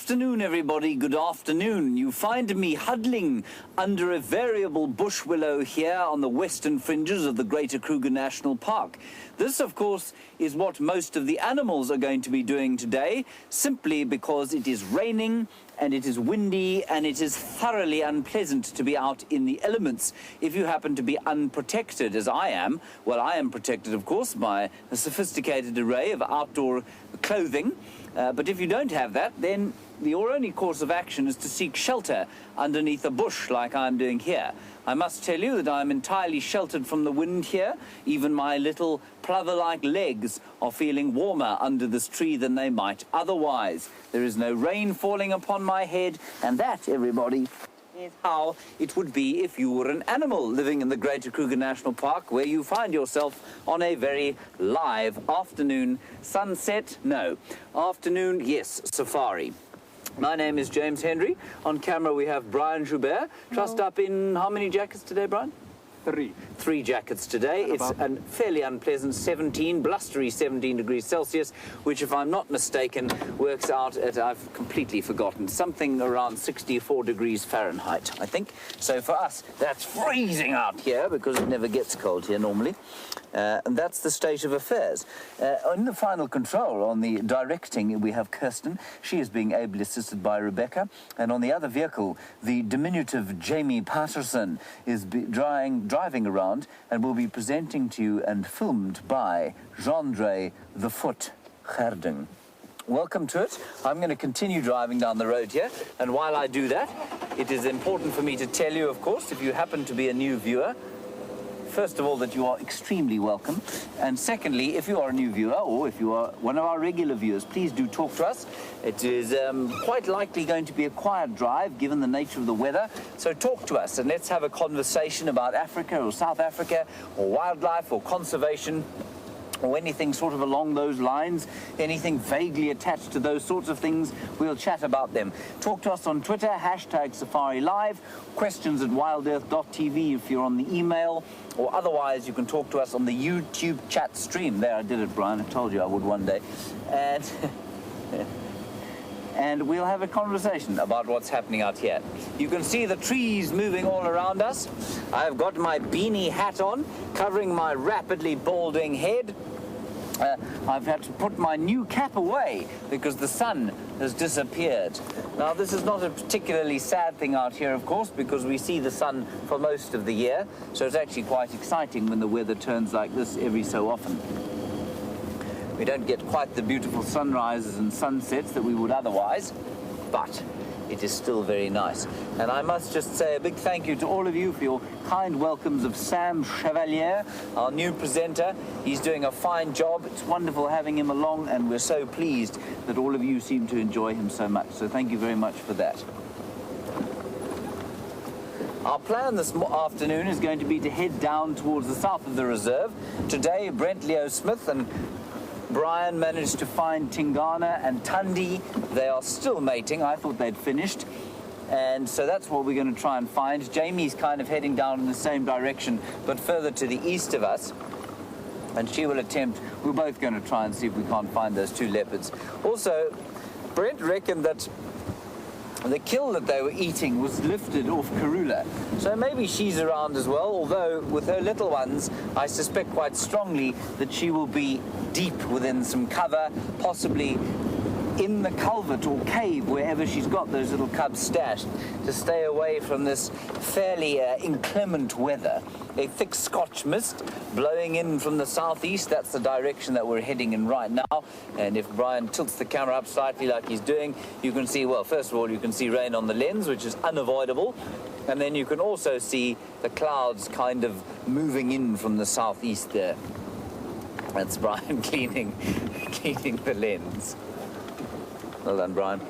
afternoon, everybody. Good afternoon. You find me huddling under a variable bush willow here on the western fringes of the Greater Kruger National Park. This, of course, is what most of the animals are going to be doing today, simply because it is raining and it is windy and it is thoroughly unpleasant to be out in the elements if you happen to be unprotected, as I am. Well, I am protected, of course, by a sophisticated array of outdoor clothing. But if you don't have that, then your only course of action is to seek shelter underneath a bush like I'm doing here. I must tell you that I'm entirely sheltered from the wind here. Even my little plover-like legs are feeling warmer under this tree than they might otherwise. There is no rain falling upon my head, and that, everybody, is how it would be if you were an animal living in the Greater Kruger National Park, where you find yourself on a very live afternoon sunset. No, afternoon, yes, safari. My name is James Jeandre. On camera we have Bryan Joubert, trussed up in how many jackets today, Bryan? Three jackets today. It's a fairly unpleasant 17, blustery 17 degrees Celsius, which, if I'm not mistaken, works out at, I've completely forgotten, something around 64 degrees Fahrenheit, I think. So for us, that's freezing out here, because it never gets cold here normally. And that's the state of affairs. In the final control, on the directing, we have Kirsten. She is being ably assisted by Rebecca. And on the other vehicle, the diminutive Jamie Patterson is driving around and will be presenting to you and filmed by Jeandre the Foot Herding. Welcome to it. I'm going to continue driving down the road here, and while I do that, it is important for me to tell you, of course, if you happen to be a new viewer, first of all, that you are extremely welcome. And secondly, if you are a new viewer or if you are one of our regular viewers, please do talk to us. It is quite likely going to be a quiet drive, given the nature of the weather. So talk to us and let's have a conversation about Africa or South Africa or wildlife or conservation, or anything sort of along those lines, anything vaguely attached to those sorts of things, we'll chat about them. Talk to us on Twitter, #SafariLIVE, questions at wildearth.tv if you're on the email, or otherwise you can talk to us on the YouTube chat stream. There, I did it, Bryan, I told you I would one day. And and we'll have a conversation about what's happening out here. You can see the trees moving all around us. I've got my beanie hat on, covering my rapidly balding head. I've had to put my new cap away because the sun has disappeared. Now, this is not a particularly sad thing out here, of course, because we see the sun for most of the year, so it's actually quite exciting when the weather turns like this every so often. We don't get quite the beautiful sunrises and sunsets that we would otherwise, but it is still very nice. And I must just say a big thank you to all of you for your kind welcomes of Sam Chevalier, our new presenter. He's doing a fine job. It's wonderful having him along, and we're so pleased that all of you seem to enjoy him so much. So thank you very much for that. Our plan this afternoon is going to be to head down towards the south of the reserve. Today, Brent Leo Smith and Bryan managed to find Tingana and Thandi. They are still mating. I thought they'd finished. And so that's what we're going to try and find. Jamie's kind of heading down in the same direction, but further to the east of us. And she will attempt, we're both going to try and see if we can't find those two leopards. Also, Brent reckoned that the kill that they were eating was lifted off Karula. So maybe she's around as well, although with her little ones, I suspect quite strongly that she will be deep within some cover, possibly in the culvert or cave, wherever she's got those little cubs stashed, to stay away from this fairly inclement weather. A thick Scotch mist blowing in from the southeast. That's the direction that we're heading in right now. And if Bryan tilts the camera up slightly like he's doing, you can see, well, first of all, you can see rain on the lens, which is unavoidable. And then you can also see the clouds kind of moving in from the southeast there. That's Bryan cleaning the lens. Well done, Bryan.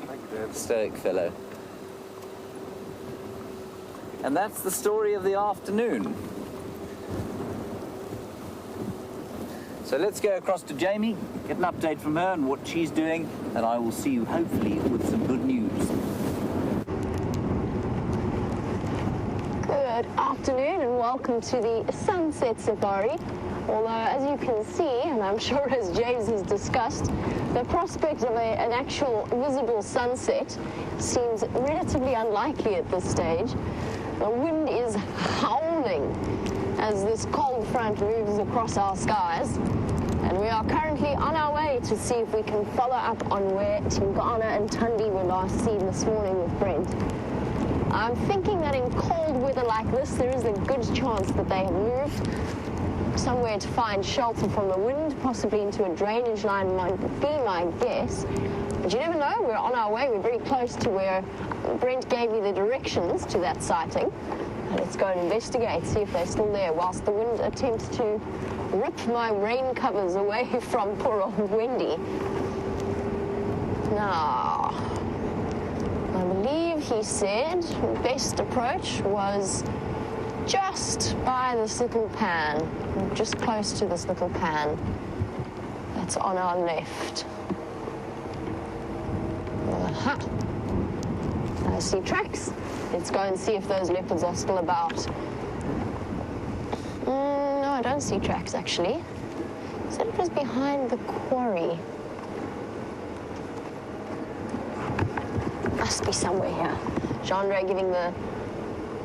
Stoic fellow. And that's the story of the afternoon. So let's go across to Jamie, get an update from her and what she's doing, and I will see you hopefully with some good news. Good afternoon and welcome to the Sunset Safari. Although, as you can see, and I'm sure as James has discussed, the prospect of an actual visible sunset seems relatively unlikely at this stage. The wind is howling as this cold front moves across our skies. And we are currently on our way to see if we can follow up on where Tingana and Thandi were last seen this morning with Brent. I'm thinking that in cold weather like this, there is a good chance that they have moved somewhere to find shelter from the wind, possibly into a drainage line might be my guess. But you never know, we're on our way, we're very close to where Brent gave me the directions to that sighting. And let's go and investigate, see if they're still there, whilst the wind attempts to rip my rain covers away from poor old Wendy. Now, I believe he said the best approach was just by this little pan, just close to this little pan that's on our left. I see tracks. Let's go and see if those leopards are still about. No, I don't see tracks actually. He said it was behind the quarry. Must be somewhere here. Jeandre giving the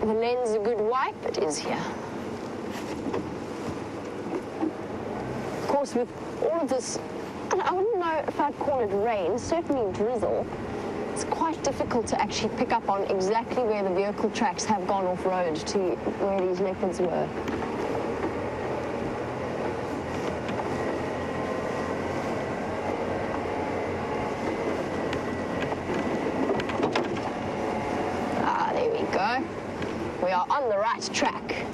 lens a good wipe. It is here. Of course, with all of this, I wouldn't know if I'd call it rain, certainly drizzle, it's quite difficult to actually pick up on exactly where the vehicle tracks have gone off-road to where these leopards were. Ah, there we go. We are on the right track.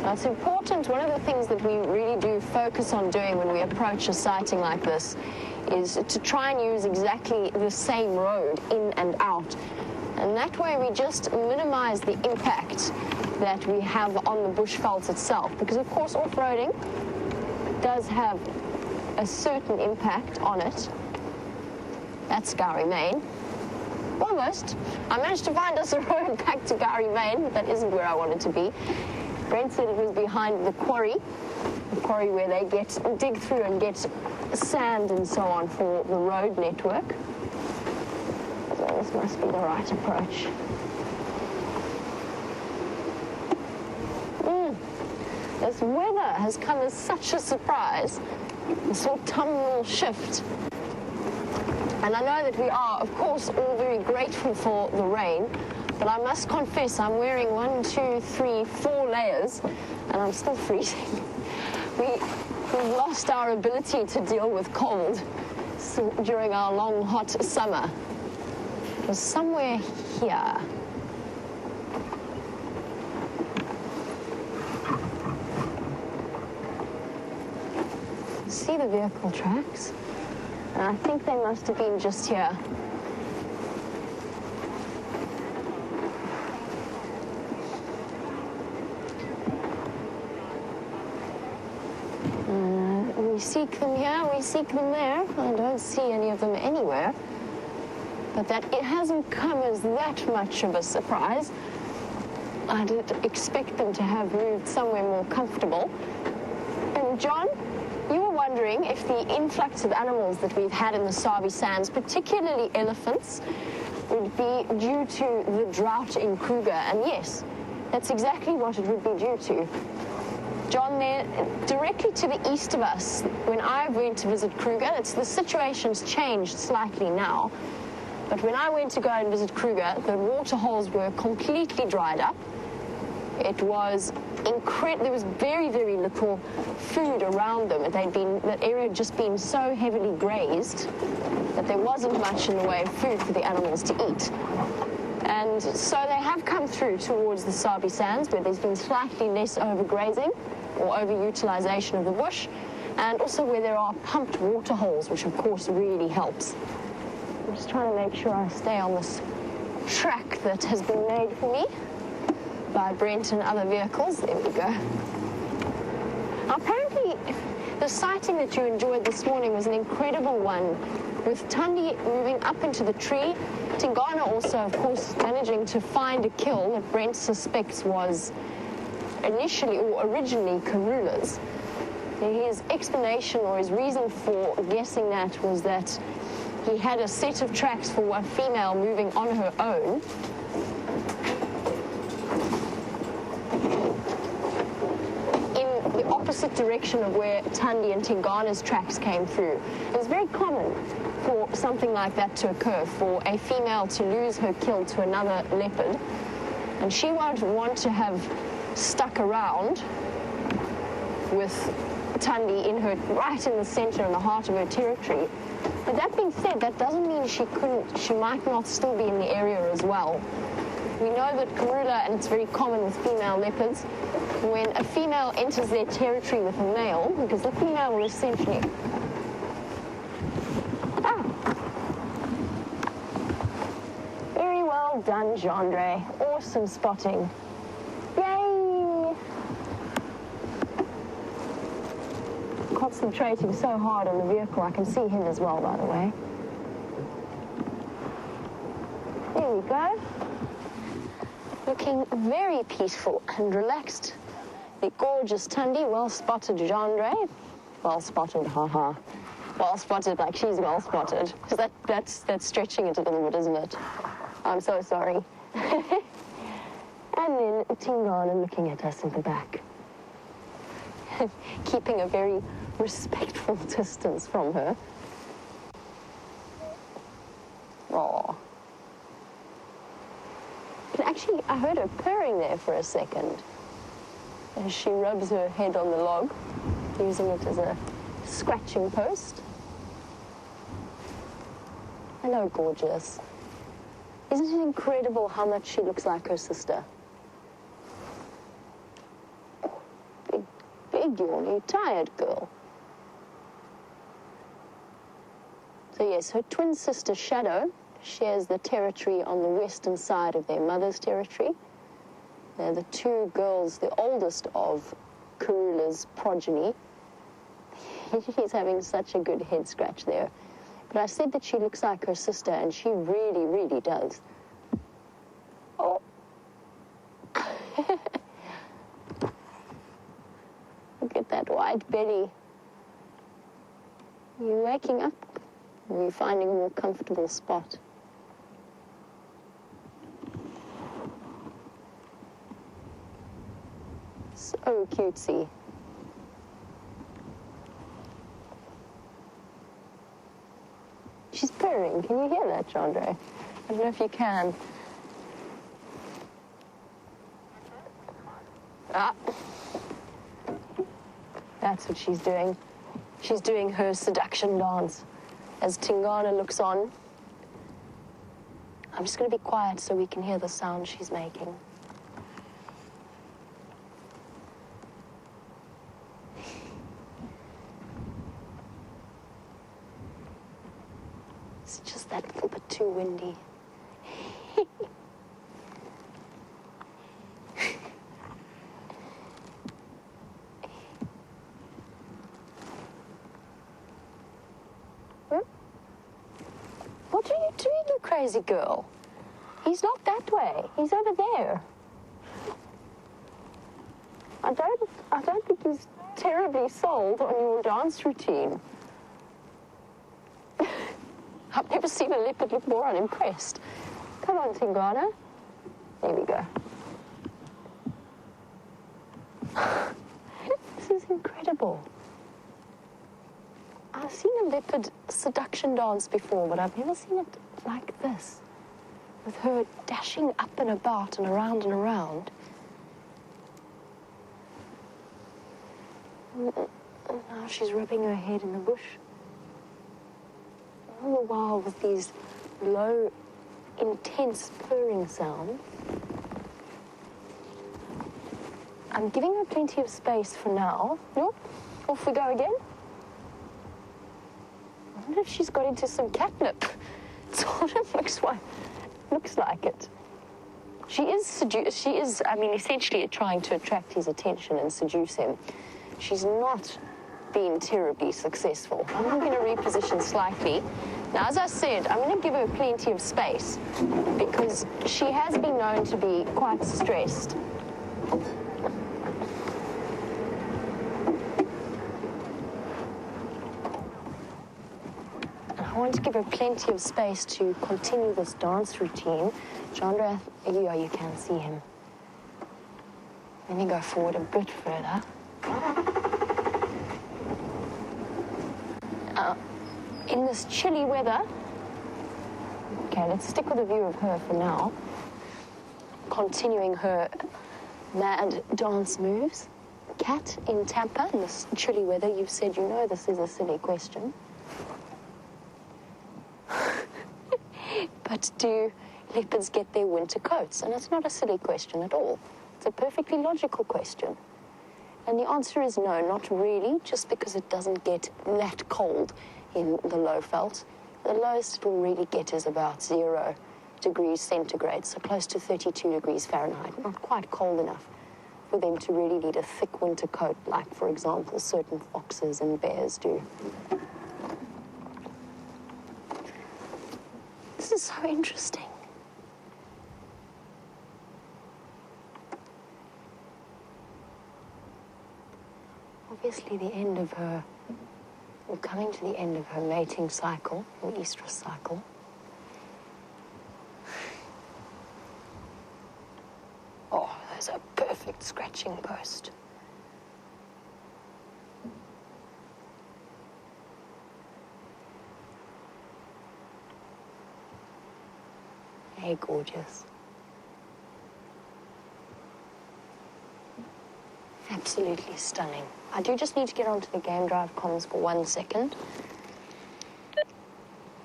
Now, it's important, one of the things that we really do focus on doing when we approach a sighting like this is to try and use exactly the same road in and out. And that way we just minimize the impact that we have on the bush veld itself. Because of course off-roading does have a certain impact on it. That's Gowrie Main. Almost. I managed to find us a road back to Gowrie Main, but that isn't where I wanted to be. Brent said it was behind the quarry where they dig through and get sand and so on for the road network. So this must be the right approach. This weather has come as such a surprise, this autumnal shift. And I know that we are, of course, all very grateful for the rain, but I must confess I'm wearing 1, 2, 3, 4 layers, and I'm still freezing. We've lost our ability to deal with cold during our long, hot summer. It was somewhere here. See the vehicle tracks? And I think they must have been just here. We seek them here, we seek them there. I don't see any of them anywhere. But that it hasn't come as that much of a surprise. I did expect them to have moved somewhere more comfortable. And John, you were wondering if the influx of animals that we've had in the Sabi Sands, particularly elephants, would be due to the drought in Kruger. And yes, that's exactly what it would be due to. John, there, directly to the east of us, when I went to visit Kruger, the situation's changed slightly now, but when I went to go and visit Kruger, the water holes were completely dried up. It was incredible. There was very, very little food around them. That area had just been so heavily grazed that there wasn't much in the way of food for the animals to eat. And so they have come through towards the Sabi Sands, where there's been slightly less overgrazing or overutilization of the bush, and also where there are pumped water holes, which of course really helps. I'm just trying to make sure I stay on this track that has been made for me by Brent and other vehicles. There we go. Apparently, The sighting that you enjoyed this morning was an incredible one, with Thandi moving up into the tree. Tingana also, of course, managing to find a kill that Brent suspects was initially or originally Karula's. His explanation or his reason for guessing that was that he had a set of tracks for a female moving on her own. In the opposite direction of where Thandi and Tingana's tracks came through. It's very common for something like that to occur, for a female to lose her kill to another leopard. And she won't want to have stuck around with Thandi right in the center and the heart of her territory. But that being said, that doesn't mean she might not still be in the area as well. We know that Karula, and it's very common with female leopards, when a female enters their territory with a male, because the female will essentially... Very well done, Jeandre. Awesome spotting. Yay! Concentrating so hard on the vehicle. I can see him as well, by the way. There we go. Looking very peaceful and relaxed. The gorgeous Thandi, well spotted, Jeandre. Well spotted, haha. Well spotted, like she's well spotted. Because that's stretching it a little bit, isn't it? I'm so sorry. And then Tingana looking at us in the back. Keeping a very respectful distance from her. Aww. But actually, I heard her purring there for a second as she rubs her head on the log, using it as a scratching post. Hello, gorgeous. Isn't it incredible how much she looks like her sister? Big yawny, tired girl. So yes, her twin sister Shadow shares the territory on the western side of their mother's territory. They're the two girls, the oldest of Karula's progeny. She's having such a good head scratch there. But I said that she looks like her sister, and she really, really does. Oh. Look at that white belly. Are you waking up? Or are you finding a more comfortable spot? So cutesy. She's purring. Can you hear that, Jeandre? I don't know if you can. Ah. That's what she's doing. She's doing her seduction dance. As Tingana looks on, I'm just going to be quiet so we can hear the sound she's making. It's just that little bit too windy. What are you doing, you crazy girl? He's not that way. He's over there. I don't think he's terribly sold on your dance routine. I've never seen a leopard look more unimpressed. Come on, Tingana. There we go. This is incredible. I've seen a leopard seduction dance before, but I've never seen it like this, with her dashing up and about and around and around. And now she's rubbing her head in the bush. All the while with these low, intense purring sounds. I'm giving her plenty of space for now. Nope. Off we go again. I wonder if she's got into some catnip. It sort of looks like it. She is, I mean, essentially trying to attract his attention and seduce him. She's not been terribly successful. I'm going to reposition slightly. Now, as I said, I'm going to give her plenty of space because she has been known to be quite stressed. I want to give her plenty of space to continue this dance routine. Jeandre, you can see him. Let me go forward a bit further. In this chilly weather, okay, let's stick with a view of her for now. Continuing her mad dance moves. Cat in Tampa in this chilly weather, you've said you know this is a silly question. But do leopards get their winter coats? And it's not a silly question at all. It's a perfectly logical question. And the answer is no, not really, just because it doesn't get that cold in the low veld. The lowest it will really get is about 0 degrees centigrade, so close to 32 degrees Fahrenheit. Not quite cold enough for them to really need a thick winter coat, like, for example, certain foxes and bears do. This is so interesting. Obviously, we're coming to the end of her mating cycle, or estrus cycle. Oh, there's a perfect scratching post. Hey, gorgeous. Absolutely stunning. I do just need to get onto the game drive comms for 1 second.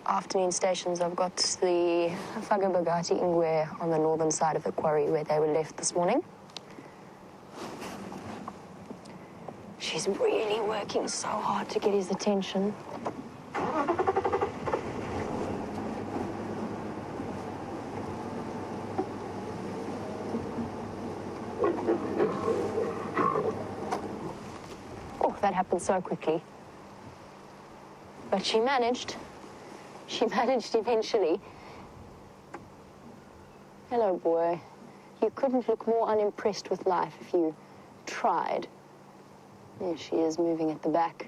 Afternoon stations, I've got the Fagabagati Ingwe on the northern side of the quarry where they were left this morning. She's really working so hard to get his attention. That happened so quickly. But she managed. She managed eventually. Hello, boy. You couldn't look more unimpressed with life if you tried. There she is, moving at the back.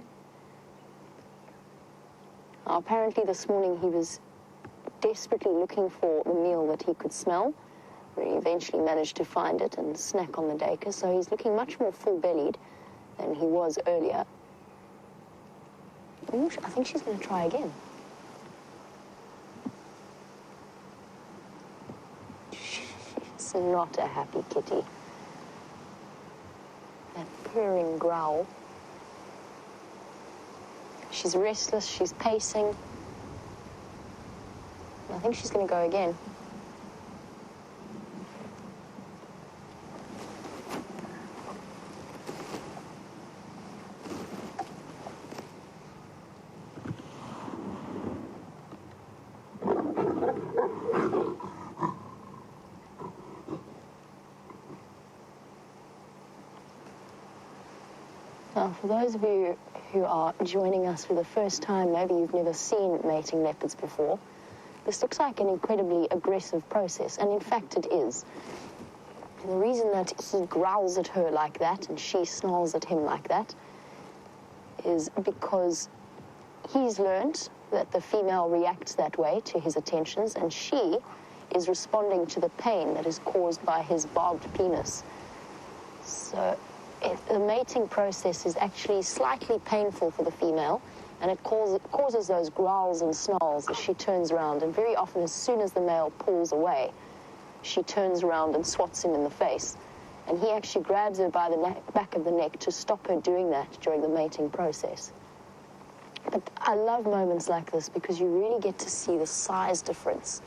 Now, apparently this morning he was desperately looking for the meal that he could smell. He eventually managed to find it and snack on the dacre, so he's looking much more full-bellied than he was earlier. Ooh, I think she's going to try again. She's not a happy kitty. That purring growl. She's restless, she's pacing. I think she's going to go again. Now, for those of you who are joining us for the first time, maybe you've never seen mating leopards before, this looks like an incredibly aggressive process, and in fact it is. And the reason that he growls at her like that and she snarls at him like that is because he's learned that the female reacts that way to his attentions, and she is responding to the pain that is caused by his barbed penis. So the mating process is actually slightly painful for the female, and it causes those growls and snarls as she turns around. And very often, as soon as the male pulls away, she turns around and swats him in the face. And he actually grabs her by the back of the neck to stop her doing that during the mating process. But I love moments like this because you really get to see the size difference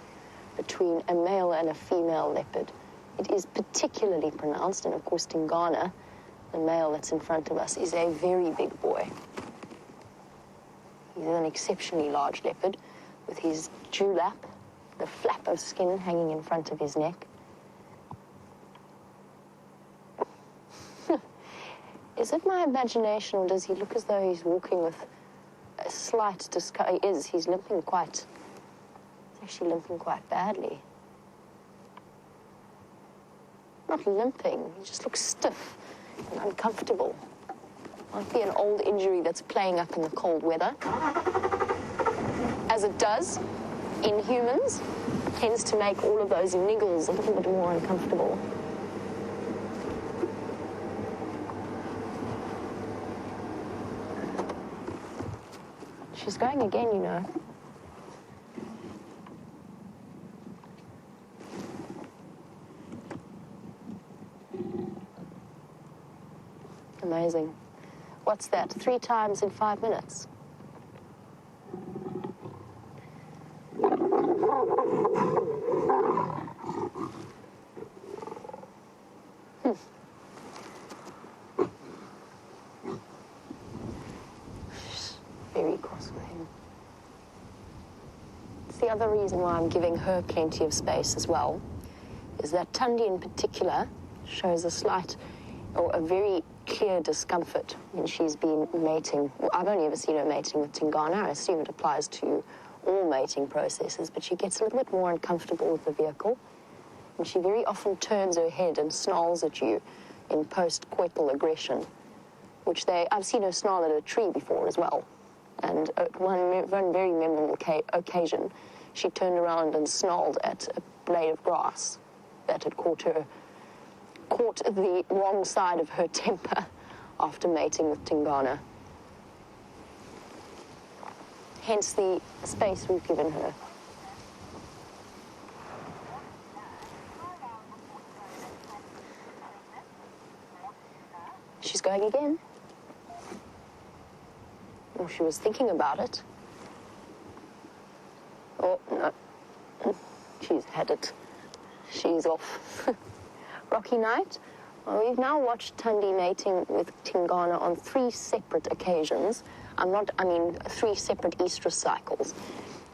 between a male and a female leopard. It is particularly pronounced, and of course Tingana, the male that's in front of us, is a very big boy. He's an exceptionally large leopard with his dewlap, the flap of skin hanging in front of his neck. Is it my imagination, or does he look as though he's walking with a slight discomfort? He is. He's limping quite... He's actually limping quite badly. Not limping. He just looks stiff and uncomfortable. Might be an old injury that's playing up in the cold weather. As it does in humans, tends to make all of those niggles a little bit more uncomfortable. She's going again, you know. Amazing. What's that? 3 times in 5 minutes? Very cross with him. It's the other reason why I'm giving her plenty of space as well, is that Thandi in particular shows a slight, or a very clear discomfort when she's been mating. Well, I've only ever seen her mating with Tingana. I assume it applies to all mating processes, but she gets a little bit more uncomfortable with the vehicle, and she very often turns her head and snarls at you in post-coital aggression, which I've seen her snarl at a tree before as well. And at one very memorable occasion, she turned around and snarled at a blade of grass that had caught the wrong side of her temper after mating with Tingana. Hence the space we've given her. She's going again. Or she was thinking about it. Oh, no. She's had it. She's off. Rocky night. Well, we've now watched Thandi mating with Tingana on 3 separate occasions. I mean 3 separate estrus cycles.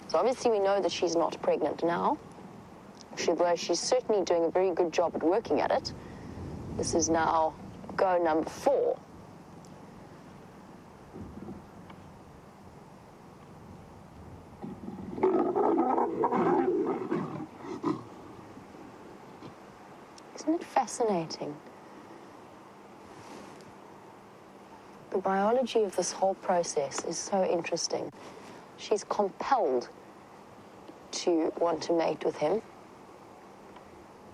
So obviously we know that she's not pregnant now. Although she's certainly doing a very good job at working at it. This is now go number 4. Isn't it fascinating? The biology of this whole process is so interesting. She's compelled to want to mate with him,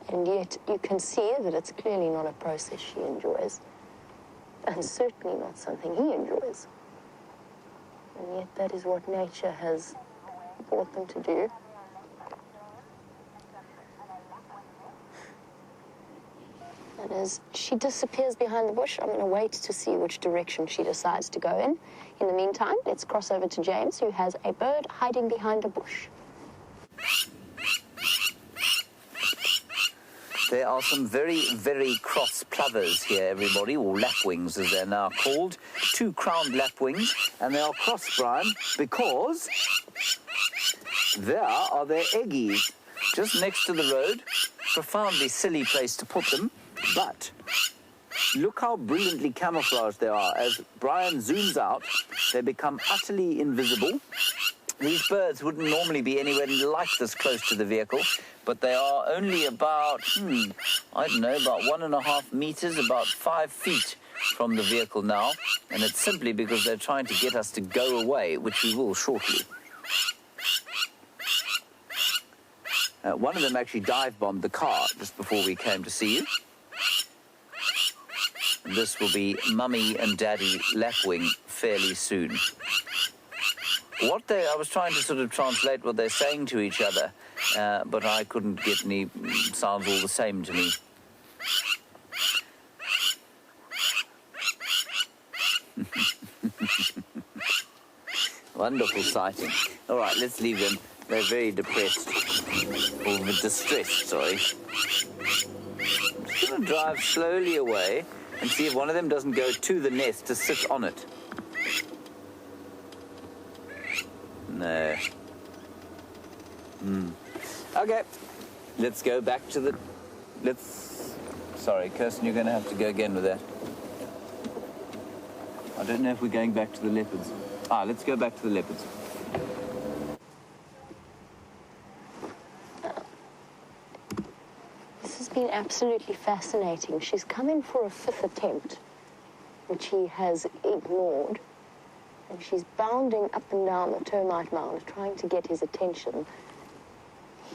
and yet you can see that it's clearly not a process she enjoys, and certainly not something he enjoys. And yet that is what nature has brought them to do. And as she disappears behind the bush, I'm going to wait to see which direction she decides to go in. In the meantime, let's cross over to James, who has a bird hiding behind a bush. There are some very, very cross plovers here, everybody, or lapwings as they're now called. 2 crowned lapwings, and they are cross, Bryan, because there are their eggies just next to the road. Profoundly silly place to put them. But look how brilliantly camouflaged they are. As Bryan zooms out, they become utterly invisible. These birds wouldn't normally be anywhere like this close to the vehicle, but they are only about, I don't know, about 1.5 meters, about 5 feet from the vehicle now. And it's simply because they're trying to get us to go away, which we will shortly. One of them actually dive-bombed the car just before we came to see you. This will be Mummy and Daddy Lapwing fairly soon. I was trying to sort of translate what they're saying to each other, but I couldn't get any sounds all the same to me. Wonderful sighting. All right, let's leave them. They're very depressed. Or distressed, sorry. I'm just going to drive slowly away and see if one of them doesn't go to the nest to sit on it. No. Okay. Let's go back to the... Sorry, Kirsten, you're going to have to go again with that. I don't know if we're going back to the leopards. Let's go back to the leopards. This has been absolutely fascinating. She's come in for a 5th attempt, which he has ignored. And she's bounding up and down the termite mound, trying to get his attention.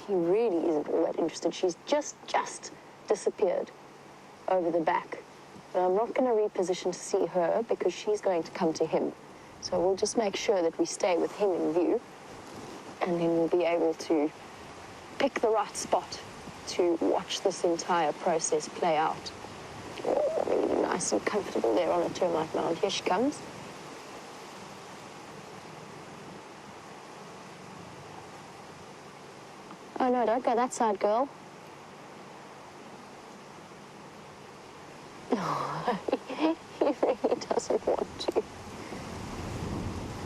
He really isn't all that interested. She's just disappeared over the back. But I'm not going to reposition to see her because she's going to come to him. So we'll just make sure that we stay with him in view, and then we'll be able to pick the right spot to watch this entire process play out. Oh, really nice and comfortable there on a termite mound. Here she comes. Oh no, don't go that side, girl. No, he really doesn't want to.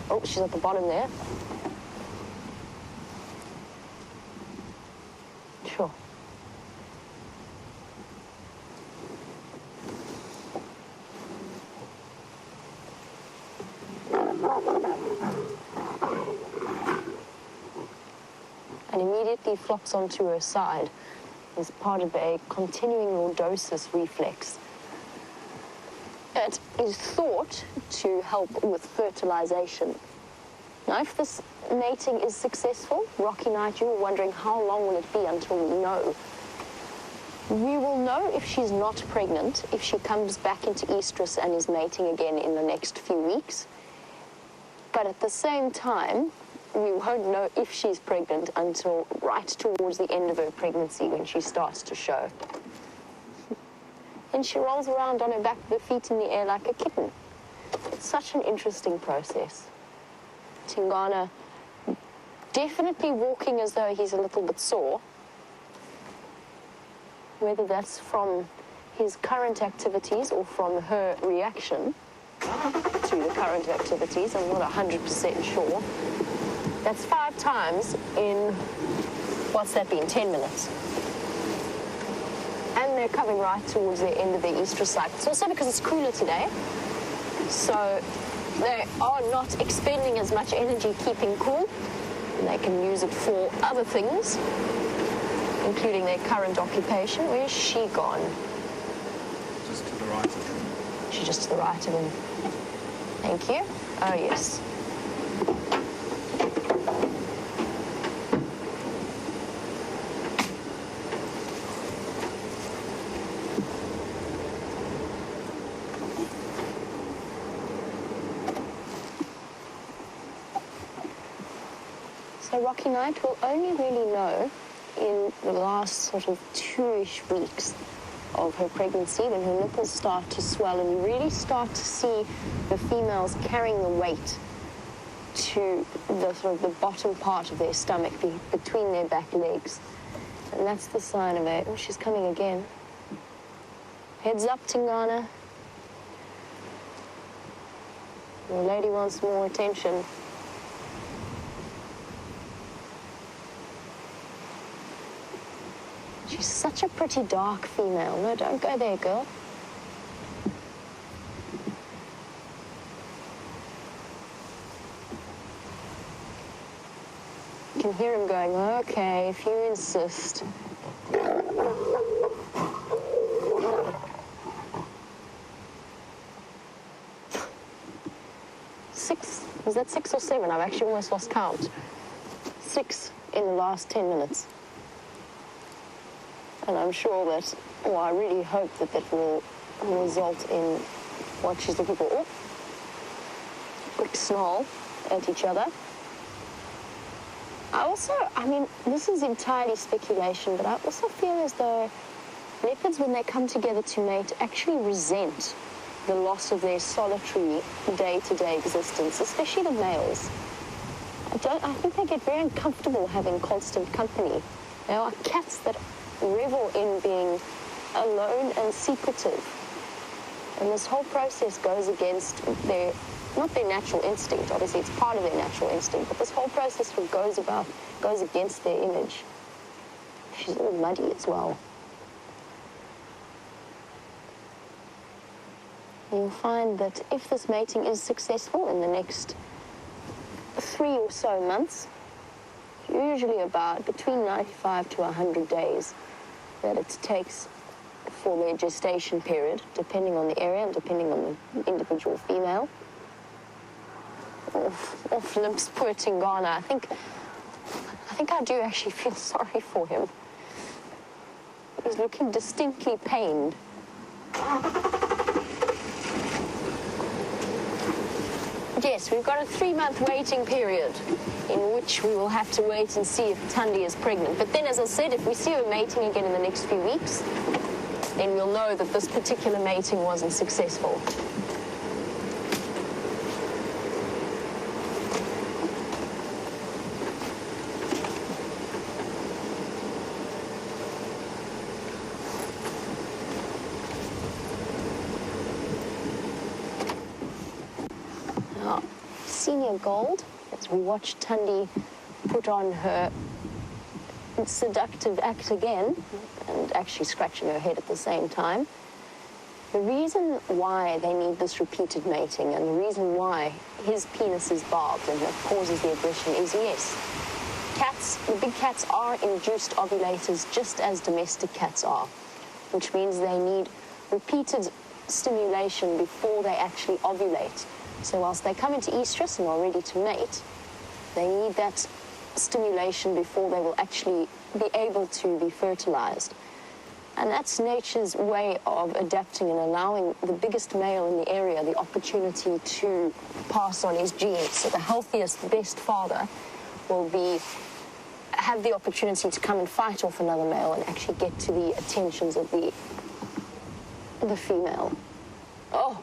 Oh, she's at the bottom there. Sure. And immediately flops onto her side as part of a continuing lordosis reflex. It is thought to help with fertilization. Now, if this mating is successful, Rocky Knight, you were wondering how long will it be until we know. We will know if she's not pregnant, if she comes back into estrus and is mating again in the next few weeks. But at the same time, we won't know if she's pregnant until right towards the end of her pregnancy when she starts to show. And she rolls around on her back with her feet in the air like a kitten. It's such an interesting process. Tingana definitely walking as though he's a little bit sore. Whether that's from his current activities or from her reaction to the current activities, I'm not 100% sure. That's 5 times in, what's that been, 10 minutes. And they're coming right towards the end of their estrus cycle. It's also because it's cooler today, so they are not expending as much energy keeping cool, and they can use it for other things, including their current occupation. Where's she gone? Just to the right of him. She's just to the right of him. Thank you. Oh, yes. So Rocky Knight will only really know in the last sort of 2-ish weeks of her pregnancy when her nipples start to swell and you really start to see the females carrying the weight to the sort of the bottom part of their stomach between their back legs. And that's the sign of it. Oh, she's coming again. Heads up, Tingana. The lady wants more attention. She's such a pretty dark female. No, don't go there, girl. You can hear him going, okay, if you insist. 6, was that 6 or 7? I've actually almost lost count. 6 in the last 10 minutes. And I'm sure that, or I really hope that that will result in what she's looking for. Oh, quick snarl at each other. I mean, this is entirely speculation, but I also feel as though leopards, when they come together to mate, actually resent the loss of their solitary day-to-day existence, especially the males. I think they get very uncomfortable having constant company. There are cats that revel in being alone and secretive. And this whole process goes against their, not their natural instinct, obviously it's part of their natural instinct, but this whole process goes against their image. She's all muddy as well. you'll find that if this mating is successful in the next 3 or so months, usually about between 95 to 100 days that it takes for their gestation period, depending on the area and depending on the individual female. Off limps, poor Tingana. I think I do actually feel sorry for him. He's looking distinctly pained. Yes, we've got a 3-month waiting period in which we will have to wait and see if Thandi is pregnant. But then, as I said, if we see her mating again in the next few weeks, then we'll know that this particular mating wasn't successful. Senior gold, as we watch Thandi put on her seductive act again and actually scratching her head at the same time. The reason why they need this repeated mating and the reason why his penis is barbed and that causes the aggression is, yes, cats, the big cats are induced ovulators just as domestic cats are, which means they need repeated stimulation before they actually ovulate. So whilst they come into estrus and are ready to mate, they need that stimulation before they will actually be able to be fertilized. And that's nature's way of adapting and allowing the biggest male in the area the opportunity to pass on his genes. So the healthiest, best father will have the opportunity to come and fight off another male and actually get to the attentions of the female. Oh!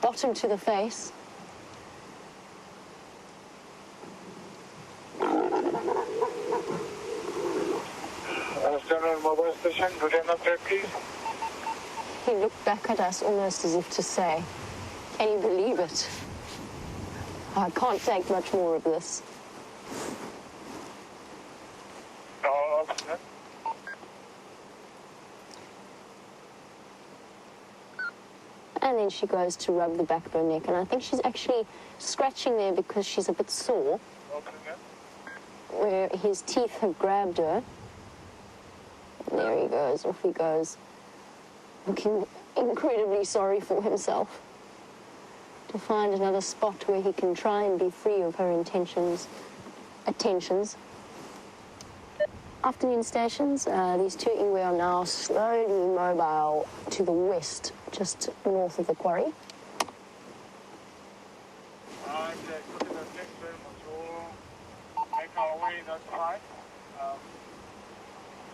Bottom to the face. Mobile station, do they not take, please? He looked back at us almost as if to say, can you believe it? I can't take much more of this. Oh, okay. And then she goes to rub the back of her neck. And I think she's actually scratching there because she's a bit sore. Okay. Where his teeth have grabbed her. And there he goes, off he goes. Looking incredibly sorry for himself. To find another spot where he can try and be free of her attentions. Afternoon stations, these two iwi are now slowly mobile to the west, just north of the quarry. Thanks very much. We'll make our way that side.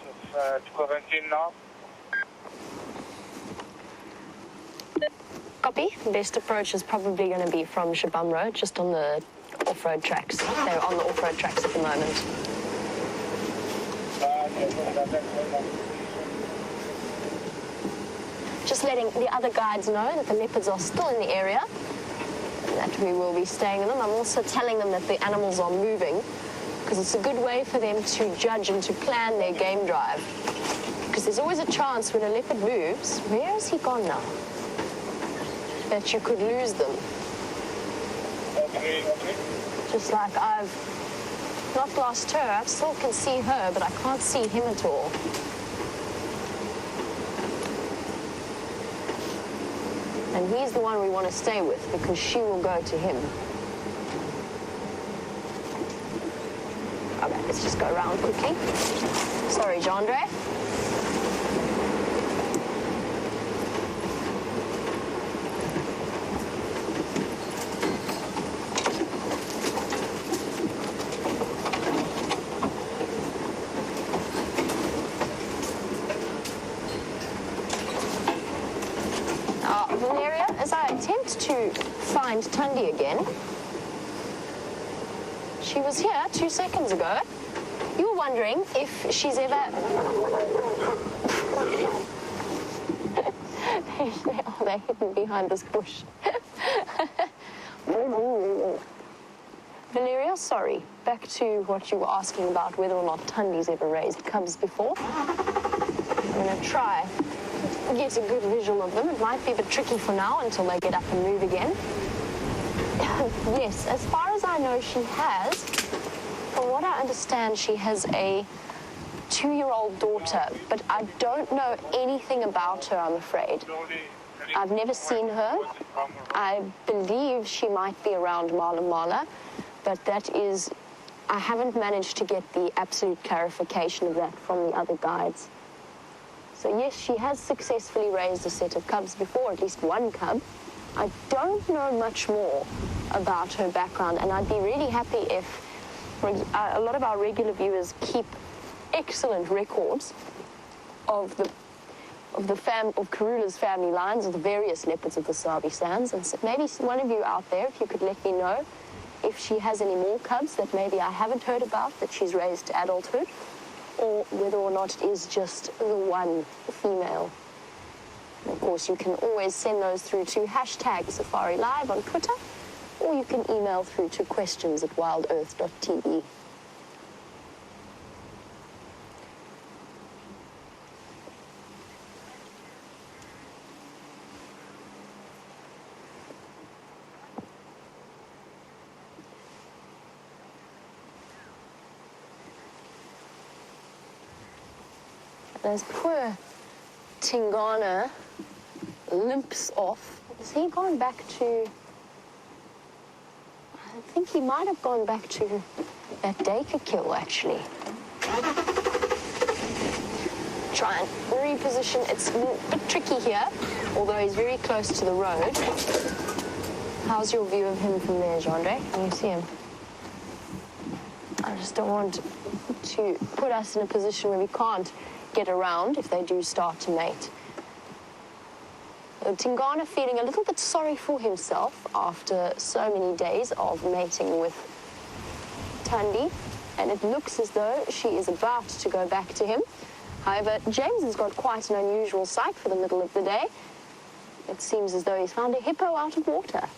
Just to quarantine now. Copy. The best approach is probably going to be from Shabam Road, just on the off-road tracks. They're on the off-road tracks at the moment. Just letting the other guides know that the leopards are still in the area, and that we will be staying with them. I'm also telling them that the animals are moving, because it's a good way for them to judge and to plan their game drive. Because there's always a chance when a leopard moves, where has he gone now? That you could lose them. Okay. Just like I've not lost her, I still can see her, but I can't see him at all. And he's the one we want to stay with because she will go to him. Okay, let's just go around quickly. Sorry, Jeandre. As I attempt to find Thandi again, she was here 2 seconds ago. You were wondering if she's ever... They're hidden behind this bush. Valeria, sorry. Back to what you were asking about, whether or not Thandi's ever raised cubs before. I'm going to try get a good visual of them. It might be a bit tricky for now until they get up and move again. Yes, as far as I know, she has, from what I understand, she has a 2-year-old daughter, but I don't know anything about her, I'm afraid. I've never seen her. I believe she might be around Mala, but that is, I haven't managed to get the absolute clarification of that from the other guides. So yes, she has successfully raised a set of cubs before, at least one cub. I don't know much more about her background, and I'd be really happy if a lot of our regular viewers keep excellent records of Karula's family lines, of the various leopards of the Sabi Sands, and so maybe one of you out there, if you could let me know if she has any more cubs that maybe I haven't heard about that she's raised to adulthood, or whether or not it is just the one female. And of course, you can always send those through to #SafariLIVE on Twitter, or you can email through to questions@wildearth.tv. As poor Tingana limps off, has he gone back to... I think he might have gone back to that Dacre kill, actually. Try and reposition. It's a bit tricky here, although he's very close to the road. How's your view of him from there, Jeandre? Can you see him? I just don't want to put us in a position where we can't get around if they do start to mate. Tingana feeling a little bit sorry for himself after so many days of mating with Thandi, and it looks as though she is about to go back to him. However, James has got quite an unusual sight for the middle of the day. It seems as though he's found a hippo out of water.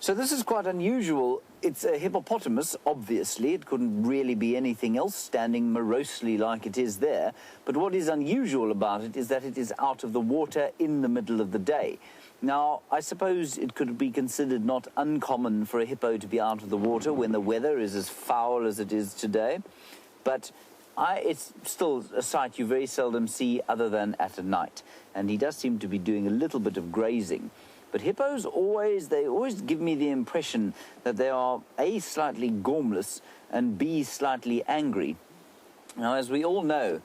So this is quite unusual. It's a hippopotamus, obviously. It couldn't really be anything else, standing morosely like it is there. But what is unusual about it is that it is out of the water in the middle of the day. Now, I suppose it could be considered not uncommon for a hippo to be out of the water when the weather is as foul as it is today. But it's still a sight you very seldom see other than at night. And he does seem to be doing a little bit of grazing. But hippos they always give me the impression that they are A, slightly gormless, and B, slightly angry. Now, as we all know,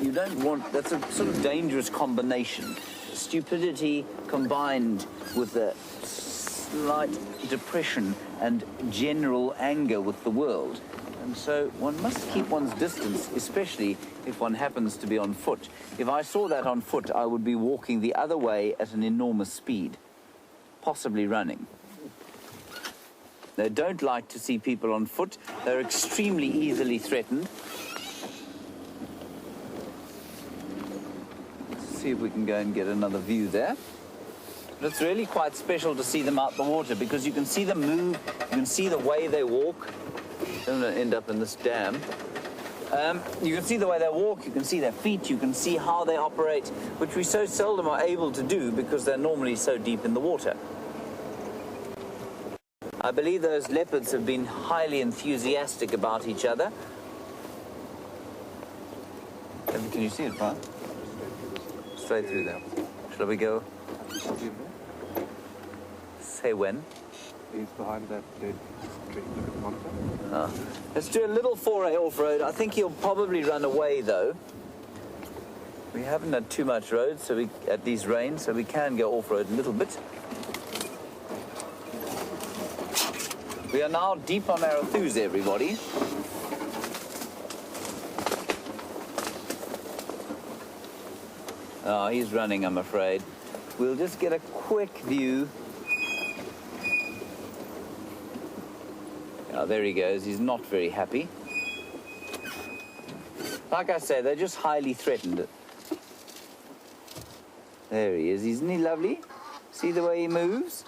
you don't want, that's a sort of dangerous combination. Stupidity combined with a slight depression and general anger with the world. And so one must keep one's distance, especially if one happens to be on foot. If I saw that on foot, I would be walking the other way at an enormous speed, possibly running. They don't like to see people on foot. They're extremely easily threatened. Let's see if we can go and get another view there. But it's really quite special to see them out the water because you can see them move, you can see the way they walk. I'm going to end up in this dam. You can see the way they walk, you can see their feet, you can see how they operate, which we so seldom are able to do because they're normally so deep in the water. I believe those leopards have been highly enthusiastic about each other. Can you see it, Bryan? Straight through there. Shall we go? Say when? He's behind that dead tree. Let's do a little foray off-road. I think he'll probably run away, though. We haven't had too much road at these rains, so we can go off-road a little bit. We are now deep on Arathus, everybody. Oh, he's running, I'm afraid. We'll just get a quick view. Oh, there he goes. He's not very happy. Like I say, they're just highly threatened. There he is. Isn't he lovely? See the way he moves?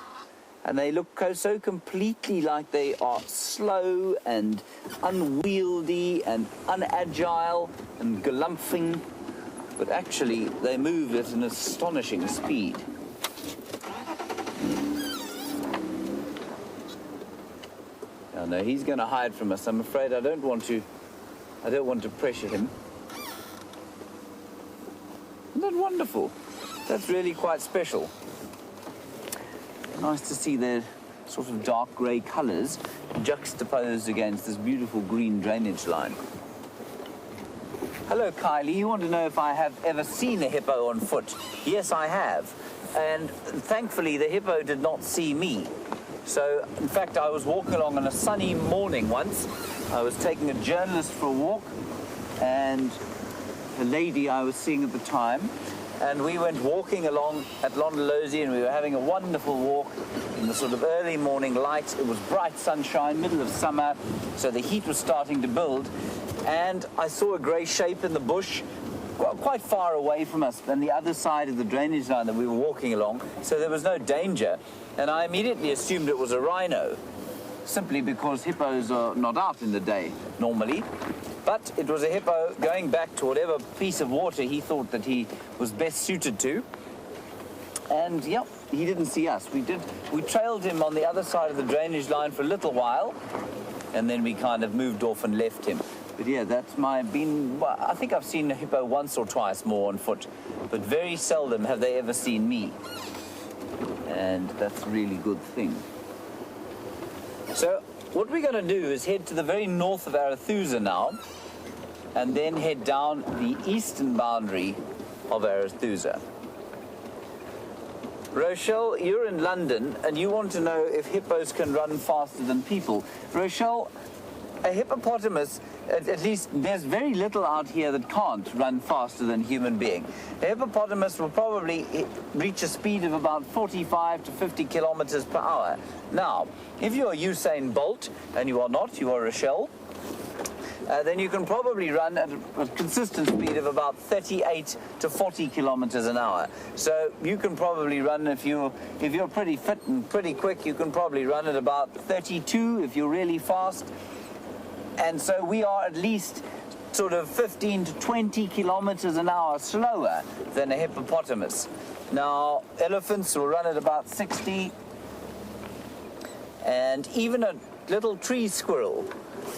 And they look so completely like they are slow and unwieldy and unagile and galumphing. But actually, they move at an astonishing speed. Oh, no, he's going to hide from us. I'm afraid I don't want to pressure him. Isn't that wonderful? That's really quite special. Nice to see their sort of dark grey colours juxtaposed against this beautiful green drainage line. Hello, Kylie. You want to know if I have ever seen a hippo on foot? Yes, I have. And thankfully, the hippo did not see me. So, in fact, I was walking along on a sunny morning once. I was taking a journalist for a walk, and the lady I was seeing at the time, and we went walking along at Londolozi, and we were having a wonderful walk in the sort of early morning light. It was bright sunshine, middle of summer, so the heat was starting to build. And I saw a grey shape in the bush, quite far away from us, on the other side of the drainage line that we were walking along, so there was no danger. And I immediately assumed it was a rhino, simply because hippos are not out in the day, normally. But it was a hippo going back to whatever piece of water he thought that he was best suited to. And, yep, he didn't see us. We trailed him on the other side of the drainage line for a little while, and then we kind of moved off and left him. But yeah, that's well, I think I've seen a hippo once or twice more on foot, but very seldom have they ever seen me. And that's a really good thing. So what we're going to do is head to the very north of Arethusa now, and then head down the eastern boundary of Arethusa. Rochelle, you're in London, and you want to know if hippos can run faster than people. Rochelle, a hippopotamus, at least there's very little out here that can't run faster than a human being. A hippopotamus will probably reach a speed of about 45 to 50 kilometers per hour. Now, if you're Usain Bolt, and you are not, you are Rochelle, then you can probably run at a consistent speed of about 38 to 40 kilometers an hour. So you can probably run, if you're pretty fit and pretty quick, you can probably run at about 32 if you're really fast. And so we are at least sort of 15 to 20 kilometers an hour slower than a hippopotamus. Now, elephants will run at about 60, and even a little tree squirrel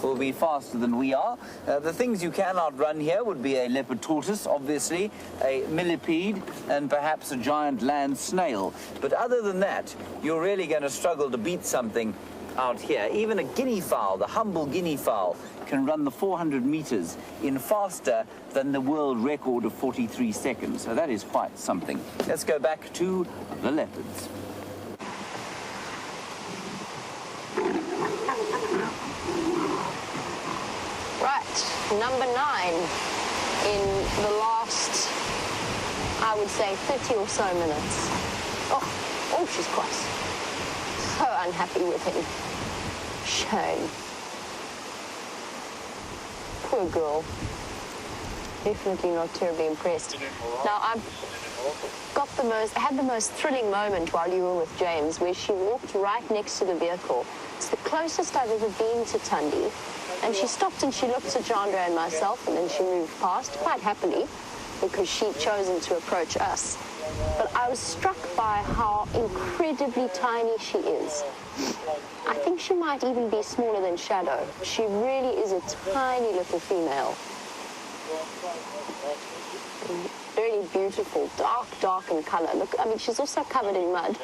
will be faster than we are. The things you cannot run here would be a leopard tortoise, obviously, a millipede, and perhaps a giant land snail. But other than that, you're really going to struggle to beat something out here. Even a guinea fowl, the humble guinea fowl, can run the 400 meters in faster than the world record of 43 seconds. So that is quite something. Let's go back to the leopards. Right, number 9 in the last, I would say, 30 or so minutes. Oh, she's cross. So unhappy with him. Shame. Poor girl. Definitely not terribly impressed. Now, I had the most thrilling moment while you were with James, where she walked right next to the vehicle. It's the closest I've ever been to Thandi. And she stopped and she looked at Jeandre and myself, and then she moved past quite happily because she'd chosen to approach us. But I was struck by how incredibly tiny she is. I think she might even be smaller than Shadow. She really is a tiny little female. Really beautiful, dark in color. Look, I mean, she's also covered in mud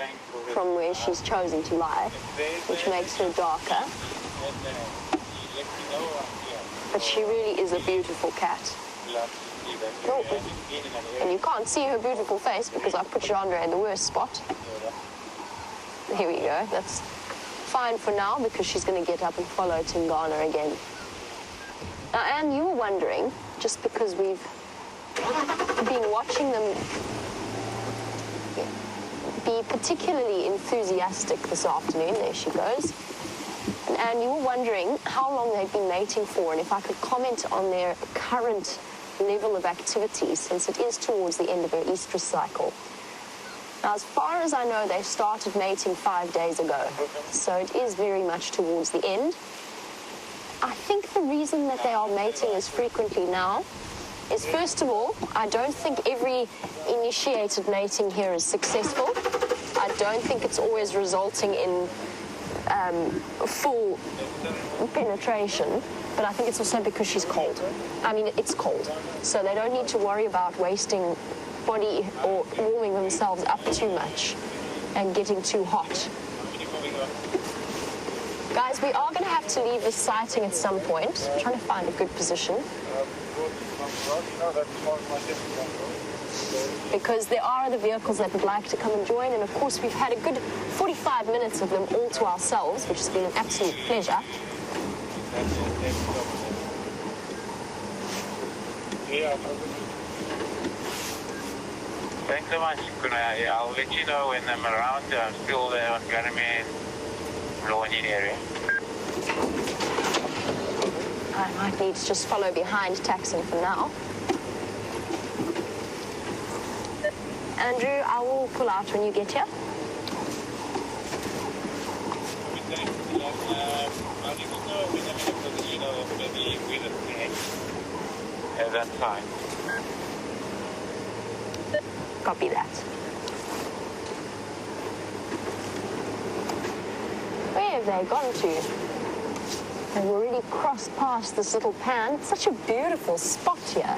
from where she's chosen to lie, which makes her darker. But she really is a beautiful cat. Oh. And you can't see her beautiful face because I put Jeandre in the worst spot. Here we go. That's fine for now because she's going to get up and follow Tingana again. Now, Anne, you were wondering, just because we've been watching them be particularly enthusiastic this afternoon. There she goes. And you were wondering how long they've been mating for, and if I could comment on their current level of activity, since it is towards the end of her estrus cycle. Now, as far as I know, they started mating 5 days ago, so it is very much towards the end. I think the reason that they are mating as frequently now is, first of all, I don't think every initiated mating here is successful. I don't think it's always resulting in full penetration, but I think it's also because she's cold. I mean, it's cold, so they don't need to worry about wasting body or warming themselves up too much and getting too hot. Guys, we are going to have to leave this sighting at some point. I'm trying to find a good position, because there are other vehicles that would like to come and join, and of course we've had a good 45 minutes of them all to ourselves, which has been an absolute pleasure. Thanks so much. I'll let you know when I'm around. I'm still there on Ganymede, Rowan area. I might need to just follow behind Taxon for now. Andrew, I will pull out when you get here. That's fine. Copy that. Where have they gone to? They've already crossed past this little pan. It's such a beautiful spot here.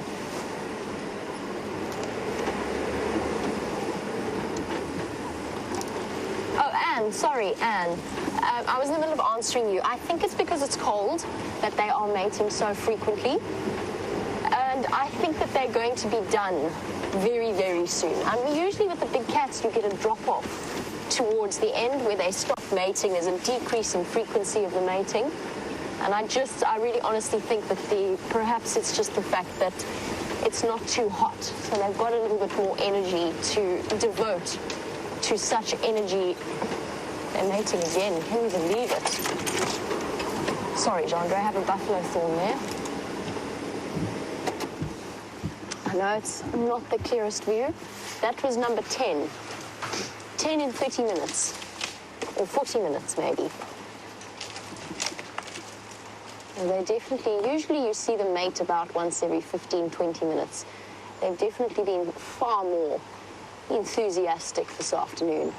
Oh, Anne, sorry, Anne. I was in the middle of answering you. I think it's because it's cold that they are mating so frequently. And I think that they're going to be done very, very soon. I mean, usually with the big cats, you get a drop-off towards the end where they stop mating. There's a decrease in frequency of the mating. And I really honestly think that perhaps it's just the fact that it's not too hot. So they've got a little bit more energy to devote to such energy. They're mating again. Can you believe it? Sorry, Jeandre, I have a buffalo thorn there. I know it's not the clearest view. That was number 10. 10 in 30 minutes. Or 40 minutes, maybe. And they definitely, usually you see them mate about once every 15, 20 minutes. They've definitely been far more enthusiastic this afternoon.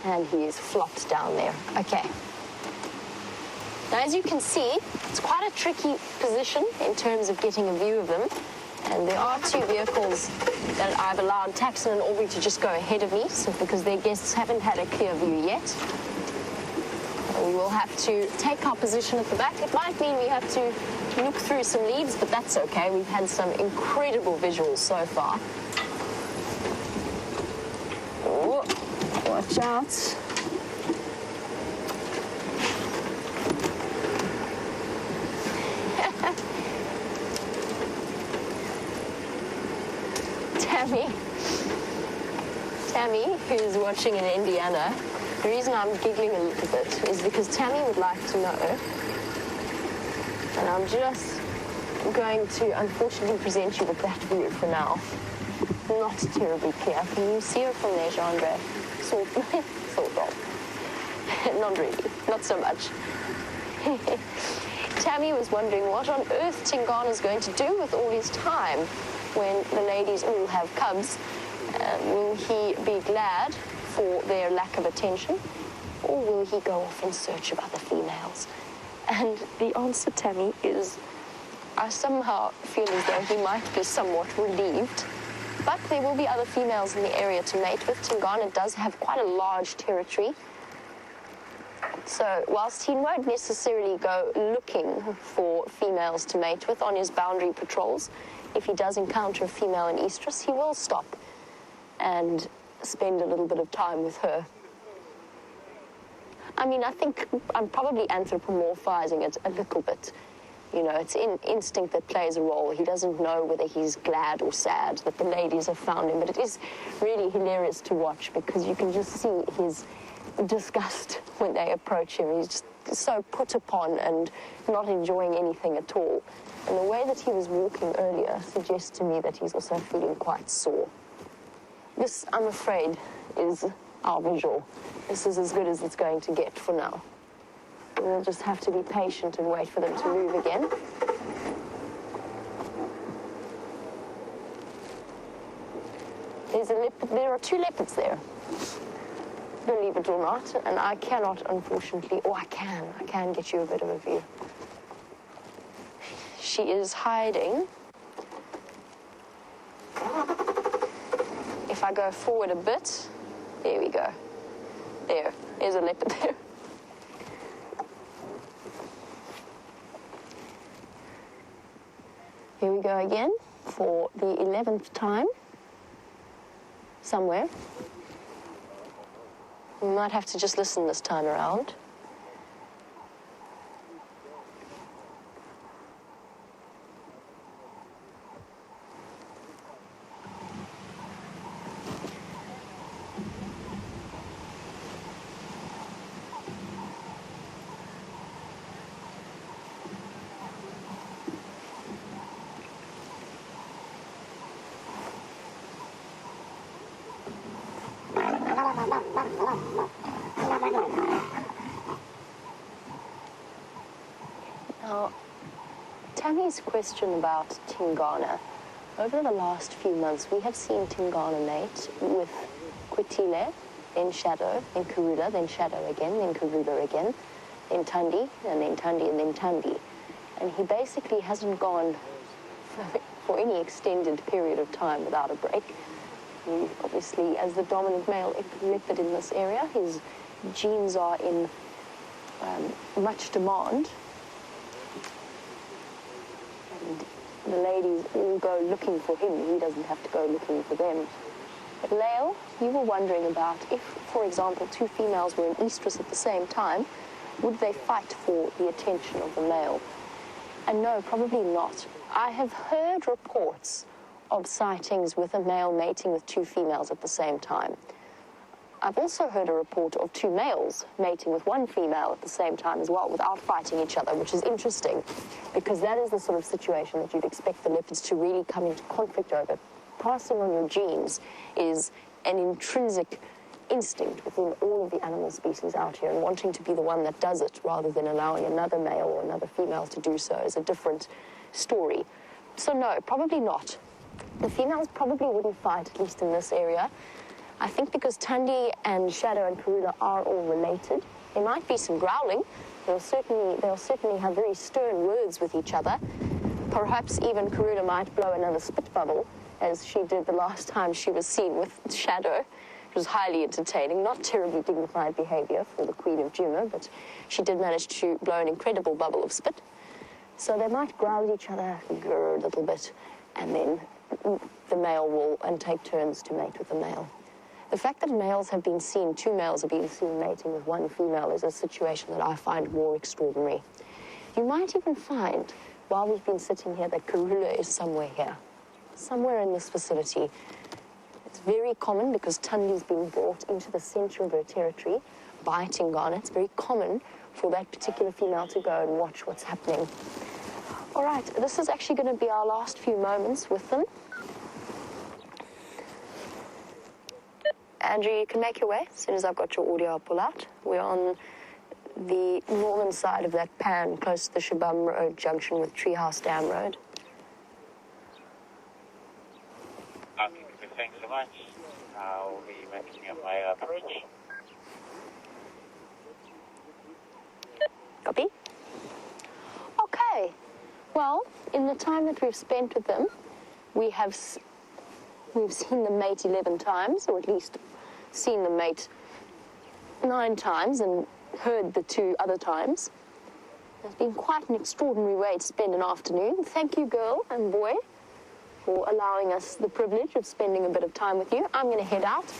And he is flopped down there. Okay. Now, as you can see, it's quite a tricky position in terms of getting a view of them. And there are two vehicles that I've allowed Taxon and Aubrey to just go ahead of me, so because their guests haven't had a clear view yet. We will have to take our position at the back. It might mean we have to look through some leaves, but that's okay. We've had some incredible visuals so far. Oh, watch out. Tammy, who's watching in Indiana, the reason I'm giggling a little bit is because Tammy would like to know, and I'm just going to unfortunately present you with that view for now. Not terribly clear. Can you see her from there, Jeandre? Sort of. Not really. Not so much. Tammy was wondering what on earth Tingana is going to do with all his time when the ladies all have cubs. Will he be glad for their lack of attention, or will he go off in search of other females? And the answer, Tammy, is I somehow feel as though he might be somewhat relieved, but there will be other females in the area to mate with. Tingana does have quite a large territory, so whilst he won't necessarily go looking for females to mate with on his boundary patrols, if he does encounter a female in estrus, he will stop and spend a little bit of time with her. I mean, I think I'm probably anthropomorphizing it a little bit. You know, it's instinct that plays a role. He doesn't know whether he's glad or sad that the ladies have found him, but it is really hilarious to watch because you can just see his disgust when they approach him. He's just so put upon and not enjoying anything at all. And the way that he was walking earlier suggests to me that he's also feeling quite sore. This, I'm afraid, is our visual. This is as good as it's going to get for now. We'll just have to be patient and wait for them to move again. There's a leopard. There are 2 leopards there, believe it or not, and I cannot, unfortunately, or I can get you a bit of a view. She is hiding. If I go forward a bit, there we go. There's a leopard there. Here we go again for the 11th time. Somewhere. We might have to just listen this time around. Now, Tammy's question about Tingana. Over the last few months, we have seen Tingana mate with Kwetile, then Shadow, then Karula, then Shadow again, then Karula again, then Thandi, and then Thandi, and then Thandi. And he basically hasn't gone for any extended period of time without a break. He, obviously, as the dominant male leopard in this area, his genes are in much demand. And the ladies all go looking for him. He doesn't have to go looking for them. But Lael, you were wondering about if, for example, 2 females were in estrus at the same time, would they fight for the attention of the male? And no, probably not. I have heard reports of sightings with a male mating with 2 females at the same time. I've also heard a report of 2 males mating with 1 female at the same time as well, without fighting each other, which is interesting, because that is the sort of situation that you'd expect the leopards to really come into conflict over. Passing on your genes is an intrinsic instinct within all of the animal species out here, and wanting to be the one that does it rather than allowing another male or another female to do so is a different story. So no, probably not. The females probably wouldn't fight, at least in this area. I think because Thandi and Shadow and Karula are all related. There might be some growling. They'll certainly have very stern words with each other. Perhaps even Karula might blow another spit bubble, as she did the last time she was seen with Shadow. It was highly entertaining, not terribly dignified behavior for the Queen of Jeandre, but she did manage to blow an incredible bubble of spit. So they might growl at each other, grr a little bit, and then the male will take turns to mate with the male. The fact that 2 males have been seen mating with 1 female is a situation that I find more extraordinary. You might even find, while we've been sitting here, that Karula is somewhere here, somewhere in this vicinity. It's very common because Thandi's been brought into the center of her territory by Tingana. It's very common for that particular female to go and watch what's happening. All right, this is actually going to be our last few moments with them. Andrew, you can make your way as soon as I've got your audio, I'll pull out. We're on the northern side of that pan, close to the Shabam Road junction with Treehouse Dam Road. Okay, thanks so much. I'll be making up my approach. Copy. Okay. Well, in the time that we've spent with them, we've seen them mate 11 times, or at least seen them mate 9 times and heard the 2 other times. It's been quite an extraordinary way to spend an afternoon. Thank you, girl and boy, for allowing us the privilege of spending a bit of time with you. I'm going to head out,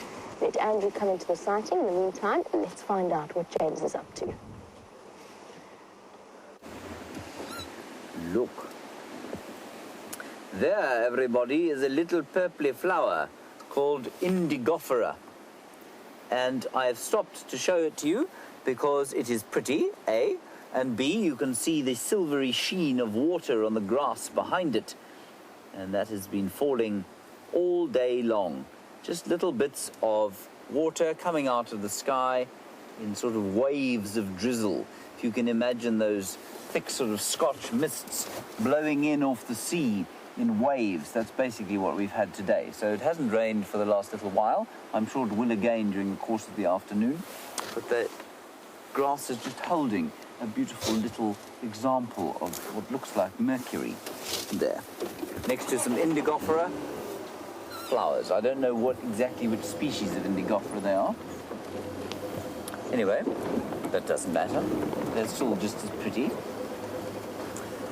let Andrew come into the sighting. In the meantime, let's find out what James is up to. Look. There, everybody, is a little purpley flower called Indigofera. And I've stopped to show it to you because it is pretty, A, and B, you can see the silvery sheen of water on the grass behind it. And that has been falling all day long. just little bits of water coming out of the sky in sort of waves of drizzle. If you can imagine those thick sort of Scotch mists blowing in off the sea in waves, that's basically what we've had today. So it hasn't rained for the last little while. I'm sure it will again during the course of the afternoon. But the grass is just holding a beautiful little example of what looks like mercury there. Next to some indigofera flowers. I don't know exactly which species of indigofera they are. Anyway, that doesn't matter. They're still just as pretty.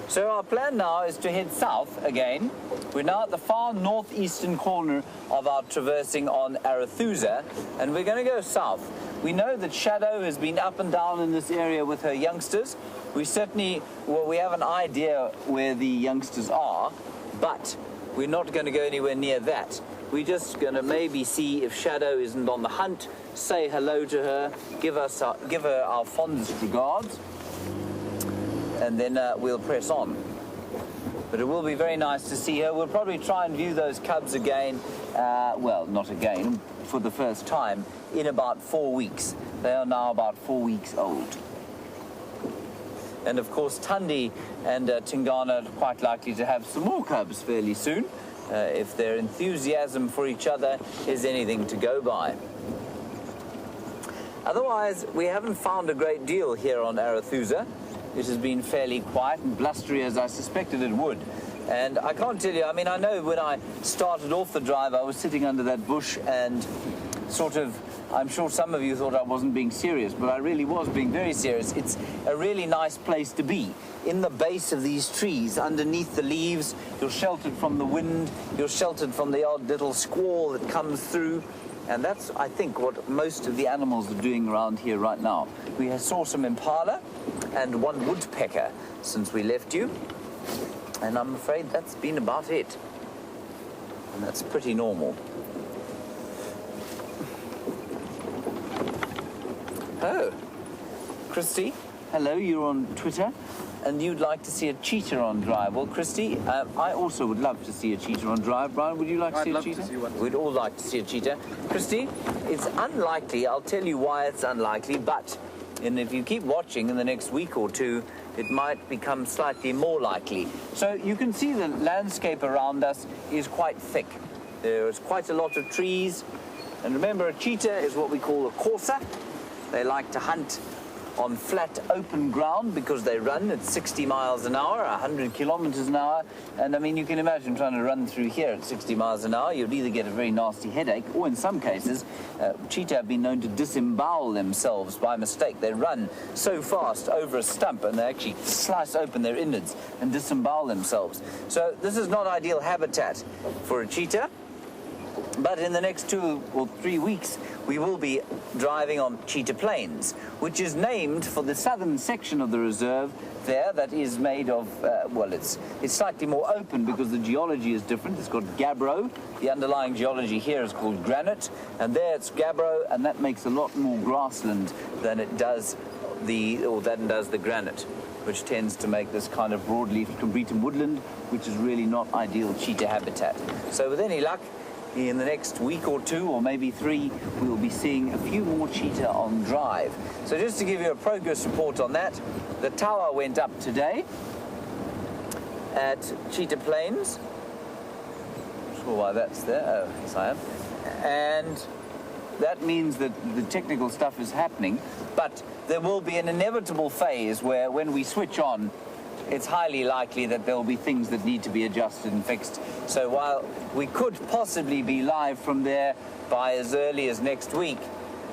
So our plan now is to head south again. We're now at the far northeastern corner of our traversing on Arethusa, and we're going to go south. We know that Shadow has been up and down in this area with her youngsters. We certainly, well, we have an idea where the youngsters are, but we're not going to go anywhere near that. We're just going to maybe see if Shadow isn't on the hunt, say hello to her, give her our fondest regards, and then we'll press on. But it will be very nice to see her. We'll probably try and view those cubs again, well, not again, for the first time, in about 4 weeks. They are now about 4 weeks old. And of course, Thandi and Tingana are quite likely to have some more cubs fairly soon, if their enthusiasm for each other is anything to go by. Otherwise, we haven't found a great deal here on Arethusa. It has been fairly quiet and blustery, as I suspected it would. And I can't tell you, I mean, I know when I started off the drive, I was sitting under that bush and sort of, I'm sure some of you thought I wasn't being serious, but I really was being very serious. It's a really nice place to be. In the base of these trees, underneath the leaves, you're sheltered from the wind, you're sheltered from the odd little squall that comes through. And that's, I think, what most of the animals are doing around here right now. We saw some impala and one woodpecker since we left you. And I'm afraid that's been about it. And that's pretty normal. Oh, Christy, hello, you're on Twitter. And you'd like to see a cheetah on drive. Well, Christy, I also would love to see a cheetah on drive. Brian, would you like to see a cheetah? We'd all like to see a cheetah. Christy, it's unlikely. I'll tell you why it's unlikely, but if you keep watching in the next week or two, it might become slightly more likely. So you can see the landscape around us is quite thick. There's quite a lot of trees. And remember, a cheetah is what we call a courser. They like to hunt on flat, open ground because they run at 60 miles an hour, 100 kilometers an hour. And I mean, you can imagine trying to run through here at 60 miles an hour. You'd either get a very nasty headache, or in some cases, cheetah have been known to disembowel themselves by mistake. They run so fast over a stump and they actually slice open their innards and disembowel themselves. So this is not ideal habitat for a cheetah. But in the next 2 or 3 weeks, we will be driving on Cheetah Plains, which is named for the southern section of the reserve there that is made of, well, it's slightly more open because the geology is different. It's got gabbro. The underlying geology here is called granite, and there it's gabbro, and that makes a lot more grassland than it does the granite, which tends to make this kind of broadleaf Cambrian woodland, which is really not ideal cheetah habitat. So with any luck, in the next week or 2, or maybe 3, we will be seeing a few more cheetah on drive. So just to give you a progress report on that, the tower went up today at Cheetah Plains. Not sure why that's there. Oh, yes I am. And that means that the technical stuff is happening, but there will be an inevitable phase where when we switch on, it's highly likely that there will be things that need to be adjusted and fixed. So while we could possibly be live from there by as early as next week,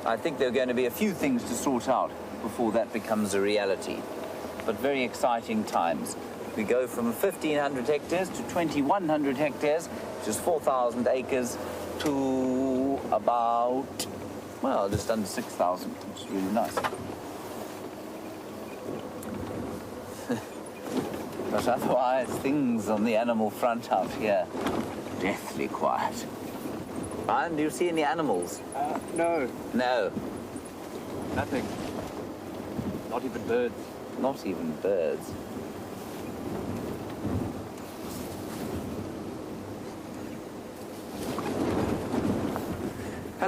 I think there are going to be a few things to sort out before that becomes a reality. But very exciting times. We go from 1,500 hectares to 2,100 hectares, which is 4,000 acres, to about, well, just under 6,000, which is really nice. But otherwise, things on the animal front out here, deathly quiet. Brian, do you see any animals? No. No. Nothing. Not even birds. Not even birds.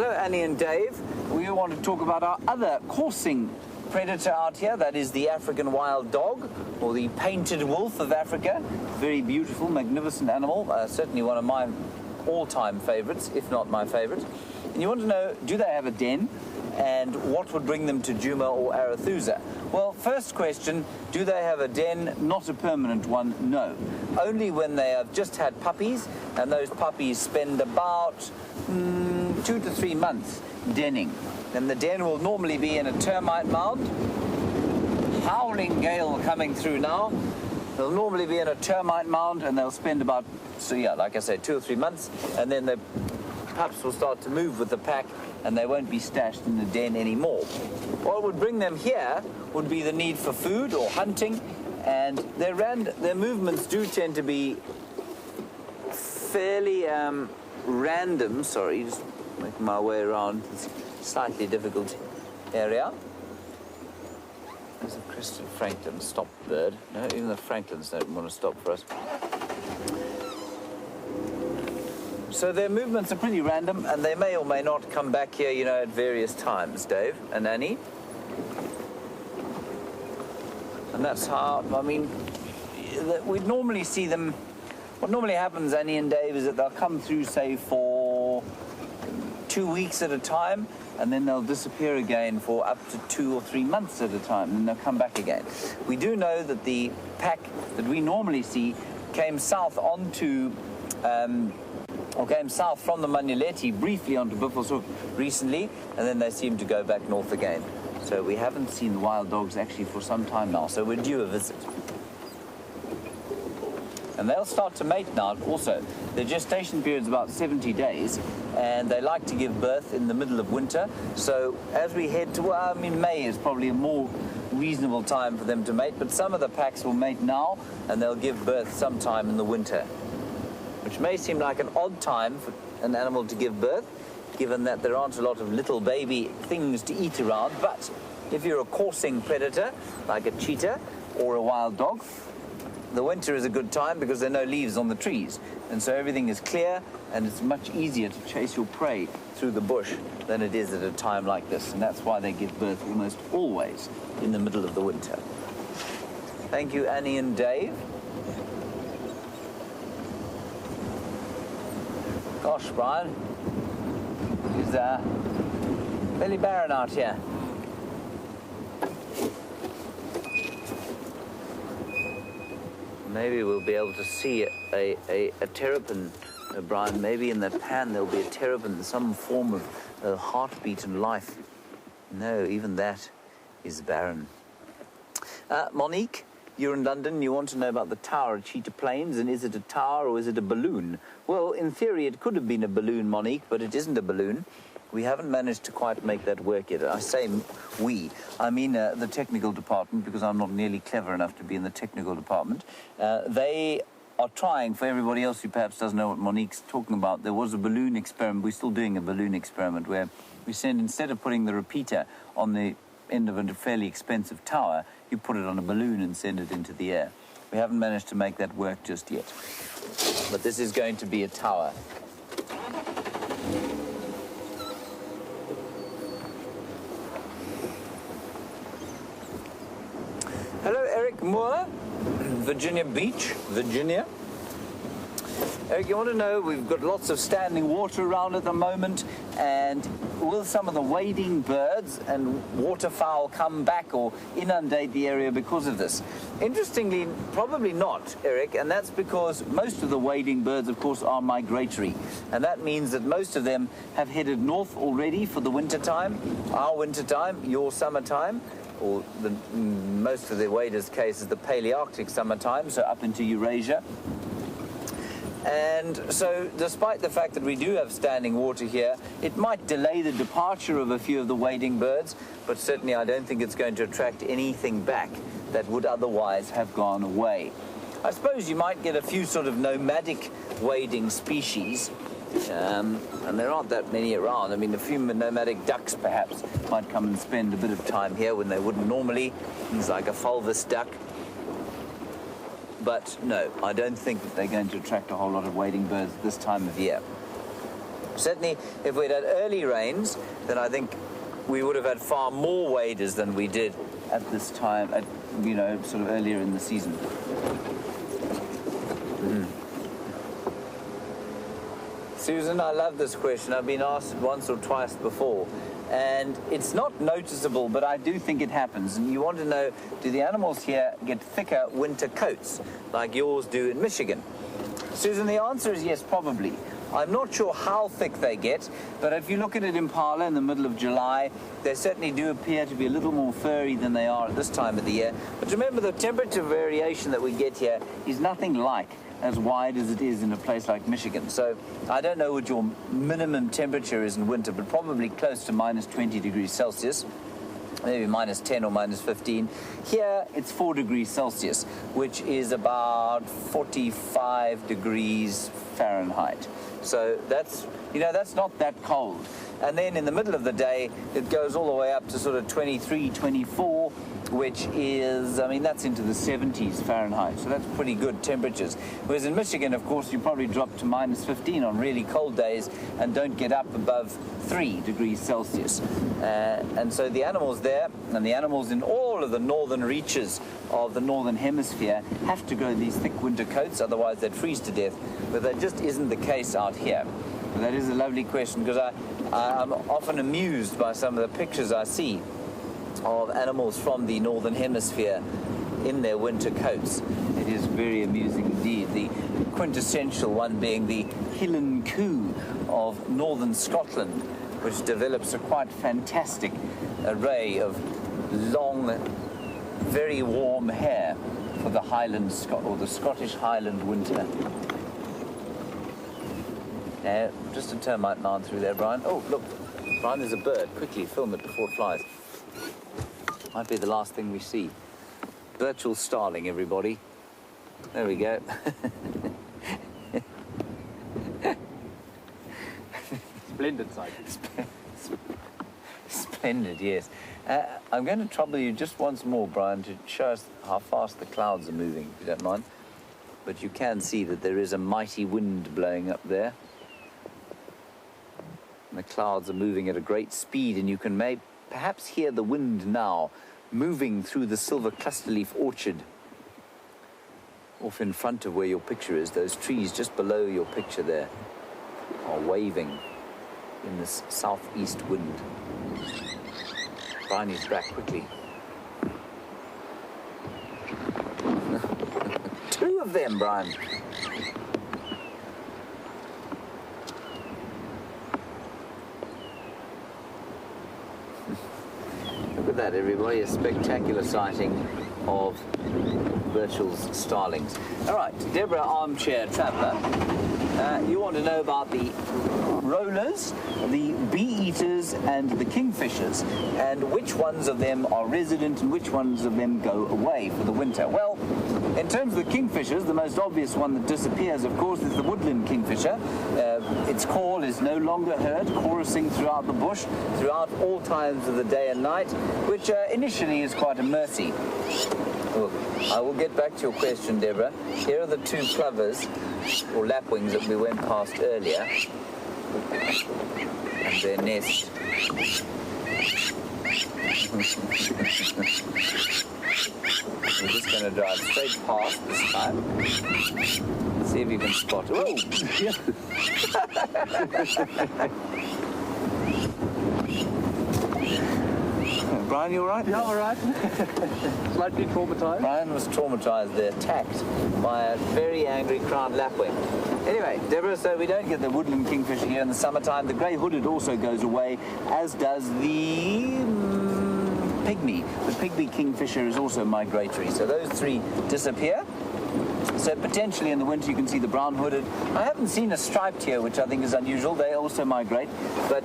Hello, Annie and Dave. We want to talk about our other coursing predator out here. That is the African wild dog, or the painted wolf of Africa. Very beautiful, magnificent animal. Certainly one of my all-time favorites, if not my favorite. And you want to know, do they have a den? And what would bring them to Djuma or Arathusa? Well, first question, do they have a den? Not a permanent one, no. Only when they have just had puppies, and those puppies spend about 2 to 3 months denning. And the den will normally be in a termite mound. Howling gale coming through now. They'll normally be in a termite mound, and they'll spend about, so yeah, like I say, 2 or 3 months, and then the pups will start to move with the pack, and they won't be stashed in the den anymore. What would bring them here would be the need for food or hunting, and their movements do tend to be fairly random. Sorry, just making my way around this slightly difficult area. There's a Kirsten Franklin stop bird. No, even the Franklins don't want to stop for us. So their movements are pretty random, and they may or may not come back here, you know, at various times, Dave and Annie. And that's how, I mean, we'd normally see them. What normally happens, Annie and Dave, is that they'll come through, say, for 2 weeks at a time, and then they'll disappear again for up to 2 or 3 months at a time, and they'll come back again. We do know that the pack that we normally see came south onto or came south from the Manuleti briefly onto Buffelshoek recently, and then they seem to go back north again. So we haven't seen the wild dogs actually for some time now, so we're due a visit. And they'll start to mate now also. Their gestation period is about 70 days, and they like to give birth in the middle of winter. So as we head to, well, I mean, May is probably a more reasonable time for them to mate, but some of the packs will mate now, and they'll give birth sometime in the winter, which may seem like an odd time for an animal to give birth, given that there aren't a lot of little baby things to eat around. But if you're a coursing predator, like a cheetah or a wild dog, the winter is a good time because there are no leaves on the trees. And so everything is clear, and it's much easier to chase your prey through the bush than it is at a time like this. And that's why they give birth almost always in the middle of the winter. Thank you, Annie and Dave. Gosh, Bryan, it's fairly barren out here. Maybe we'll be able to see a terrapin, Bryan. Maybe in the pan there'll be a terrapin, some form of heartbeat and life. No, even that is barren. Monique, you're in London, you want to know about the tower at Cheetah Plains, and is it a tower or is it a balloon? Well, in theory, it could have been a balloon, Monique, but it isn't a balloon. We haven't managed to quite make that work yet. I say we. I mean the technical department, because I'm not nearly clever enough to be in the technical department. They are trying, for everybody else who perhaps doesn't know what Monique's talking about, there was a balloon experiment. We're still doing a balloon experiment where we send, instead of putting the repeater on the end of a fairly expensive tower, you put it on a balloon and send it into the air. We haven't managed to make that work just yet. But this is going to be a tower. Hello, Eric Moore, Virginia Beach, Virginia. Eric, you want to know, we've got lots of standing water around at the moment, and will some of the wading birds and waterfowl come back or inundate the area because of this? Interestingly, probably not, Eric, and that's because most of the wading birds, of course, are migratory, and that means that most of them have headed north already for the winter time, our winter time, your summertime, or most of the waders' case is the Palearctic summertime, so up into Eurasia. And so, despite the fact that we do have standing water here, it might delay the departure of a few of the wading birds, but certainly I don't think it's going to attract anything back that would otherwise have gone away. I suppose you might get a few sort of nomadic wading species, and there aren't that many around. I mean, a few nomadic ducks, perhaps, might come and spend a bit of time here when they wouldn't normally. Things like a fulvous duck. But no, I don't think that they're going to attract a whole lot of wading birds this time of year. Certainly, if we'd had early rains, then I think we would have had far more waders than we did at this time, sort of earlier in the season. Susan, I love this question. I've been asked it once or twice before. And it's not noticeable, but I do think it happens. And you want to know, do the animals here get thicker winter coats like yours do in Michigan? Susan, the answer is yes, probably. I'm not sure how thick they get, but if you look at an impala in the middle of July, they certainly do appear to be a little more furry than they are at this time of the year. But remember, the temperature variation that we get here is nothing like as wide as it is in a place like Michigan. So I don't know what your minimum temperature is in winter, but probably close to minus 20 degrees Celsius. Maybe minus 10 or minus 15. Here, it's 4 degrees Celsius, which is about 45 degrees Fahrenheit. So that's not that cold. And then in the middle of the day, it goes all the way up to sort of 23, 24, which is, that's into the 70s Fahrenheit. So that's pretty good temperatures. Whereas in Michigan, of course, you probably drop to minus 15 on really cold days and don't get up above 3 degrees Celsius. And so the animals there and the animals in all of the northern reaches of the northern hemisphere have to grow these thick winter coats, otherwise they'd freeze to death. But that just isn't the case out here. And that is a lovely question, because I'm often amused by some of the pictures I see of animals from the northern hemisphere in their winter coats. It is very amusing indeed. The quintessential one being the Highland coo of northern Scotland, which develops a quite fantastic array of long, very warm hair for the Highland or the Scottish Highland winter. Just a termite gnawed through there, Brian. Oh, look, Brian, there's a bird. Quickly, film it before it flies. Might be the last thing we see. Virtual starling, everybody. There we go. Splendid sight. Splendid, yes. I'm going to trouble you just once more, Brian, to show us how fast the clouds are moving, if you don't mind. But you can see that there is a mighty wind blowing up there. And the clouds are moving at a great speed, and you can perhaps hear the wind now moving through the silver clusterleaf orchard off in front of where your picture is. Those trees just below your picture there are waving in this southeast wind. Bryan is back quickly. Two of them, Bryan. Look at that, everybody. A spectacular sighting of Virtual's starlings. All right, Deborah, armchair traveller. You want to know about the rollers, the bee-eaters, and the kingfishers, and which ones of them are resident and which ones of them go away for the winter. Well, in terms of the kingfishers, the most obvious one that disappears, of course, is the woodland kingfisher. Its call is no longer heard, chorusing throughout the bush, throughout all times of the day and night, which initially is quite a mercy. Well, I will get back to your question, Deborah. Here are the two plovers, or lapwings, that we went past earlier, and their nest. We're just going to drive straight past this time. Let's see if you can spot it. Oh! Bryan, you all right? Yeah, all right. Slightly traumatized. Bryan was traumatized there, attacked by a very angry crowned lapwing. Anyway, Deborah, so we don't get the woodland kingfisher here in the summertime. The grey-hooded also goes away, as does the pygmy. The pygmy kingfisher is also migratory. So those three disappear. So potentially in the winter you can see the brown-hooded. I haven't seen a striped here, which I think is unusual. They also migrate, but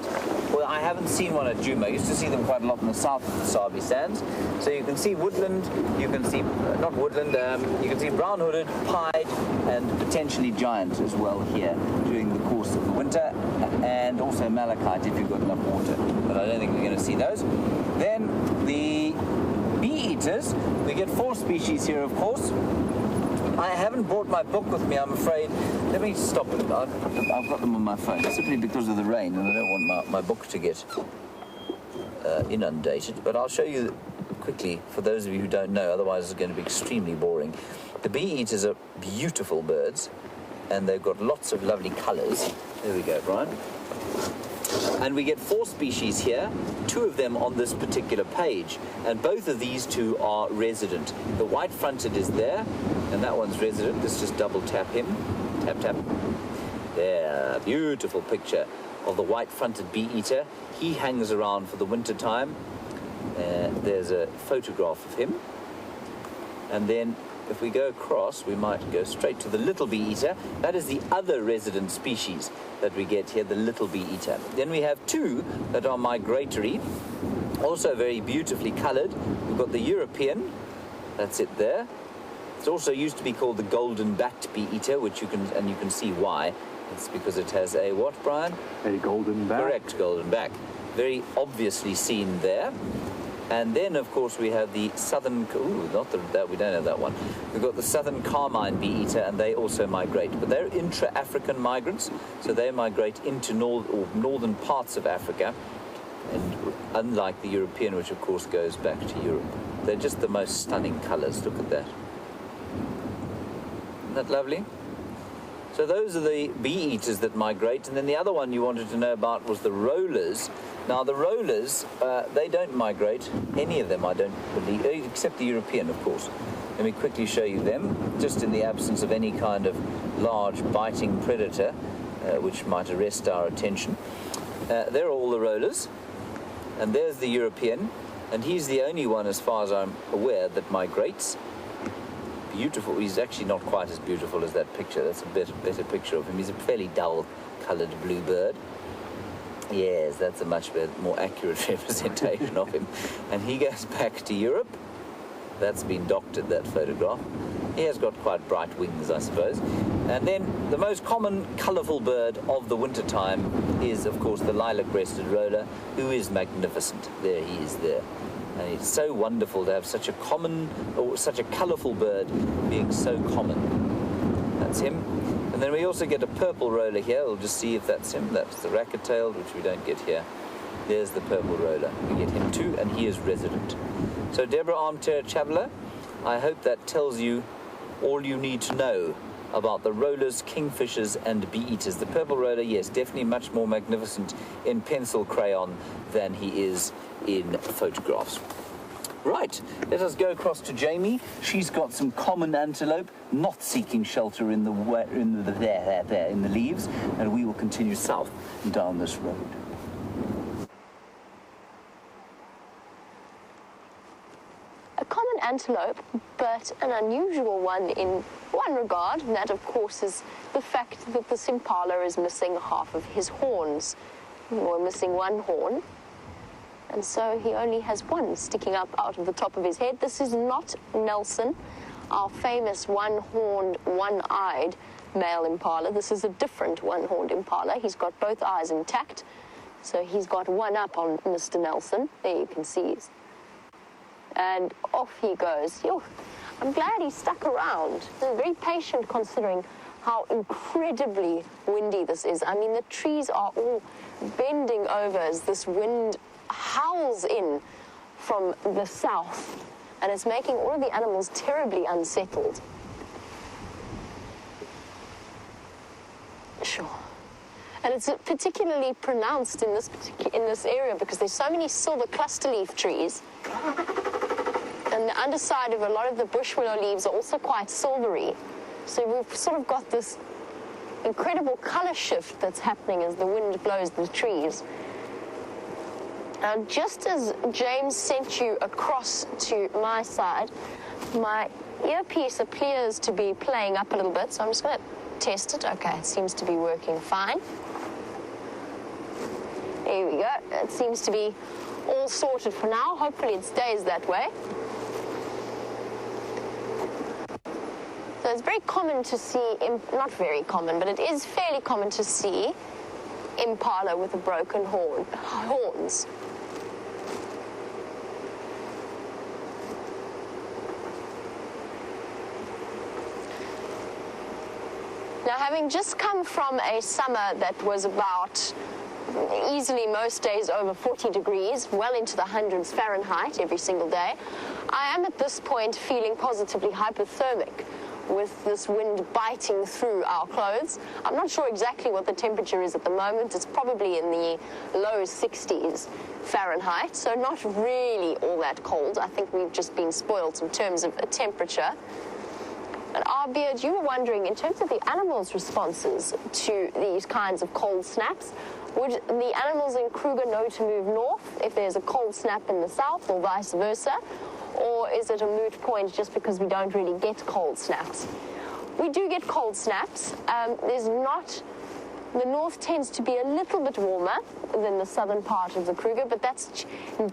well, I haven't seen one at Djuma. I used to see them quite a lot in the south of the Sabi Sands. So you can see woodland, you can see, not woodland, you can see brown-hooded, pied, and potentially giant as well here during the course of the winter, and also malachite if you've got enough water. But I don't think we're going to see those. Then the bee-eaters, we get 4 species here, of course. I haven't brought my book with me, I'm afraid. let me stop it. I've got them on my phone, simply because of the rain, and I don't want my book to get inundated. But I'll show you quickly, for those of you who don't know, otherwise it's going to be extremely boring. The bee-eaters are beautiful birds, and they've got lots of lovely colours. There we go, Brian. And we get 4 species here, 2 of them on this particular page, and both of these 2 are resident. The white-fronted is there, and that one's resident. Let's just double tap him. Tap, tap. There, beautiful picture of the white-fronted bee-eater. He hangs around for the winter time. There's a photograph of him. And then if we go across, we might go straight to the little bee-eater. That is the other resident species that we get here, the little bee-eater. Then we have 2 that are migratory, also very beautifully coloured. We've got the European, that's it there. It also used to be called the golden-backed bee-eater, which you can see why. It's because it has a what, Brian? A golden back. Correct, golden back. Very obviously seen there. And then, of course, we have the southern... Ooh, not that we don't have that one. We've got the southern carmine bee-eater, and they also migrate. But they're intra-African migrants, so they migrate into northern parts of Africa. And unlike the European, which, of course, goes back to Europe. They're just the most stunning colours. Look at that. Isn't that lovely? So those are the bee-eaters that migrate. And then the other one you wanted to know about was the rollers. Now, the rollers, they don't migrate, any of them, I don't believe, except the European, of course. Let me quickly show you them, just in the absence of any kind of large biting predator, which might arrest our attention. They're all the rollers, and there's the European, and he's the only one, as far as I'm aware, that migrates. Beautiful. He's actually not quite as beautiful as that picture. That's a better picture of him. He's a fairly dull-coloured blue bird. Yes, that's a much better, more accurate representation of him. And he goes back to Europe. That's been doctored, that photograph. He has got quite bright wings, I suppose. And then the most common colourful bird of the winter time is, of course, the lilac-breasted roller, who is magnificent. There he is there. And it's so wonderful to have such a common, or such a colourful bird being so common. That's him. And then we also get a purple roller here. We'll just see if that's him. That's the racket-tailed, which we don't get here. There's the purple roller. We get him too, and he is resident. So, Deborah Armchair Traveller, I hope that tells you all you need to know about the rollers, kingfishers, and bee-eaters. The purple roller, yes, definitely much more magnificent in pencil crayon than he is in photographs. Right, let us go across to Jamie. She's got some common antelope, not seeking shelter in the leaves, and we will continue south down this road. A common antelope, but an unusual one in one regard, and that, of course, is the fact that this impala is missing half of his horns, or missing one horn. And so he only has one sticking up out of the top of his head. This is not Nelson, our famous one-horned, one-eyed male impala. This is a different one-horned impala. He's got both eyes intact, so he's got one up on Mr. Nelson. There you can see. And off he goes. I'm glad he stuck around. He's very patient considering how incredibly windy this is. I mean, the trees are all bending over as this wind howls in from the south, and it's making all of the animals terribly unsettled. Sure. And it's particularly pronounced in this area because there's so many silver cluster leaf trees, and the underside of a lot of the bush willow leaves are also quite silvery. So we've sort of got this incredible color shift that's happening as the wind blows the trees. Now, just as James sent you across to my side, my earpiece appears to be playing up a little bit, so I'm just going to test it. Okay, it seems to be working fine. There we go. It seems to be all sorted for now. Hopefully it stays that way. So it's very common to see, not very common, but it is fairly common to see impala with a broken horns. Now, having just come from a summer that was about easily most days over 40 degrees, well into the hundreds Fahrenheit every single day, I am at this point feeling positively hypothermic with this wind biting through our clothes. I'm not sure exactly what the temperature is at the moment. It's probably in the low 60s Fahrenheit, so not really all that cold. I think we've just been spoiled in terms of a temperature. But Beard, you were wondering, in terms of the animals' responses to these kinds of cold snaps, would the animals in Kruger know to move north if there's a cold snap in the south, or vice versa? Or is it a moot point just because we don't really get cold snaps? We do get cold snaps. The north tends to be a little bit warmer than the southern part of the Kruger, but that's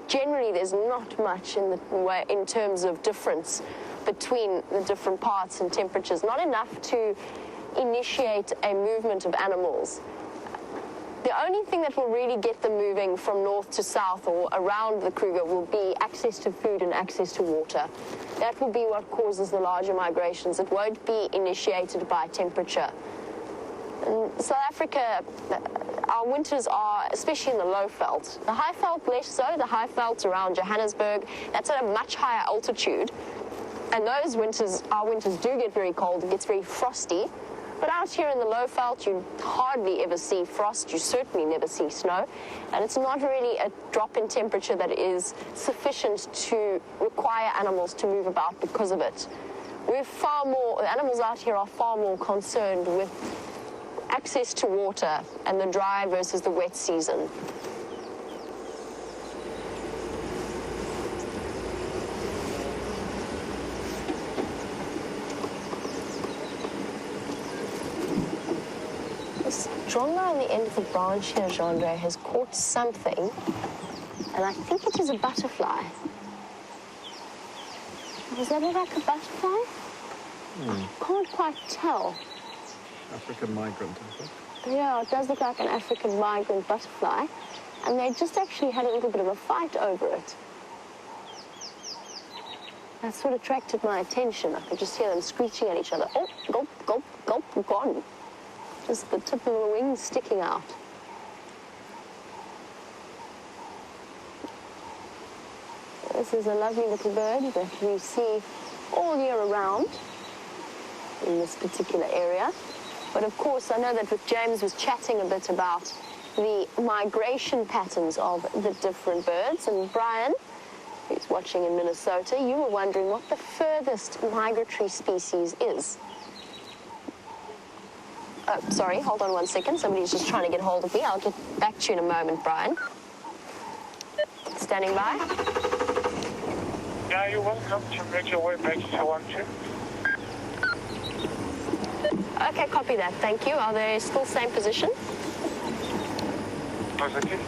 generally, there's not much in terms of difference between the different parts and temperatures, not enough to initiate a movement of animals. The only thing that will really get them moving from north to south or around the Kruger will be access to food and access to water. That will be what causes the larger migrations. It won't be initiated by temperature. In South Africa, our winters are, especially in the low veld. The high veld less so. The high veld's around Johannesburg. That's at a much higher altitude. And those winters, our winters do get very cold. It gets very frosty. But out here in the low veld, you hardly ever see frost. You certainly never see snow. And it's not really a drop in temperature that is sufficient to require animals to move about because of it. The animals out here are far more concerned with access to water and the dry versus the wet season. This drongo on the end of the branch here, Jeandre, has caught something, and I think it is a butterfly. Does that look like a butterfly? I can't quite tell. African migrant, I think. Yeah, it does look like an African migrant butterfly. And they just actually had a little bit of a fight over it. That sort of attracted my attention. I could just hear them screeching at each other. Oh, gulp, gulp, gulp, gone. Just the tip of the wings sticking out. This is a lovely little bird that we see all year around in this particular area. But of course, I know that with James was chatting a bit about the migration patterns of the different birds. And Bryan, who's watching in Minnesota, you were wondering what the furthest migratory species is. Oh, sorry, hold on one second. Somebody's just trying to get hold of me. I'll get back to you in a moment, Bryan. Standing by. Yeah, you're welcome to make your way back if you want to. Okay, copy that. Thank you. Are they still same position? Positive.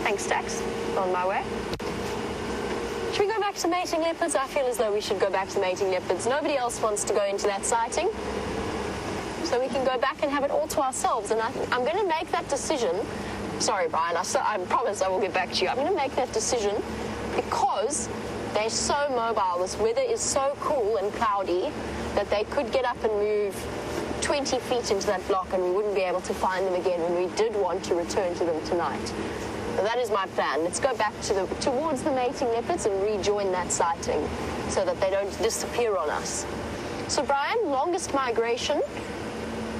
Thanks, Dax. On my way. Should we go back to mating leopards? I feel as though we should go back to mating leopards. Nobody else wants to go into that sighting. So we can go back and have it all to ourselves. And I'm going to make that decision. Sorry, Bryan. I promise I will get back to you. I'm going to make that decision because they're so mobile. This weather is so cool and cloudy that they could get up and move 20 feet into that block and we wouldn't be able to find them again when we did want to return to them tonight. So that is my plan. Let's go back towards the mating leopards and rejoin that sighting so that they don't disappear on us. So Bryan, longest migration.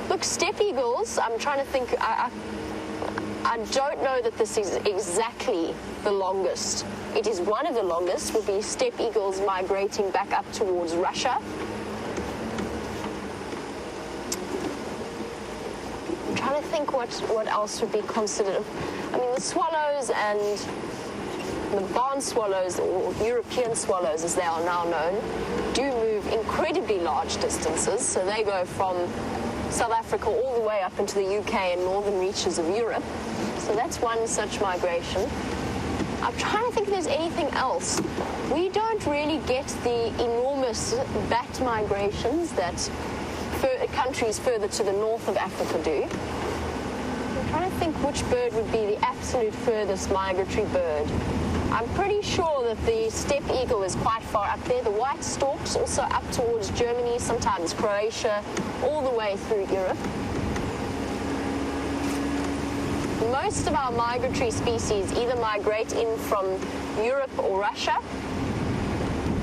Look, steppe eagles, I'm trying to think, I don't know that this is exactly the longest. It is one of the longest, would be steppe eagles migrating back up towards Russia. I'm trying to think what else would be considered. I mean, the swallows and the barn swallows, or European swallows as they are now known, do move incredibly large distances. So they go from South Africa all the way up into the UK and northern reaches of Europe. So that's one such migration. I'm trying to think if there's anything else. We don't really get the enormous bat migrations that countries further to the north of Africa do. I'm trying to think which bird would be the absolute furthest migratory bird. I'm pretty sure that the steppe eagle is quite far up there. The white storks also up towards Germany, sometimes Croatia, all the way through Europe. Most of our migratory species either migrate in from Europe or Russia,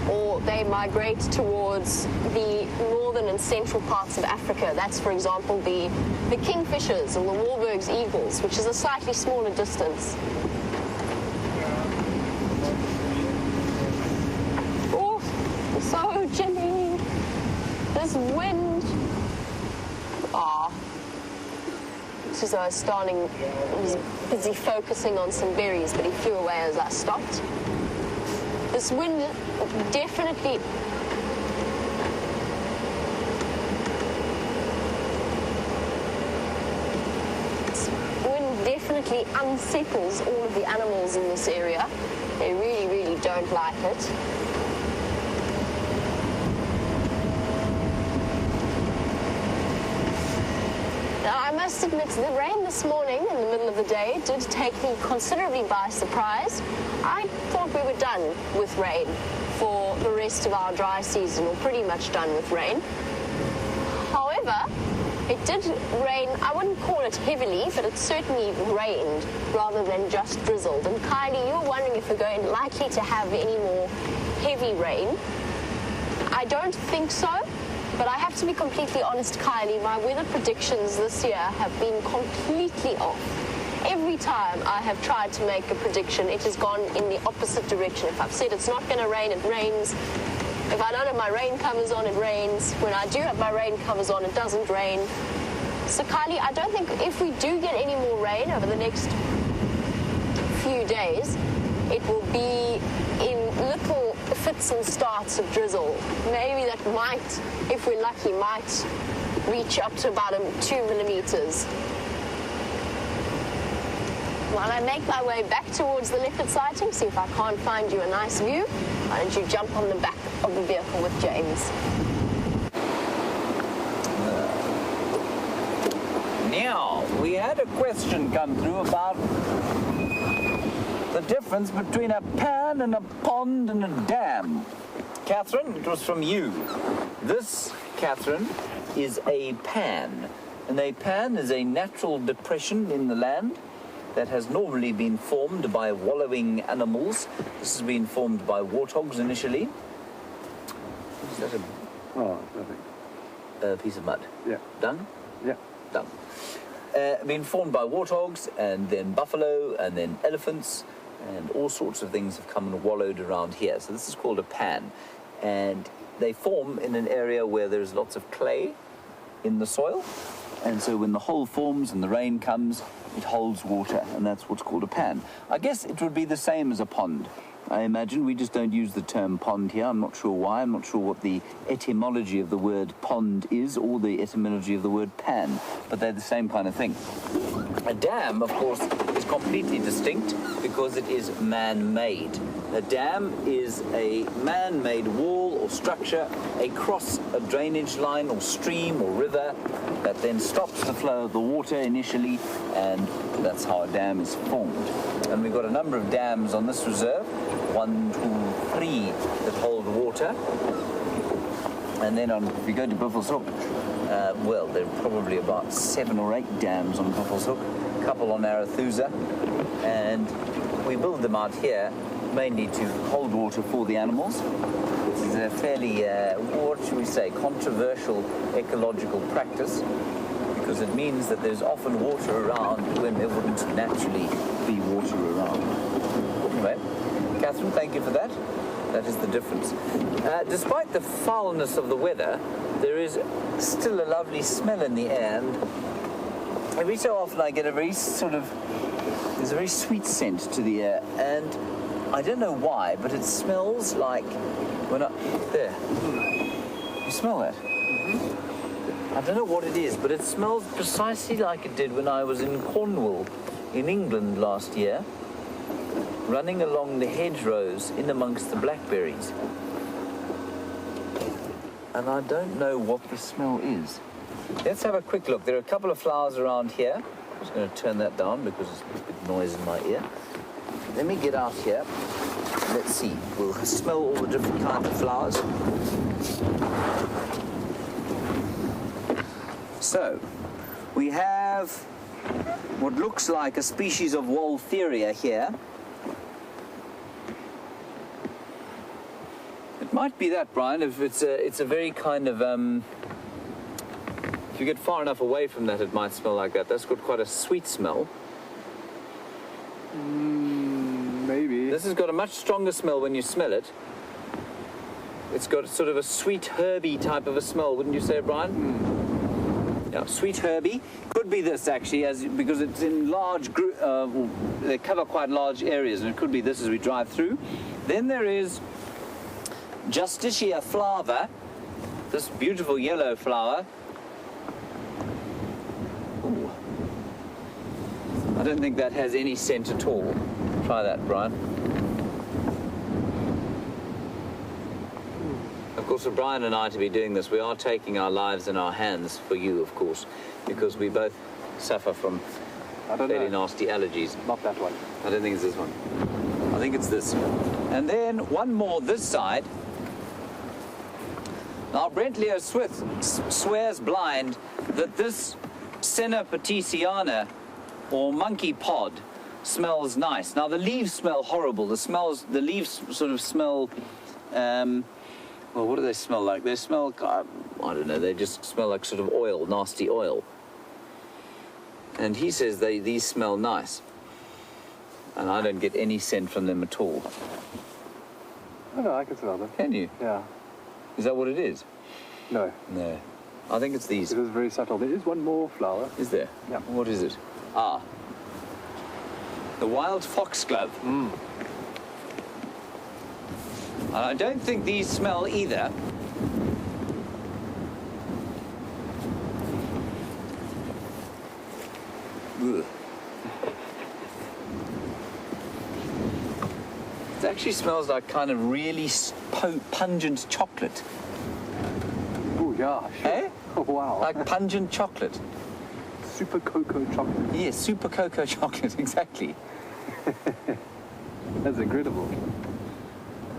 or they migrate towards the northern and central parts of Africa. That's, for example, the kingfishers or the Warburg's eagles, which is a slightly smaller distance. Oh, so Jimmy, this wind. Ah. This is I was busy focusing on some berries, but he flew away as I stopped. This wind definitely unsettles all of the animals in this area. They really, really don't like it. Now, I must admit, the rain this morning in the middle of the day did take me considerably by surprise. I thought we were done with rain for the rest of our dry season, or pretty much done with rain. However, it did rain. I wouldn't call it heavily, but it certainly rained rather than just drizzled. And Kylie, you were wondering if we're likely to have any more heavy rain. I don't think so. But I have to be completely honest, Kylie, my weather predictions this year have been completely off. Every time I have tried to make a prediction, it has gone in the opposite direction. If I've said it's not going to rain, it rains. If I don't have my rain covers on, it rains. When I do have my rain covers on, it doesn't rain. So, Kylie, I don't think if we do get any more rain over the next few days, it will be in little fits and starts of drizzle. Maybe that might, if we're lucky, might reach up to about 2 millimeters. While I make my way back towards the leopard sighting, see if I can't find you a nice view, why don't you jump on the back of the vehicle with James. Now, we had a question come through about the difference between a pan and a pond and a dam. Catherine, it was from you. This, Catherine, is a pan. And a pan is a natural depression in the land that has normally been formed by wallowing animals. This has been formed by warthogs initially. Is that a piece of mud? Yeah. Dung? Yeah. Dung. Been formed by warthogs, and then buffalo, and then elephants, and all sorts of things have come and wallowed around here. So this is called a pan. And they form in an area where there's lots of clay in the soil. And so when the hole forms and the rain comes, it holds water, and that's what's called a pan. I guess it would be the same as a pond. I imagine we just don't use the term pond here. I'm not sure why. I'm not sure what the etymology of the word pond is, or the etymology of the word pan, but they're the same kind of thing. A dam, of course, is completely distinct because it is man-made. A dam is a man-made wall or structure across a drainage line or stream or river that then stops the flow of the water initially, and that's how a dam is formed. And we've got a number of dams on this reserve, 1, 2, 3 that hold water. And then if we go to Buffelshoek, well, there are probably about 7 or 8 dams on Buffelshoek, a couple on Arethusa, and we build them out here mainly to hold water for the animals. This is a fairly, what should we say, controversial ecological practice, because it means that there's often water around when there wouldn't naturally be water around. Anyway, Catherine, thank you for that. That is the difference. Despite the foulness of the weather, there is still a lovely smell in the air, and every so often I get there's a very sweet scent to the air, and I don't know why, but it smells like there. You smell that? Mm-hmm. I don't know what it is, but it smells precisely like it did when I was in Cornwall, in England last year, running along the hedgerows in amongst the blackberries. And I don't know what the smell is. Let's have a quick look. There are a couple of flowers around here. I'm just going to turn that down because it's a bit noise in my ear. let me get out here. Let's see. We'll smell all the different kinds of flowers. So, we have what looks like a species of Waltheria here. It might be that, Brian, if it's a very kind of, if you get far enough away from that, it might smell like that. That's got quite a sweet smell. Maybe. This has got a much stronger smell when you smell it. It's got sort of a sweet herby type of a smell, wouldn't you say, Brian? Yeah, sweet herby. Could be this actually, because it's in large they cover quite large areas, and it could be this as we drive through. Then there is Justicia flava, this beautiful yellow flower. Ooh. I don't think that has any scent at all. Try that, Brian. Of course, for Brian and I to be doing this, we are taking our lives in our hands for you, of course, because we both suffer from fairly nasty allergies. Not that one. I don't think it's this one. I think it's this. And then one more this side. Now, Brent Leo swears blind that this Senna petitiana, or monkey pod, smells nice. Now, the leaves smell horrible. The leaves sort of smell, well, what do they smell like? They smell, I don't know, they just smell like sort of oil, nasty oil. And he says these smell nice. And I don't get any scent from them at all. Oh, no, I can smell them. Can you? Yeah. Is that what it is? No. No. I think it's these. It is very subtle. There is one more flower. Is there? Yeah. What is it? Ah. The wild foxglove. Mm. I don't think these smell either. Ugh. It actually smells like kind of really pungent chocolate. Oh, yeah. Sure. Eh? Oh, wow. Like pungent chocolate. Super cocoa chocolate. Yes, super cocoa chocolate, exactly. That's incredible.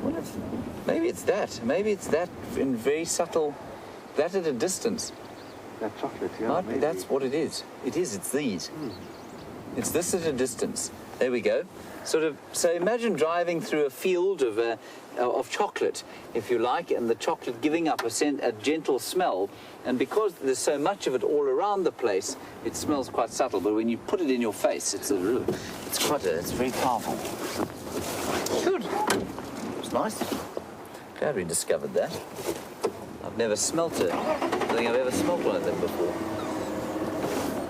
What if, maybe it's that. Maybe it's that in very subtle, that at a distance. That chocolate, yeah. Might be, maybe. that's what it is. It is, it's these. It's this at a distance. There we go. Sort of, so imagine driving through a field of chocolate, if you like, and the chocolate giving up a gentle smell. And because there's so much of it all around the place, it smells quite subtle. But when you put it in your face, it's very powerful. Good. It's nice. Glad we discovered that. I've never smelt it. I don't think I've ever smelt one of them before.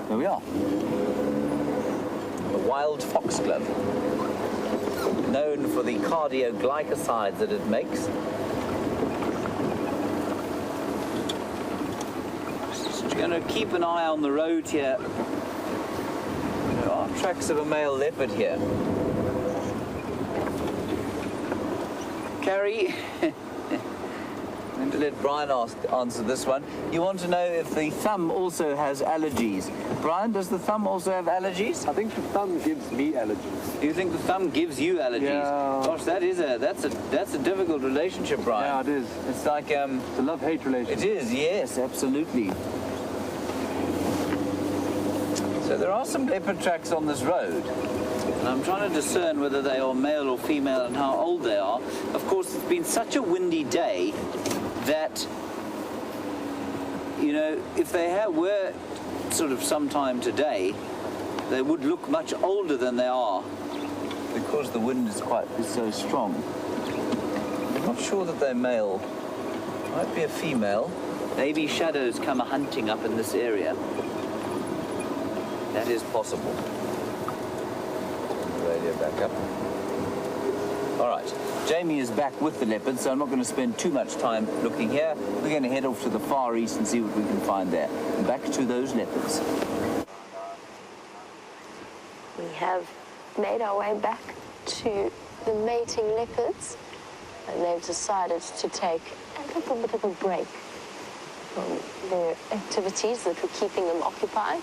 There we are. The wild foxglove, known for the cardioglycosides that it makes. Just going to keep an eye on the road here. There are tracks of a male leopard here. Carrie, I'm going to let Brian answer this one. You want to know if the thumb also has allergies. Brian, does the thumb also have allergies? I think the thumb gives me allergies. Do you think the thumb gives you allergies? Yeah. Gosh, that's a difficult relationship, Brian. Yeah, it is. It's like It's a love-hate relationship. it is, yes, absolutely. So there are some leopard tracks on this road. And I'm trying to discern whether they are male or female and how old they are. Of course, it's been such a windy day that, you know, if they were sort of sometime today, they would look much older than they are because the wind is so strong. I'm not sure that they're male. Might be a female. Maybe shadows come hunting up in this area. That is possible. Radio back up. All right, Jamie is back with the leopard, so I'm not going to spend too much time looking here. We're going to head off to the Far East and see what we can find there. And back to those leopards. We have made our way back to the mating leopards, and they've decided to take a little bit of a break from their activities that were keeping them occupied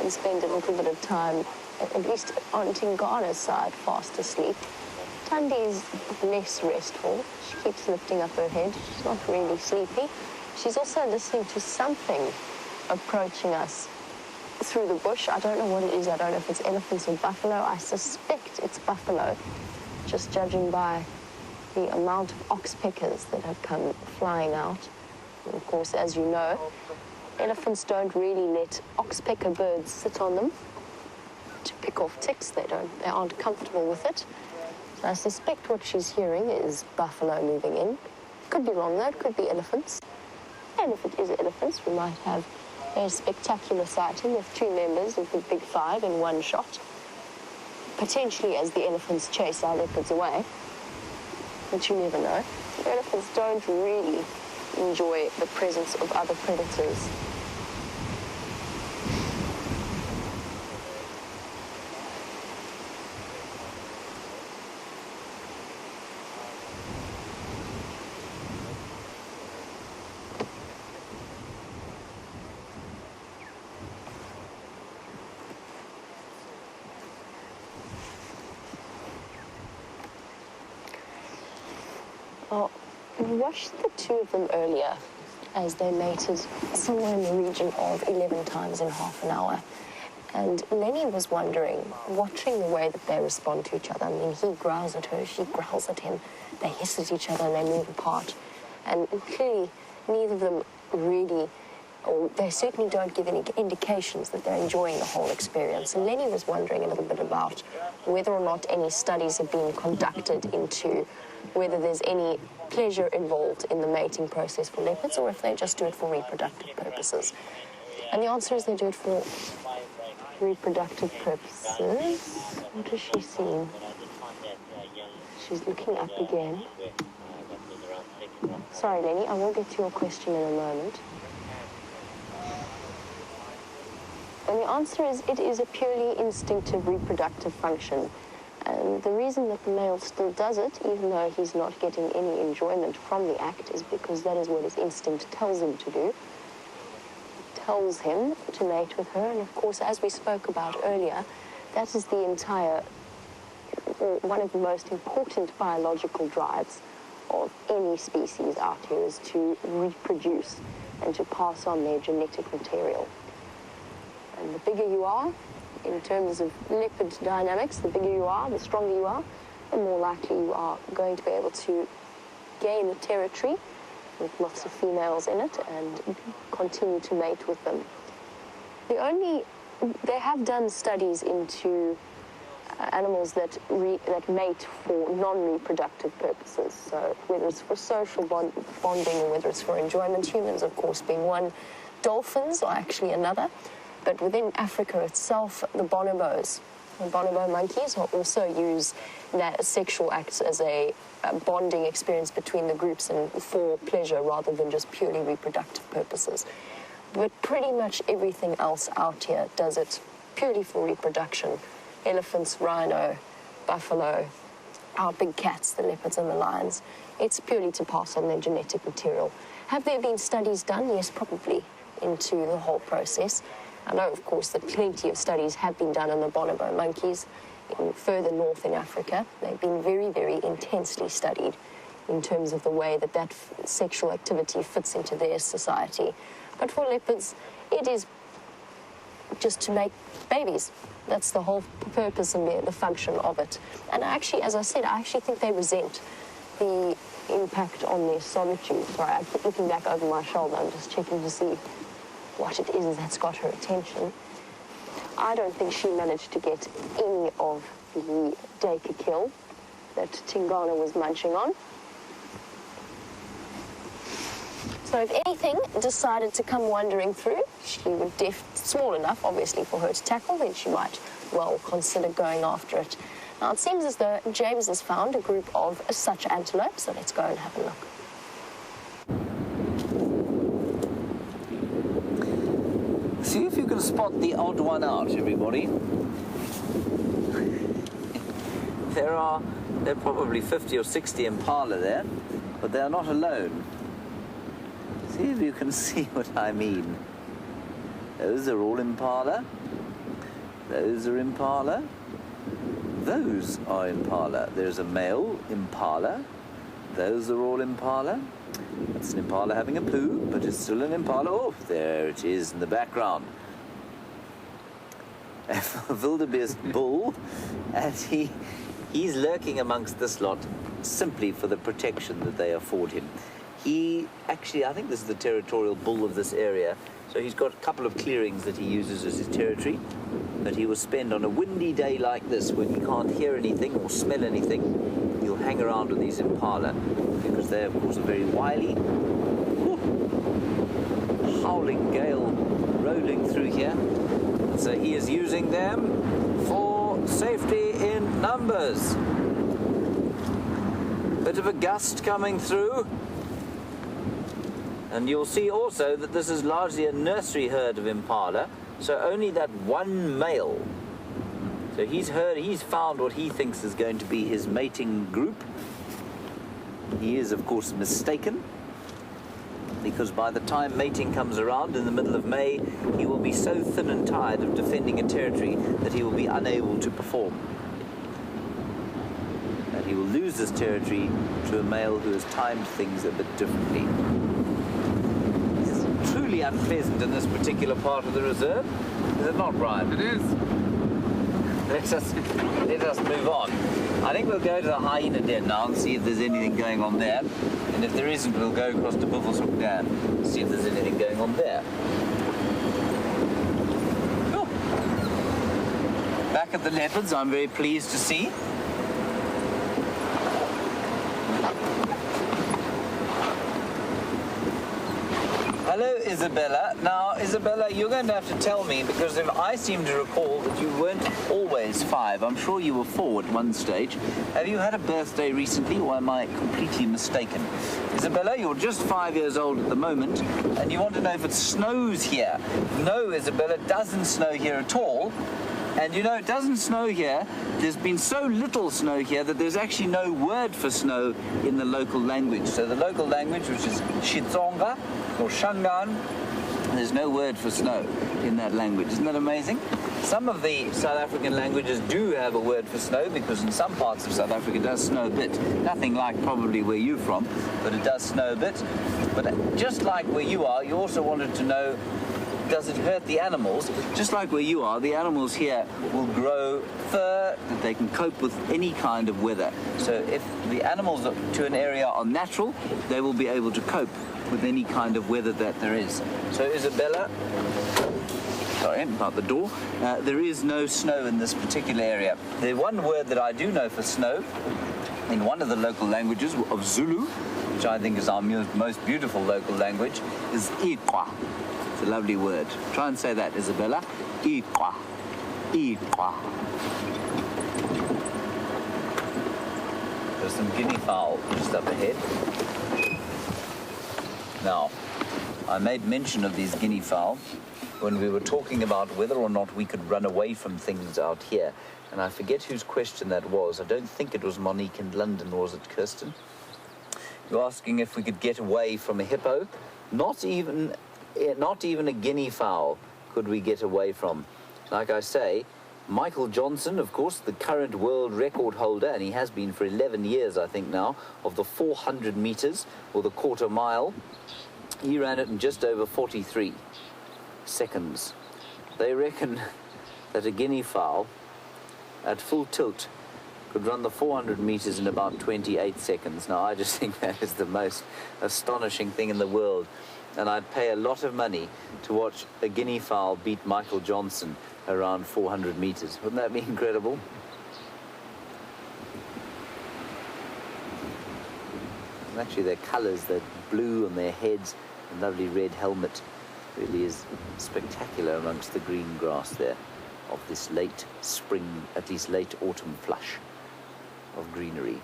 and spend a little bit of time at least on Tingana's side, fast asleep. Thandi's less restful. She keeps lifting up her head. She's not really sleepy. She's also listening to something approaching us through the bush. I don't know what it is. I don't know if it's elephants or buffalo. I suspect it's buffalo, just judging by the amount of oxpeckers that have come flying out. And of course, as you know, elephants don't really let oxpecker birds sit on them to pick off ticks. They aren't comfortable with it. So I suspect what she's hearing is buffalo moving in. Could be wrong though, it could be elephants. And if it is elephants, we might have a spectacular sighting of two members of the Big Five in one shot, potentially as the elephants chase our leopards away. But you never know. Elephants don't really enjoy the presence of other predators. Well, we watched the two of them earlier as they mated somewhere in the region of 11 times in half an hour. And Lenny was wondering, watching the way that they respond to each other. I mean, he growls at her, she growls at him. They hiss at each other and they move apart. And clearly, neither of them really, or they certainly don't give any indications that they're enjoying the whole experience. And Lenny was wondering a little bit about whether or not any studies have been conducted into whether there's any pleasure involved in the mating process for leopards or if they just do it for reproductive purposes. And the answer is they do it for reproductive purposes. What is she seeing? She's looking up again. Sorry, Lenny, I will get to your question in a moment. And the answer is it is a purely instinctive reproductive function. And the reason that the male still does it, even though he's not getting any enjoyment from the act, is because that is what his instinct tells him to do. It tells him to mate with her. And of course, as we spoke about earlier, that is the entire, or one of the most important biological drives of any species out here, is to reproduce and to pass on their genetic material. And the bigger you are, in terms of leopard dynamics, the bigger you are, the stronger you are, the more likely you are going to be able to gain a territory with lots of females in it and continue to mate with them. They have done studies into animals that mate for non-reproductive purposes. So whether it's for social bonding or whether it's for enjoyment, humans, of course, being one, dolphins are actually another. But within Africa itself, the bonobos, the bonobo monkeys, also use sexual acts as a bonding experience between the groups and for pleasure rather than just purely reproductive purposes. But pretty much everything else out here does it purely for reproduction. Elephants, rhino, buffalo, our big cats, the leopards and the lions. It's purely to pass on their genetic material. Have there been studies done? Yes, probably, into the whole process. I know, of course, that plenty of studies have been done on the bonobo monkeys further north in Africa. They've been very, very intensely studied in terms of the way that sexual activity fits into their society. But for leopards, it is just to make babies. That's the whole purpose and the function of it. And actually, as I said, I actually think they resent the impact on their solitude. Sorry, I keep looking back over my shoulder. I'm just checking to see what it is that's got her attention. I don't think she managed to get any of the Dacre kill that Tingana was munching on. So if anything decided to come wandering through, she would small enough, obviously, for her to tackle, then she might well consider going after it. Now, it seems as though James has found a group of such antelope, so let's go and have a look. See if you can spot the odd one out, everybody. There are probably 50 or 60 impala there, but they are not alone. See if you can see what I mean. Those are all impala. Those are impala. Those are impala. There's a male impala. Those are all impala. It's an impala having a poo, but it's still an impala. Oh, there it is in the background. A wildebeest bull, and he's lurking amongst this lot simply for the protection that they afford him. He actually, I think this is the territorial bull of this area, so he's got a couple of clearings that he uses as his territory, but he will spend on a windy day like this when he can't hear anything or smell anything, he'll hang around with these impala, because they of course are very wily. Ooh. Howling gale rolling through here. So he is using them for safety in numbers. Bit of a gust coming through. And you'll see also that this is largely a nursery herd of impala, so only that one male. So he's found what he thinks is going to be his mating group. He is, of course, mistaken, because by the time mating comes around in the middle of May, he will be so thin and tired of defending a territory that he will be unable to perform. And he will lose this territory to a male who has timed things a bit differently. It's truly unpleasant in this particular part of the reserve, is it not, Bryan? It is. Let us move on. I think we'll go to the hyena den now and see if there's anything going on there. And if there isn't, we'll go across to Buffelshoek Dam and see if there's anything going on there. Cool. Back at the leopards, I'm very pleased to see. Hello, Isabella. Now, Isabella, you're going to have to tell me, because if I seem to recall that you weren't always 5, I'm sure you were 4 at one stage. Have you had a birthday recently, or am I completely mistaken? Isabella, you're just 5 years old at the moment, and you want to know if it snows here. No, Isabella, it doesn't snow here at all. And you know, it doesn't snow here. There's been so little snow here that there's actually no word for snow in the local language. So the local language, which is Xitsonga or Shangaan, there's no word for snow in that language. Isn't that amazing? Some of the South African languages do have a word for snow, because in some parts of South Africa it does snow a bit. Nothing like probably where you're from, but it does snow a bit. But just like where you are, you also wanted to know, does it hurt the animals? Just like where you are, the animals here will grow fur that they can cope with any kind of weather. So if the animals to an area are natural, they will be able to cope with any kind of weather that there is. So Isabella, sorry about the door, there is no snow in this particular area. The one word that I do know for snow, in one of the local languages of Zulu, which I think is our most beautiful local language, is iqwa. A lovely word. Try and say that, Isabella. Iqwa. Iqwa. There's some guinea fowl just up ahead. Now, I made mention of these guinea fowl when we were talking about whether or not we could run away from things out here. And I forget whose question that was. I don't think it was Monique in London, was it, Kirsten? You're asking if we could get away from a hippo. Not even a guinea fowl could we get away from. Like I say, Michael Johnson, of course, the current world record holder, and he has been for 11 years, I think now, of the 400 meters, or the quarter mile. He ran it in just over 43 seconds. They reckon that a guinea fowl, at full tilt, could run the 400 meters in about 28 seconds. Now, I just think that is the most astonishing thing in the world. And I'd pay a lot of money to watch a guinea fowl beat Michael Johnson around 400 meters. Wouldn't that be incredible? And actually, their colors, the blue on their heads, and lovely red helmet, really is spectacular amongst the green grass there of this late spring, at least late autumn flush of greenery.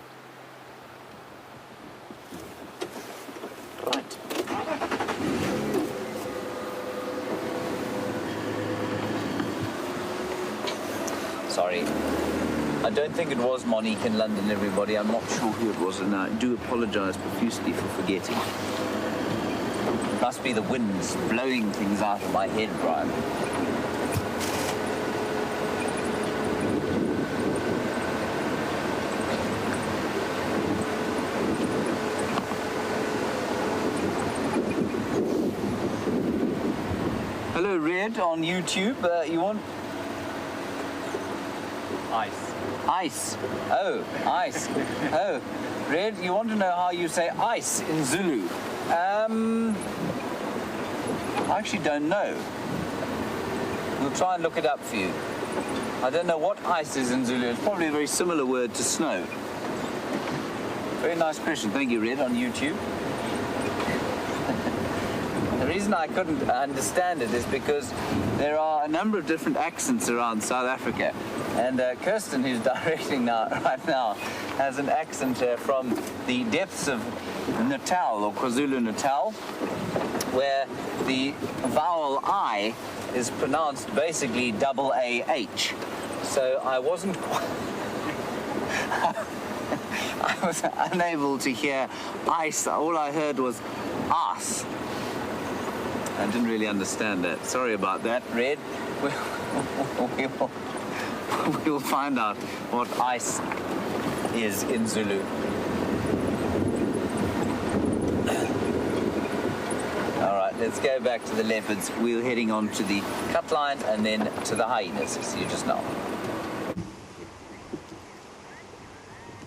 Right. Sorry. I don't think it was Monique in London, everybody. I'm not sure who it was, and I do apologise profusely for forgetting. It must be the winds blowing things out of my head, Bryan. Red on YouTube, you want... Ice. Ice. Oh, ice. Oh, Red, you want to know how you say ice in Zulu? I actually don't know. We'll try and look it up for you. I don't know what ice is in Zulu. It's probably a very similar word to snow. Very nice question. Thank you, Red, on YouTube. The reason I couldn't understand it is because there are a number of different accents around South Africa. And Kirsten, who's directing right now, has an accent from the depths of Natal, or KwaZulu-Natal, where the vowel I is pronounced basically double A-H. So I wasn't quite... I was unable to hear ice. All I heard was ass. I didn't really understand that. Sorry about that, Red. We'll find out what ice is in Zulu. All right, let's go back to the leopards. We're heading on to the cut line and then to the hyenas, as you just know.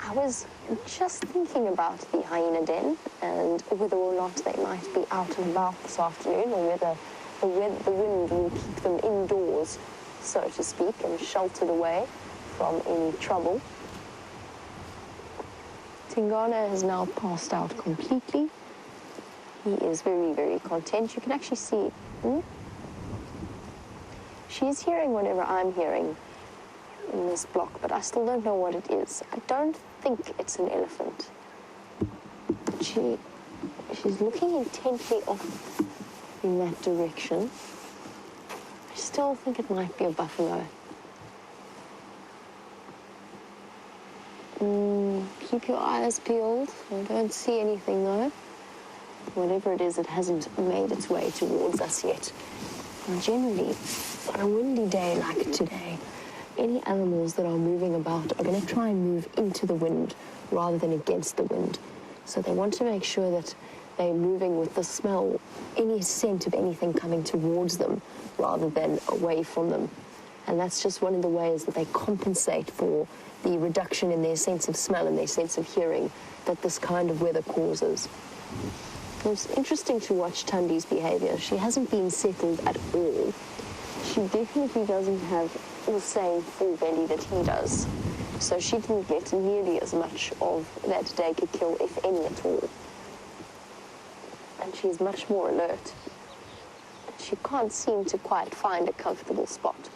I was just thinking about the hyena den and whether or not they might be out and about this afternoon, or whether the wind will keep them indoors, so to speak, and sheltered away from any trouble. Tingana has now passed out completely. He is very, very content. You can actually see, she's hearing whatever I'm hearing in this block, but I still don't know what it is. I don't think it's an elephant. She's looking intently off in that direction. I still think it might be a buffalo. Keep your eyes peeled. I don't see anything though. Whatever it is, it hasn't made its way towards us yet. And generally, on a windy day like today, any animals that are moving about are going to try and move into the wind rather than against the wind. So they want to make sure that they're moving with the smell, any scent of anything coming towards them rather than away from them. And that's just one of the ways that they compensate for the reduction in their sense of smell and their sense of hearing that this kind of weather causes. It's interesting to watch Thandi's behavior. She hasn't been settled at all. She definitely doesn't have the same full belly that he does. So she didn't get nearly as much of that dagger kill, if any at all. And she's much more alert. She can't seem to quite find a comfortable spot.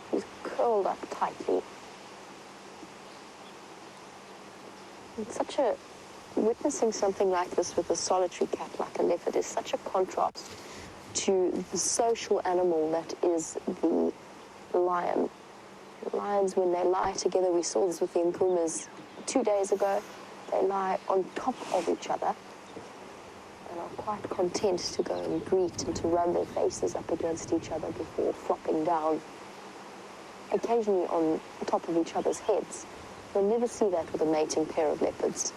She's curled up tightly. It's such a... Witnessing something like this with a solitary cat like a leopard is such a contrast to the social animal that is the lion. Lions, when they lie together, we saw this with the Nkumas 2 days ago, they lie on top of each other and are quite content to go and greet and to rub their faces up against each other before flopping down, occasionally on top of each other's heads. You'll never see that with a mating pair of leopards.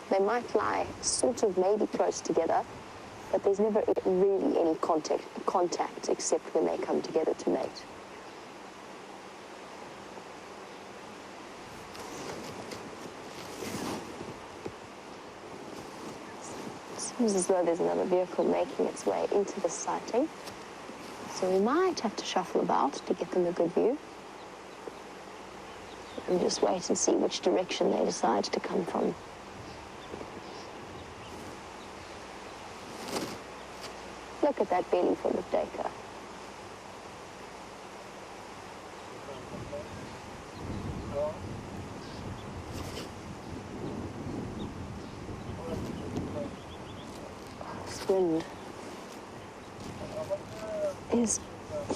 They might lie sort of maybe close together, but there's never really any contact except when they come together to mate. It seems as though there's another vehicle making its way into the sighting, so we might have to shuffle about to get them a good view. And just wait and see which direction they decide to come from. Look at that belly full of data. This wind is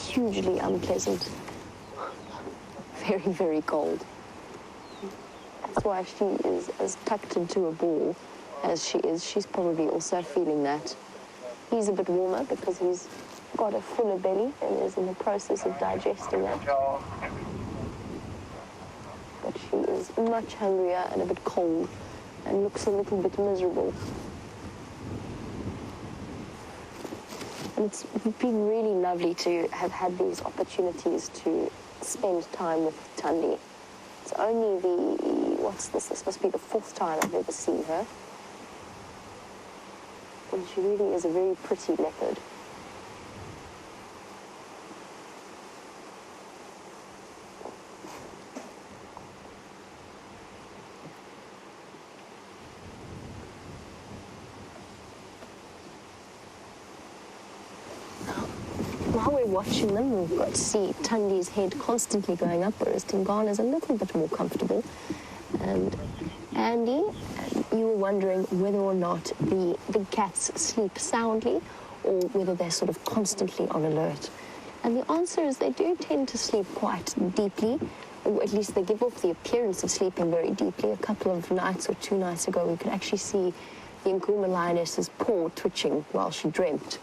hugely unpleasant. Very, very cold. That's why she is as tucked into a ball as she is. She's probably also feeling that. He's a bit warmer because he's got a fuller belly and is in the process of digesting that. But she is much hungrier and a bit cold and looks a little bit miserable. And it's been really lovely to have had these opportunities to spend time with Thandi. It's only this must be the 4th time I've ever seen her. And she really is a very pretty leopard. While we're watching them, we've got to see Thandi's head constantly going up, whereas Tingana's a little bit more comfortable. And Andy, you were wondering whether or not the big cats sleep soundly or whether they're sort of constantly on alert. And the answer is they do tend to sleep quite deeply, or at least they give off the appearance of sleeping very deeply. A couple of nights or 2 nights ago, we could actually see the Nguma lioness's paw twitching while she dreamt.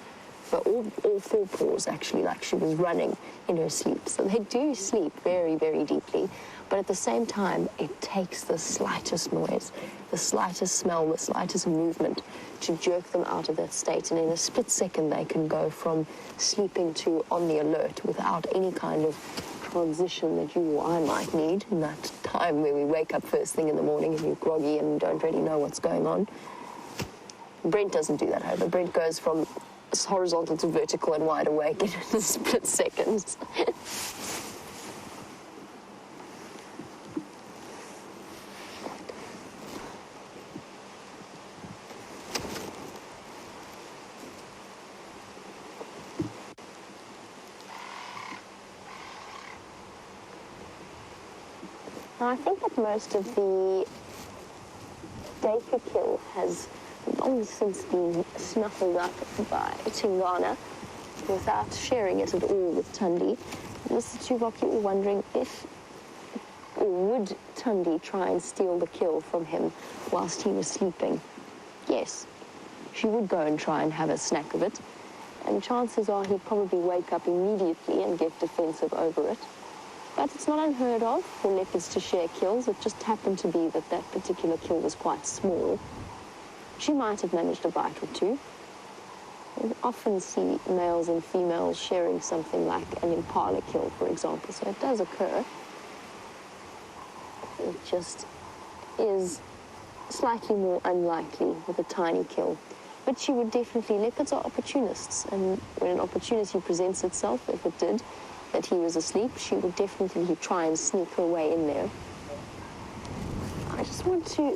But all 4 paws actually, like she was running in her sleep. So they do sleep very, very deeply. But at the same time, it takes the slightest noise, the slightest smell, the slightest movement to jerk them out of that state. And in a split second, they can go from sleeping to on the alert without any kind of transition that you or I might need in that time where we wake up first thing in the morning and you're groggy and don't really know what's going on. Brent doesn't do that, however. Brent goes from horizontal to vertical and wide awake in a split seconds. Now, I think that most of the data kill has long since been snuffled up by Tingana without sharing it at all with Thandi. Mr. Tuvok, you were wondering if, or would Thandi try and steal the kill from him whilst he was sleeping? Yes, she would go and try and have a snack of it, and chances are he'd probably wake up immediately and get defensive over it. But it's not unheard of for leopards to share kills. It just happened to be that that particular kill was quite small. She might have managed a bite or 2. We often see males and females sharing something like an impala kill, for example, so it does occur. It just is slightly more unlikely with a tiny kill. But she would definitely, leopards are opportunists, and when an opportunity presents itself, if it did, that he was asleep, she would definitely try and sneak her way in there. I just want to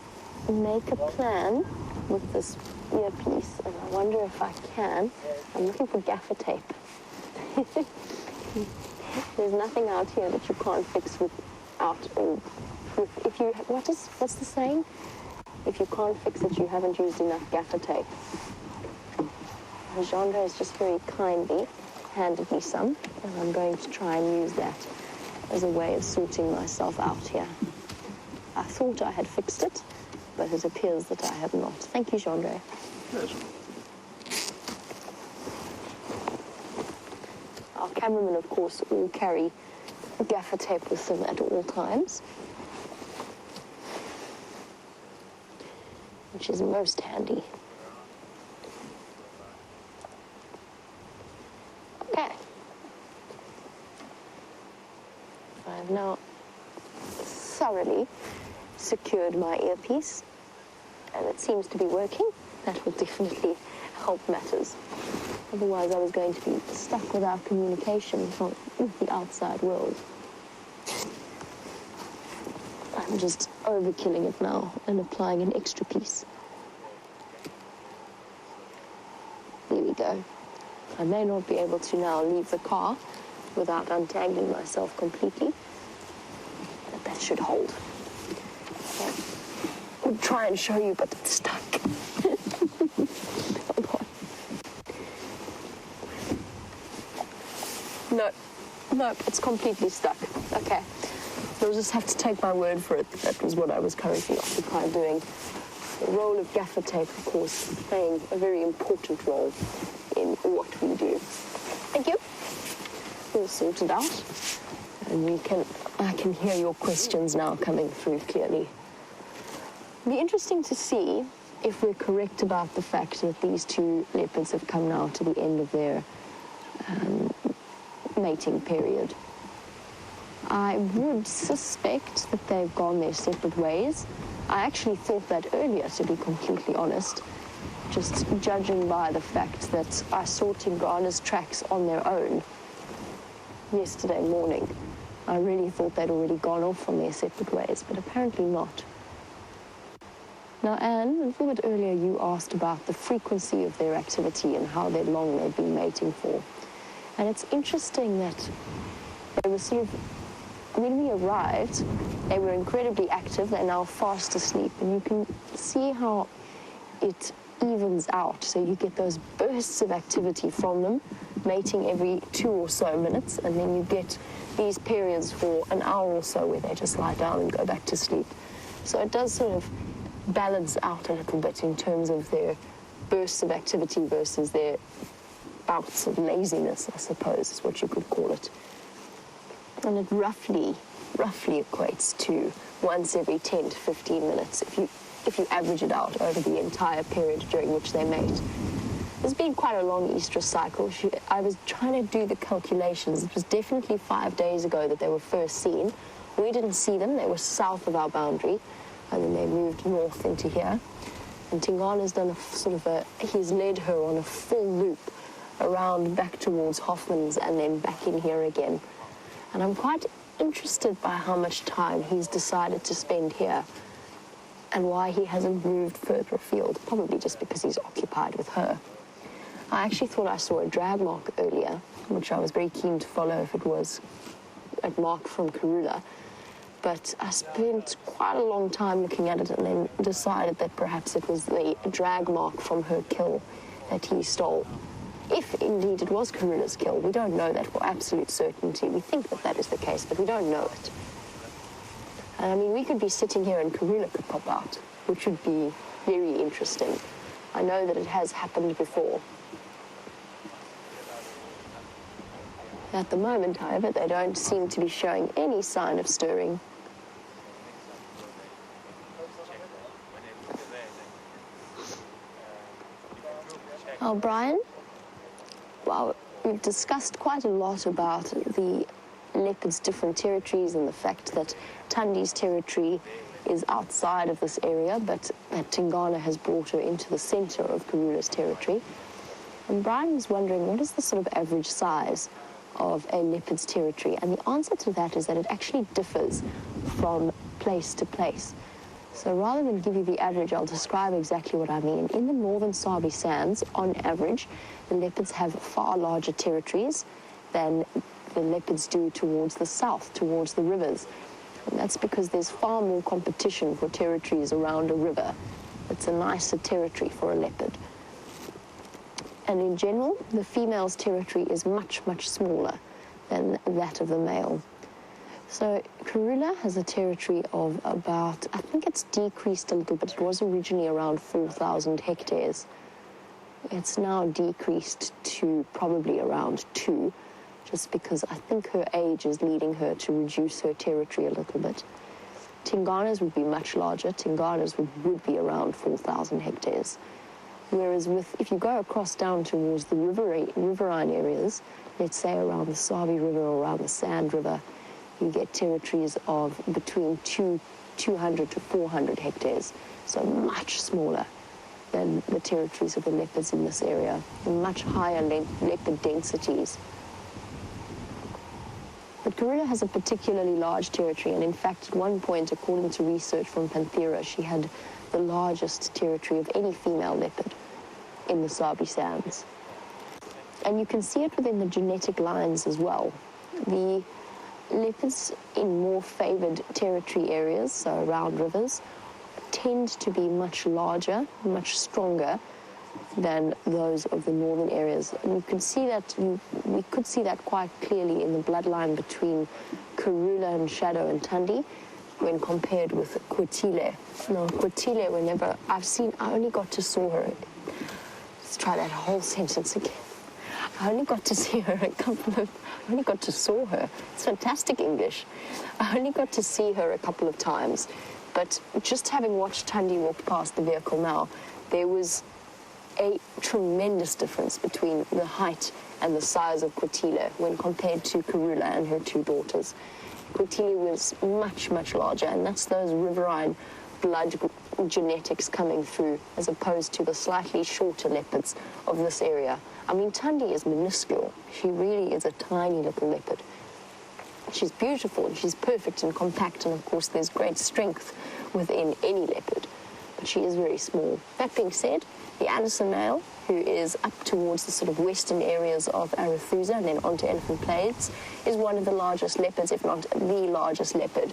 make a plan with this earpiece, and I wonder if I can. I'm looking for gaffer tape. There's nothing out here that you can't fix without, or with, if you, what's the saying? If you can't fix it, you haven't used enough gaffer tape. And Jeandre has just very kindly handed me some, and I'm going to try and use that as a way of sorting myself out here. I thought I had fixed it, but it appears that I have not. Thank you, Jeandre. Pleasure. Our cameramen, of course, all carry gaffer tape with them at all times, which is most handy. Okay. I've now thoroughly secured my earpiece, and it seems to be working. That will definitely help matters. Otherwise, I was going to be stuck without communication from the outside world. I'm just overkilling it now and applying an extra piece. There we go. I may not be able to now leave the car without untangling myself completely, but that should hold. I'll try and show you, but it's stuck. Hold on. No, it's completely stuck. Okay, you'll just have to take my word for it. That was what I was currently occupied doing. The role of gaffer tape, of course, playing a very important role in what we do. Thank you. All sorted out, and I can hear your questions now coming through clearly. It'll be interesting to see if we're correct about the fact that these two leopards have come now to the end of their mating period. I would suspect that they've gone their separate ways. I actually thought that earlier, to be completely honest, just judging by the fact that I saw Tingana's tracks on their own yesterday morning. I really thought they'd already gone off on their separate ways, but apparently not. Now, Anne, a little bit earlier you asked about the frequency of their activity and how long they've been mating for. And it's interesting that they were sort of, when we arrived, they were incredibly active. They're now fast asleep, and you can see how it evens out. So you get those bursts of activity from them, mating every 2 or so minutes, and then you get these periods for an hour or so where they just lie down and go back to sleep. So it does sort of balance out a little bit in terms of their bursts of activity versus their bouts of laziness, I suppose is what you could call it. And it roughly equates to once every 10 to 15 minutes if you average it out over the entire period during which they mate. It's been quite a long estrus cycle. I was trying to do the calculations. It was definitely 5 days ago that they were first seen. We didn't see them. They were south of our boundary, and then they moved north into here. And Tingana's done he's led her on a full loop around back towards Hoffman's and then back in here again. And I'm quite interested by how much time he's decided to spend here and why he hasn't moved further afield, probably just because he's occupied with her. I actually thought I saw a drag mark earlier, which I was very keen to follow if it was a mark from Karula. But I spent quite a long time looking at it and then decided that perhaps it was the drag mark from her kill that he stole. If indeed it was Karula's kill, we don't know that for absolute certainty. We think that that is the case, but we don't know it. And I mean, we could be sitting here and Karula could pop out, which would be very interesting. I know that it has happened before. At the moment, however, they don't seem to be showing any sign of stirring. Oh, Bryan? Well, we've discussed quite a lot about the leopard's different territories and the fact that Thandi's territory is outside of this area, but that Tingana has brought her into the center of Karula's territory. And Bryan was wondering, what is the sort of average size of a leopard's territory? And the answer to that is that it actually differs from place to place. So rather than give you the average, I'll describe exactly what I mean. In the northern Sabi Sands, on average, the leopards have far larger territories than the leopards do towards the south, towards the rivers. And that's because there's far more competition for territories around a river. It's a nicer territory for a leopard. And in general, the female's territory is much, much smaller than that of the male. So Karula has a territory of about, I think it's decreased a little bit. It was originally around 4,000 hectares. It's now decreased to probably around 2, just because I think her age is leading her to reduce her territory a little bit. Tingana's would be much larger. Tingana's would be around 4,000 hectares. Whereas if you go across down towards the riverine areas, let's say around the Sabi River or around the Sand River, you get territories of between 200 to 400 hectares, so much smaller than the territories of the leopards in this area, and much higher leopard densities. But Karula has a particularly large territory, and in fact, at one point, according to research from Panthera, she had the largest territory of any female leopard in the Sabi Sands. And you can see it within the genetic lines as well. The leopards in more favored territory areas, so around rivers, tend to be much larger, much stronger than those of the northern areas. And you can see that, we could see that quite clearly in the bloodline between Karula and Shadow and Thandi when compared with Kwetile. Now, Kwetile, whenever I only got to saw her. Let's try that whole sentence again. I only got to see her I only got to saw her. It's fantastic English. I only got to see her a couple of times But just having watched Thandi walk past the vehicle now, there was a tremendous difference between the height and the size of Quatile when compared to Karula and her two daughters. Quatile was much, much larger, and that's those riverine blood genetics coming through, as opposed to the slightly shorter leopards of this area. I mean, Thandi is minuscule. She really is a tiny little leopard. She's beautiful, and she's perfect and compact, and of course there's great strength within any leopard, but she is very small. That being said, the Anderson male, who is up towards the sort of western areas of Arethusa and then onto Elephant Plains, is one of the largest leopards, if not the largest leopard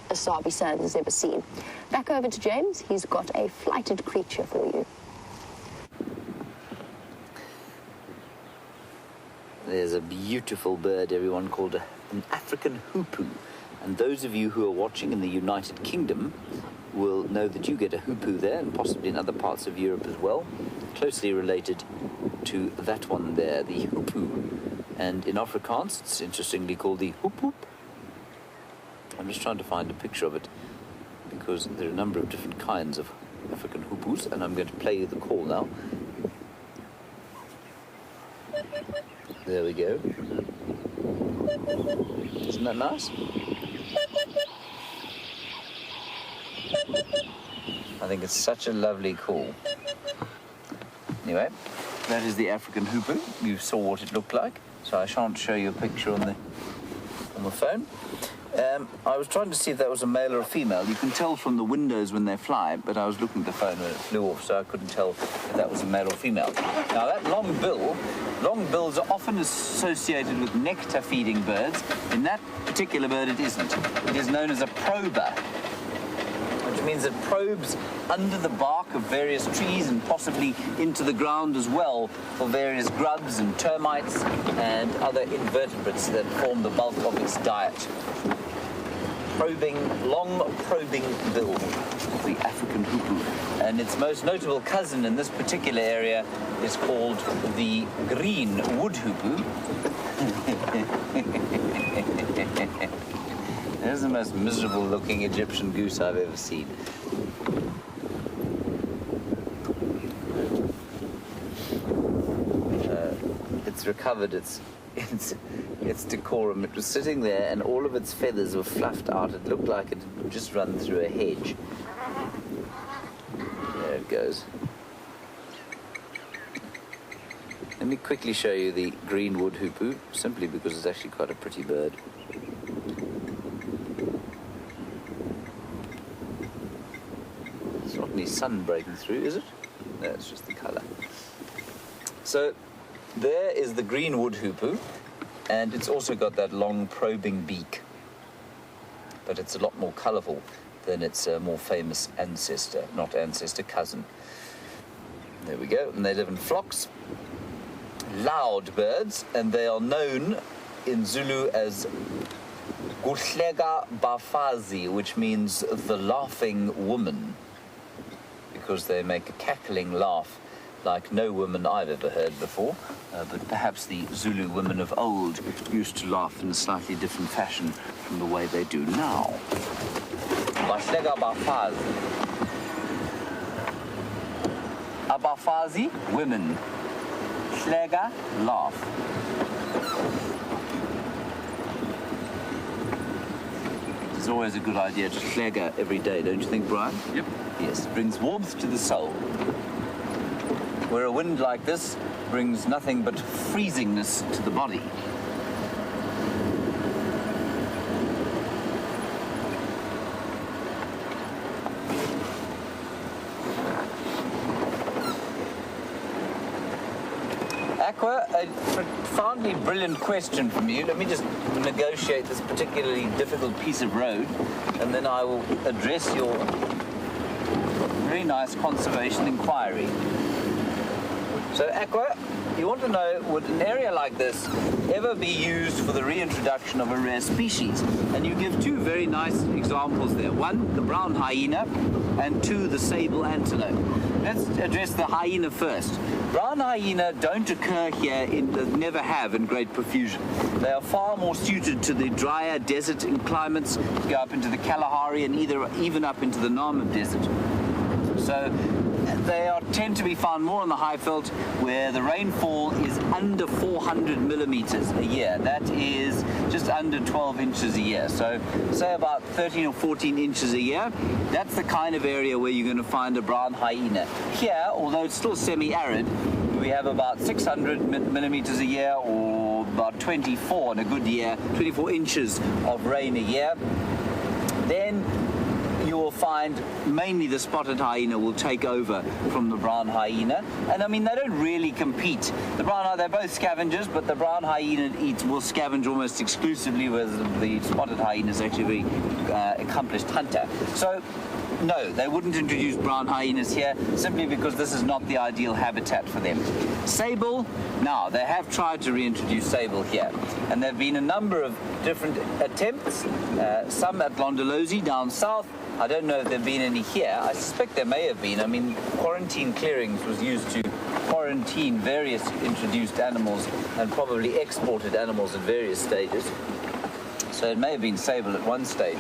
Asabi Sands has ever seen. Back over to James. He's got a flighted creature for you. There's a beautiful bird, everyone, called an African Hoopoe. And those of you who are watching in the United Kingdom will know that you get a hoopoe there, and possibly in other parts of Europe as well, closely related to that one there, the hoopoe. And in Afrikaans, it's interestingly called the hoop hoop. I'm just trying to find a picture of it, because there are a number of different kinds of African hoopoes, and I'm going to play you the call now. There we go. Isn't that nice? I think it's such a lovely call. Anyway, that is the African hoopoe. You saw what it looked like, so I shan't show you a picture on the phone. I was trying to see if that was a male or a female. You can tell from the windows when they fly, but I was looking at the phone when it flew off, so I couldn't tell if that was a male or female. Now, that long bills are often associated with nectar-feeding birds. In that particular bird, it isn't. It is known as a prober, which means it probes under the bark of various trees and possibly into the ground as well for various grubs and termites and other invertebrates that form the bulk of its diet. Long probing bill, the African hoopoe. And its most notable cousin in this particular area is called the green wood hoopoe. There's the most miserable looking Egyptian goose I've ever seen. It's recovered its decorum. It was sitting there and all of its feathers were fluffed out. It looked like it had just run through a hedge. There it goes. Let me quickly show you the green wood hoopoe, simply because it's actually quite a pretty bird. It's not any sun breaking through, is it? No, it's just the colour. So there is the green wood hoopoe, and it's also got that long probing beak, but it's a lot more colourful than its more famous ancestor, not ancestor, cousin. There we go, and they live in flocks. Loud birds, and they are known in Zulu as Guhleka Bafazi, which means the laughing woman, because they make a cackling laugh like no woman I've ever heard before, but perhaps the Zulu women of old used to laugh in a slightly different fashion from the way they do now. Guhleka Bafazi. Abafazi, women. Schläger, laugh. It's always a good idea to schläger every day, don't you think, Bryan? Yep. Yes, it brings warmth to the soul. Where a wind like this brings nothing but freezingness to the body. Aqua, a profoundly brilliant question from you. Let me just negotiate this particularly difficult piece of road, and then I will address your very nice conservation inquiry. So, Aqua, you want to know, would an area like this ever be used for the reintroduction of a rare species? And you give two very nice examples there. One, the brown hyena, and two, the sable antelope. Let's address the hyena first. Brown hyena don't occur here, never have in great profusion. They are far more suited to the drier desert climates, go up into the Kalahari and even up into the Namib Desert. So they tend to be found more on the high veld where the rainfall is under 400 millimeters a year. That is just under 12 inches a year. So say about 13 or 14 inches a year. That's the kind of area where you're going to find a brown hyena. Here, although it's still semi-arid, we have about 600 millimeters a year, or about 24 in a good year, 24 inches of rain a year. Then you will find mainly the spotted hyena will take over from the brown hyena. And I mean, they don't really compete. They're both scavengers, but the brown hyena will scavenge almost exclusively, whereas the spotted hyena is actually a very accomplished hunter. So no, they wouldn't introduce brown hyenas here simply because this is not the ideal habitat for them. Sable, now they have tried to reintroduce sable here, and there have been a number of different attempts, some at Londolozi down south. I don't know if there have been any here. I suspect there may have been. I mean, quarantine clearings was used to quarantine various introduced animals and probably exported animals at various stages. So it may have been sable at one stage.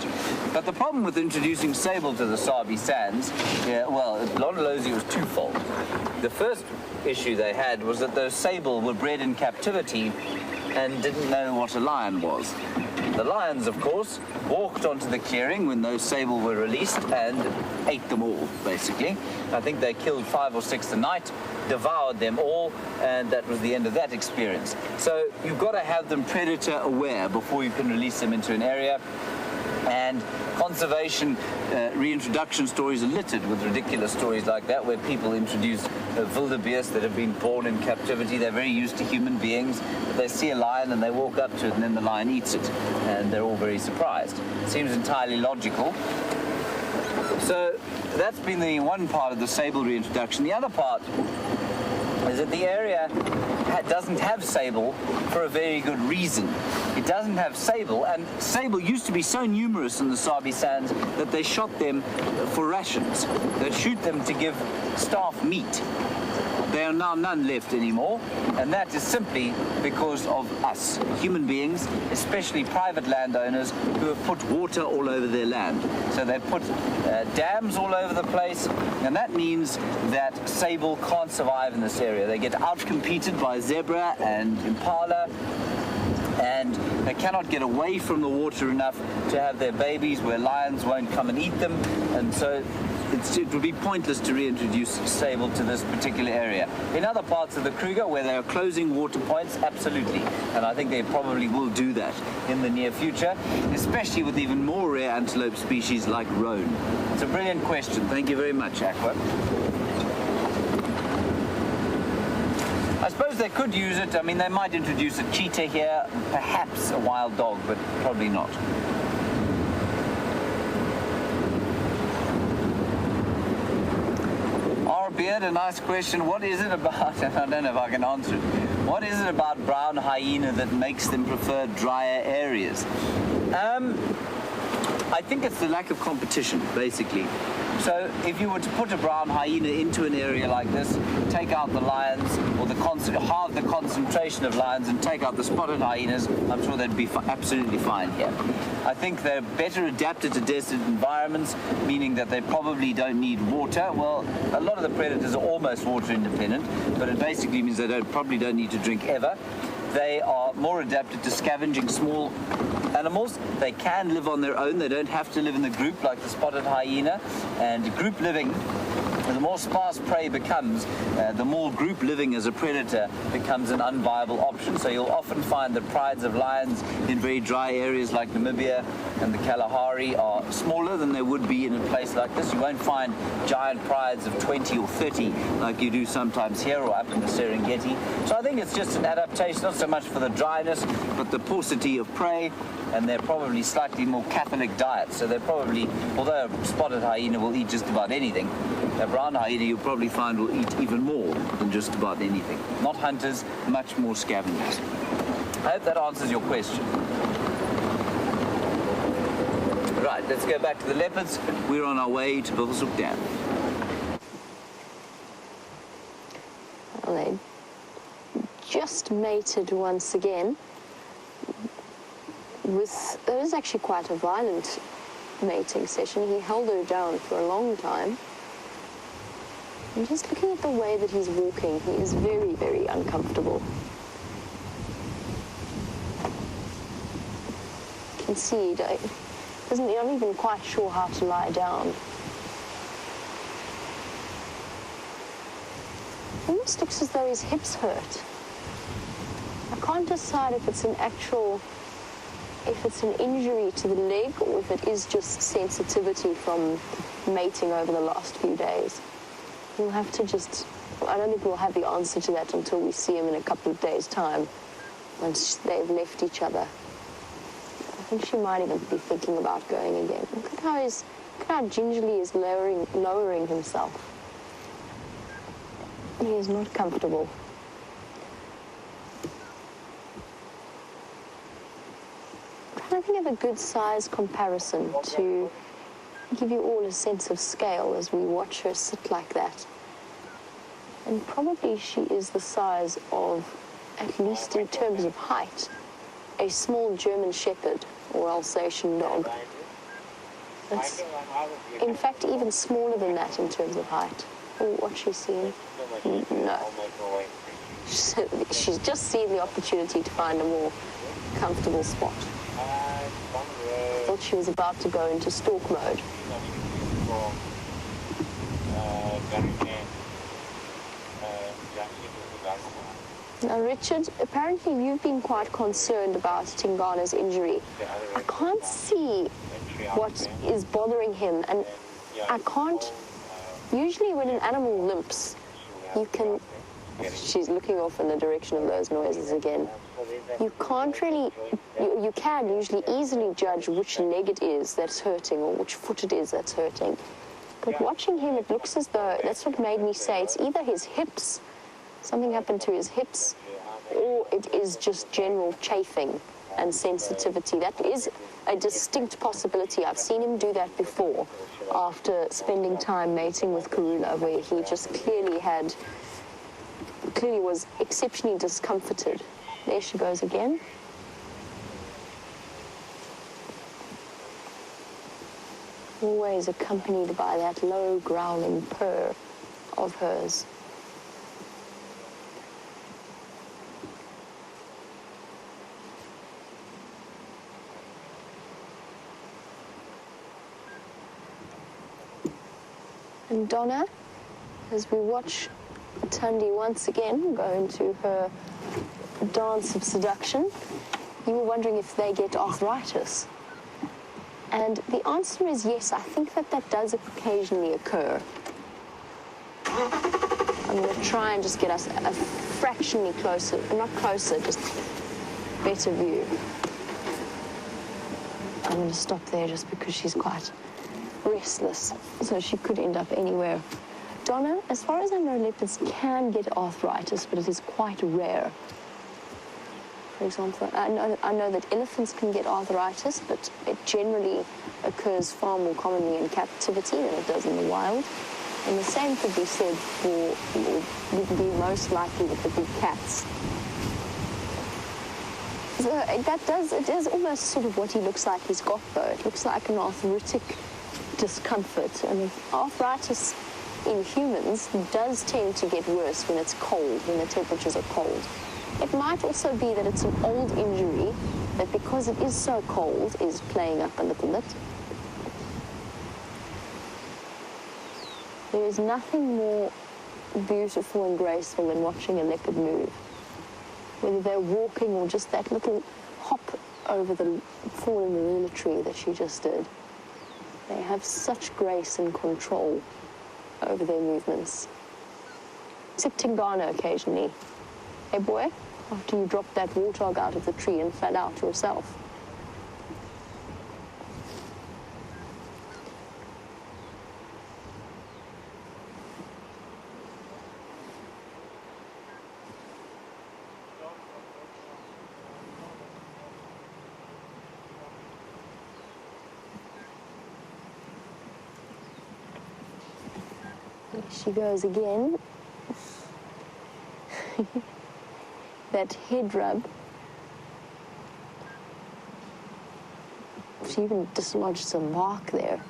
But the problem with introducing sable to the Sabi Sands, at Londolozi was twofold. The first issue they had was that those sable were bred in captivity and didn't know what a lion was. The lions, of course, walked onto the clearing when those sable were released and ate them all, basically. I think they killed 5 or 6 a night, devoured them all, and that was the end of that experience. So you've got to have them predator aware before you can release them into an area. And conservation reintroduction stories are littered with ridiculous stories like that, where people introduce wildebeest that have been born in captivity. They're very used to human beings, but they see a lion and they walk up to it and then the lion eats it, and they're all very surprised. It seems entirely logical. So that's been the one part of the sable reintroduction. The other part is that the area doesn't have sable for a very good reason. It doesn't have sable, and sable used to be so numerous in the Sabi Sands that they shot them for rations. They'd shoot them to give staff meat. There are now none left anymore, and that is simply because of us, human beings, especially private landowners, who have put water all over their land. So they've put dams all over the place, and that means that sable can't survive in this area. They get outcompeted by zebra and impala, and they cannot get away from the water enough to have their babies where lions won't come and eat them, and so it would be pointless to reintroduce sable to this particular area. In other parts of the Kruger where they are closing water points, absolutely, and I think they probably will do that in the near future, especially with even more rare antelope species like roan. It's a brilliant question. Thank you very much, Aqua. I suppose they could use it. I mean, they might introduce a cheetah here, perhaps a wild dog, but probably not. Beard, a nice question. What is it about, and I don't know if I can answer it, what is it about brown hyena that makes them prefer drier areas? I think it's the lack of competition, basically. So if you were to put a brown hyena into an area like this, take out the lions, or halve the concentration of lions and take out the spotted hyenas, I'm sure they'd be absolutely fine here. I think they're better adapted to desert environments, meaning that they probably don't need water. Well, a lot of the predators are almost water independent, but it basically means they probably don't need to drink ever. They are more adapted to scavenging small animals. They can live on their own. They don't have to live in the group like the spotted hyena. And group living, the more sparse prey becomes, the more group living as a predator becomes an unviable option. So you'll often find that prides of lions in very dry areas like Namibia and the Kalahari are smaller than they would be in a place like this. You won't find giant prides of 20 or 30 like you do sometimes here or up in the Serengeti. So I think it's just an adaptation, not so much for the dryness, but the paucity of prey, and they're probably slightly more Catholic diet. So they're probably, although a spotted hyena will eat just about anything, a brown hyena you'll probably find will eat even more than just about anything. Not hunters, much more scavengers. I hope that answers your question. Right, let's go back to the leopards. We're on our way to Buffelshoek Dam. Well, they just mated once again. It was actually quite a violent mating session. He held her down for a long time. And just looking at the way that he's walking, he is very, very uncomfortable. You can see he's not even quite sure how to lie down. Almost looks as though his hips hurt. I can't decide if it's an injury to the leg or if it is just sensitivity from mating over the last few days. We'll have to I don't think we'll have the answer to that until we see him in a couple of days' time, once they've left each other. I think she might even be thinking about going again. Look at how gingerly he's lowering himself. He is not comfortable. I'm trying to think of a good size comparison to give you all a sense of scale as we watch her sit like that. And probably she is the size of, at least in terms of height, a small German Shepherd or Alsatian dog. It's, in fact, even smaller than that in terms of height. Oh, what's she seen? No. She's just seen the opportunity to find a more comfortable spot. I thought she was about to go into stalk mode. Now, Richard, apparently you've been quite concerned about Tingana's injury. I can't see what is bothering him, and I can't... Usually when an animal limps, you can... She's looking off in the direction of those noises again. You can't really... You can usually easily judge which leg it is that's hurting or which foot it is that's hurting. But watching him, it looks as though... That's what made me say it's either his hips, something happened to his hips, or it is just general chafing and sensitivity. That is a distinct possibility. I've seen him do that before after spending time mating with Karula, where he just clearly was exceptionally discomforted. There she goes again. Always accompanied by that low growling purr of hers. And Donna, as we watch Thandi once again go into her dance of seduction, you were wondering if they get arthritis. And the answer is yes. I think that does occasionally occur. I'm going to try and just get us a fractionally closer, not closer, just better view. I'm going to stop there just because she's quite restless, so she could end up anywhere. Donna, as far as I know, leopards can get arthritis, but it is quite rare. For example, I know that elephants can get arthritis, but it generally occurs far more commonly in captivity than it does in the wild. And the same could be said for, would be most likely with the big cats. So it is almost sort of what he looks like he's got, though. It looks like an arthritic discomfort. And arthritis in humans does tend to get worse when it's cold, when the temperatures are cold. It might also be that it's an old injury that, because it is so cold, is playing up a little bit. There is nothing more beautiful and graceful than watching a leopard move. Whether they're walking or just that little hop over the fallen marula tree that she just did. They have such grace and control over their movements. Except Tingana occasionally. Hey boy, after you dropped that warthog out of the tree and fell out yourself. She goes again. that head rub. She even dislodged some bark there.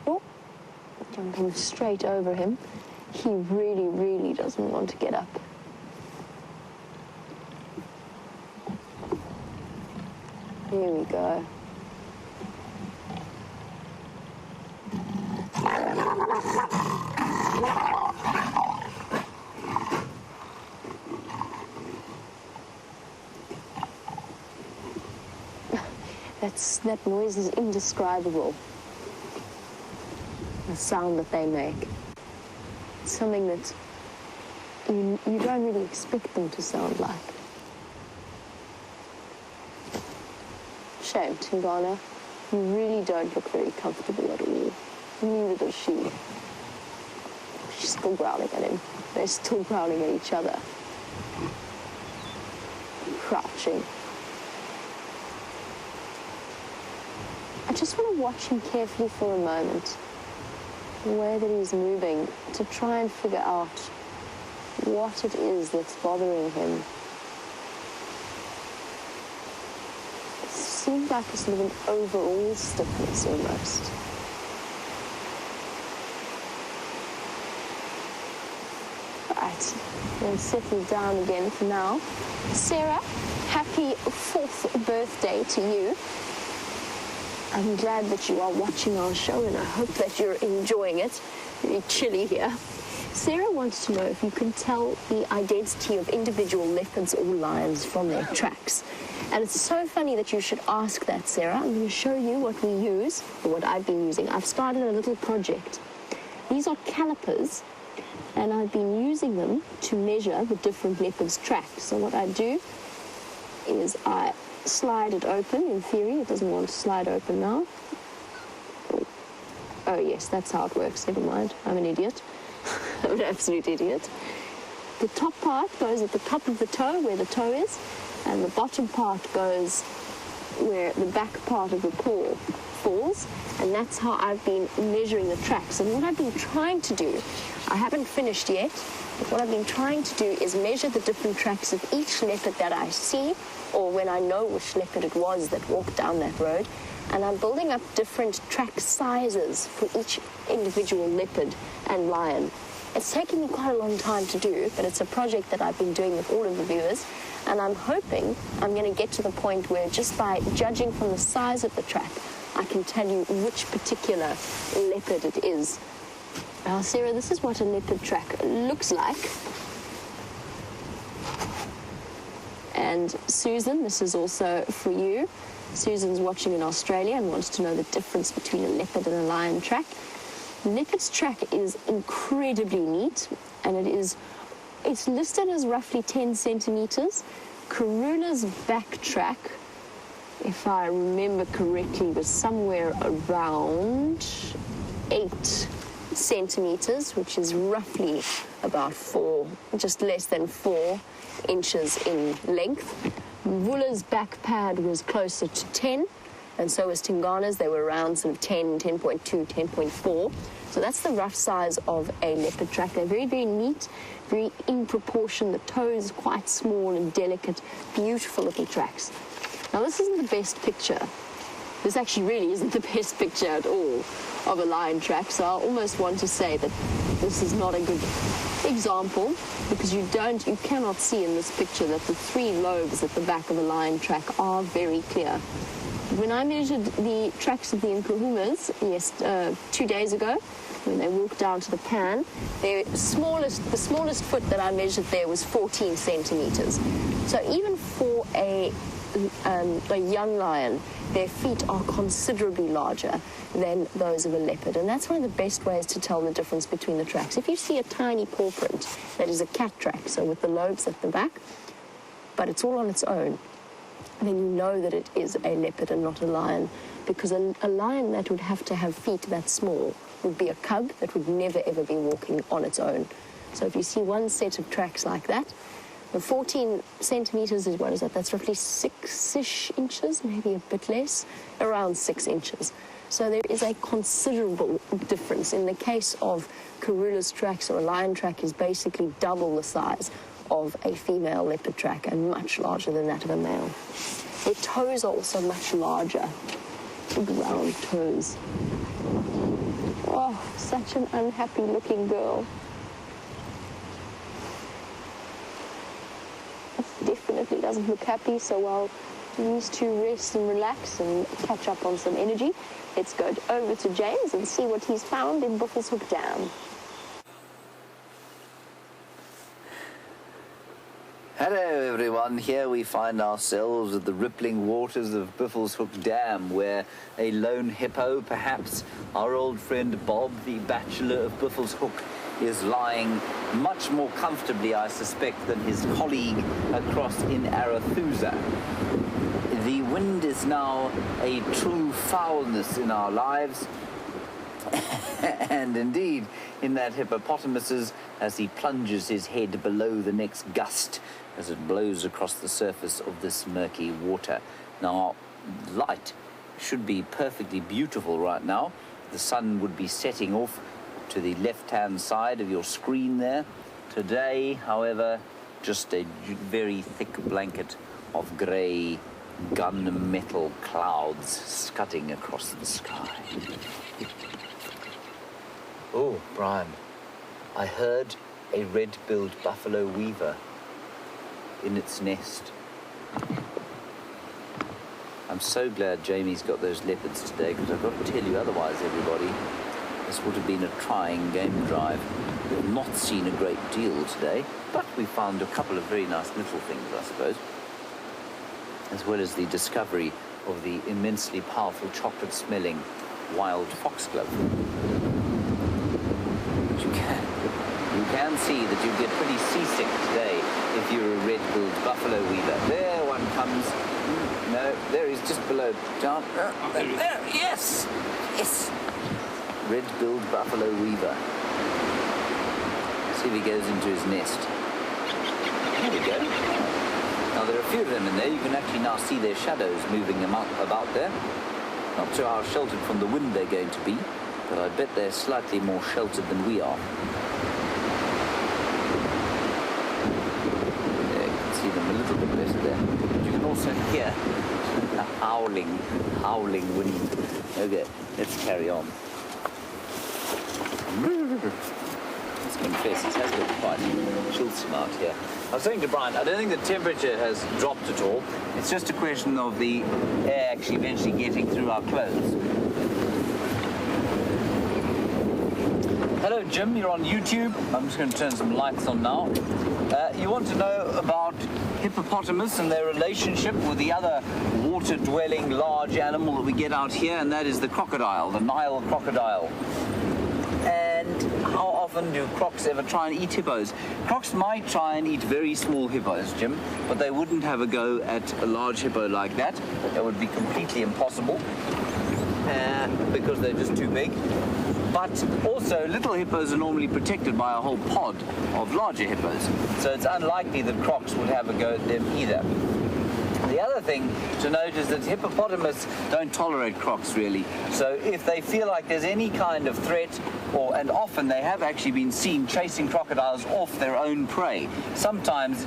Oh, jumping straight over him. He really, really doesn't want to get up. Here we go. That noise is indescribable. The sound that they make. It's something that you don't really expect them to sound like. Shame, Tingana. You really don't look very comfortable at all. Neither does she. She's still growling at him. They're still growling at each other. Crouching. I just want to watch him carefully for a moment. The way that he's moving, to try and figure out what it is that's bothering him. It seems like a sort of an overall stiffness almost. Right, then settle down again for now. Sarah, happy 4th birthday to you. I'm glad that you are watching our show and I hope that you're enjoying it. Very chilly here. Sarah wants to know if you can tell the identity of individual leopards or lions from their tracks. And it's so funny that you should ask that, Sarah. I'm going to show you what we use, or what I've been using. I've started a little project. These are calipers, and I've been using them to measure the different leopards' tracks. So what I do is I slide it open. In theory, it doesn't want to slide open now. Oh yes, that's how it works. Never mind. I'm an idiot. I'm an absolute idiot. The top part goes at the top of the toe, where the toe is, and the bottom part goes where the back part of the paw falls, and that's how I've been measuring the tracks. And what I've been trying to do, I haven't finished yet, but what I've been trying to do is measure the different tracks of each leopard that I see, or when I know which leopard it was that walked down that road. And I'm building up different track sizes for each individual leopard and lion. It's taken me quite a long time to do, but it's a project that I've been doing with all of the viewers, and I'm hoping I'm going to get to the point where just by judging from the size of the track, I can tell you which particular leopard it is. Now, Sarah, this is what a leopard track looks like. And Susan, this is also for you. Susan's watching in Australia and wants to know the difference between a leopard and a lion track. The leopard's track is incredibly neat, and it's listed as roughly 10 centimeters. Karula's back track, if I remember correctly, was somewhere around 8 centimeters, which is roughly about just less than 4 inches in length. Wula's back pad was closer to 10, and so was Tingana's. They were around sort of 10, 10.2, 10.4. So that's the rough size of a leopard track. They're very, very neat, very in proportion. The toe is quite small and delicate, beautiful little tracks. Now, this isn't the best picture. This actually really isn't the best picture at all of a lion track, so I almost want to say that this is not a good example, because you cannot see in this picture that the 3 lobes at the back of a lion track are very clear. When I measured the tracks of the Nkuhumas 2 days ago, when they walked down to the pan, the smallest foot that I measured there was 14 centimeters. So even for a young lion, their feet are considerably larger than those of a leopard, and that's one of the best ways to tell the difference between the tracks. If you see a tiny paw print, that is a cat track, so with the lobes at the back, but it's all on its own, then you know that it is a leopard and not a lion, because a lion that would have to have feet that small would be a cub that would never ever be walking on its own. So if you see one set of tracks like that, the 14 centimeters is, what is that? That's roughly 6-ish inches, maybe a bit less, around 6 inches. So there is a considerable difference. In the case of Karula's tracks, or a lion track, is basically double the size of a female leopard track and much larger than that of a male. Their toes are also much larger, big round toes. Oh, such an unhappy looking girl. Definitely doesn't look happy, so while these two rest and relax and catch up on some energy, let's go over to James and see what he's found in Buffelshoek Dam. Hello everyone, here we find ourselves at the rippling waters of Buffelshoek Dam, where a lone hippo, perhaps our old friend Bob, the bachelor of Buffelshoek, is lying much more comfortably, I suspect, than his colleague across in Arathusa. The wind is now a true foulness in our lives, and indeed in that hippopotamus's, as he plunges his head below the next gust as it blows across the surface of this murky water. Now, light should be perfectly beautiful right now. The sun would be setting off to the left-hand side of your screen there. Today, however, just a very thick blanket of grey gunmetal clouds scudding across the sky. Oh, Bryan, I heard a red-billed buffalo weaver in its nest. I'm so glad Jamie's got those leopards today, because I've got to tell you, otherwise, everybody, this would have been a trying game drive. We've not seen a great deal today, but we found a couple of very nice little things, I suppose, as well as the discovery of the immensely powerful chocolate-smelling wild foxglove. But you can see that you get pretty seasick today if you're a red-billed buffalo weaver. There one comes. No, there he's just below. Down. There. Yes! Yes! Red-billed buffalo weaver. See if he goes into his nest. There we go. Now, there are a few of them in there. You can actually now see their shadows moving about there. Not sure how sheltered from the wind they're going to be, but I bet they're slightly more sheltered than we are. There, you can see them a little bit better there. But you can also hear a howling wind. Okay, let's carry on. Let's confess, it has got quite chilsome out here. I was saying to Bryan, I don't think the temperature has dropped at all. It's just a question of the air actually eventually getting through our clothes. Hello, Jim. You're on YouTube. I'm just going to turn some lights on now. You want to know about hippopotamus and their relationship with the other water-dwelling large animal that we get out here, and that is the crocodile, the Nile crocodile. And how often do crocs ever try and eat hippos? Crocs might try and eat very small hippos, Jim, but they wouldn't have a go at a large hippo like that. That would be completely impossible because they're just too big. But also, little hippos are normally protected by a whole pod of larger hippos, so it's unlikely that crocs would have a go at them either. The other thing to note is that hippopotamus don't tolerate crocs, really. So if they feel like there's any kind of threat, and often they have actually been seen chasing crocodiles off their own prey, sometimes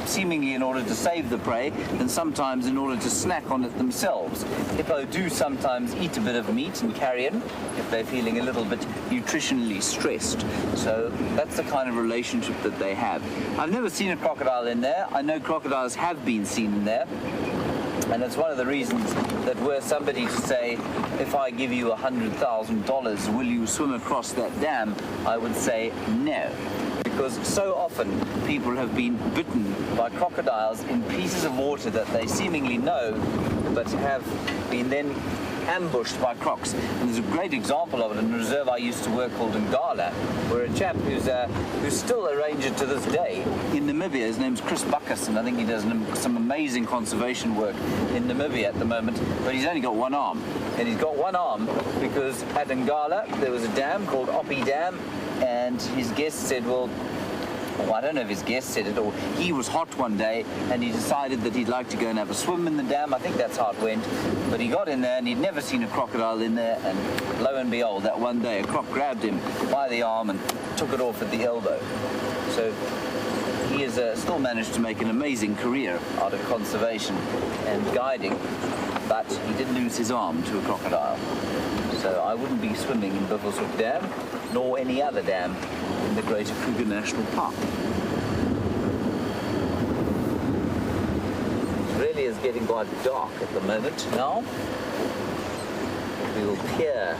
seemingly in order to save the prey, and sometimes in order to snack on it themselves. Hippo do sometimes eat a bit of meat and carrion if they're feeling a little bit nutritionally stressed. So that's the kind of relationship that they have. I've never seen a crocodile in there. I know crocodiles have been seen in there. And it's one of the reasons that were somebody to say, if I give you $100,000, will you swim across that dam? I would say no. Because so often people have been bitten by crocodiles in pieces of water that they seemingly know, but have been then ambushed by crocs. And there's a great example of it in a reserve I used to work called Ngala, where a chap who's still a ranger to this day in Namibia, his name's Chris Buckus, and I think he does some amazing conservation work in Namibia at the moment, but he's only got one arm. And he's got one arm because at Ngala there was a dam called Oppi Dam, and his guest said, well, or I don't know if his guest said it, or he was hot one day and he decided that he'd like to go and have a swim in the dam. I think that's how it went. But he got in there and he'd never seen a crocodile in there, and lo and behold, that one day a croc grabbed him by the arm and took it off at the elbow. So he has still managed to make an amazing career out of conservation and guiding, but he did lose his arm to a crocodile. So I wouldn't be swimming in Buffelshoek Dam, nor any other dam in the Greater Kruger National Park. It really is getting quite dark at the moment now. We will peer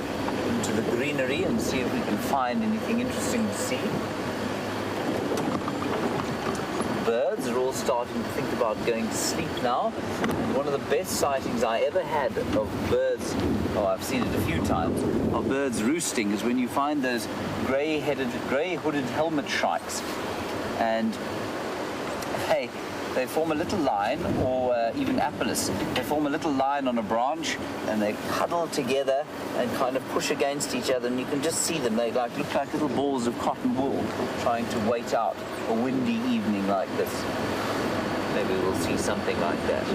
into the greenery and see if we can find anything interesting to see. Birds are all starting to think about going to sleep now. And one of the best sightings I ever had of birds, oh, I've seen it a few times, of birds roosting is when you find those grey-hooded helmet shrikes. And they form a little line, or even apelus. They form a little line on a branch, and they huddle together and kind of push against each other, and you can just see them. They look like little balls of cotton wool trying to wait out a windy evening like this. Maybe we'll see something like that.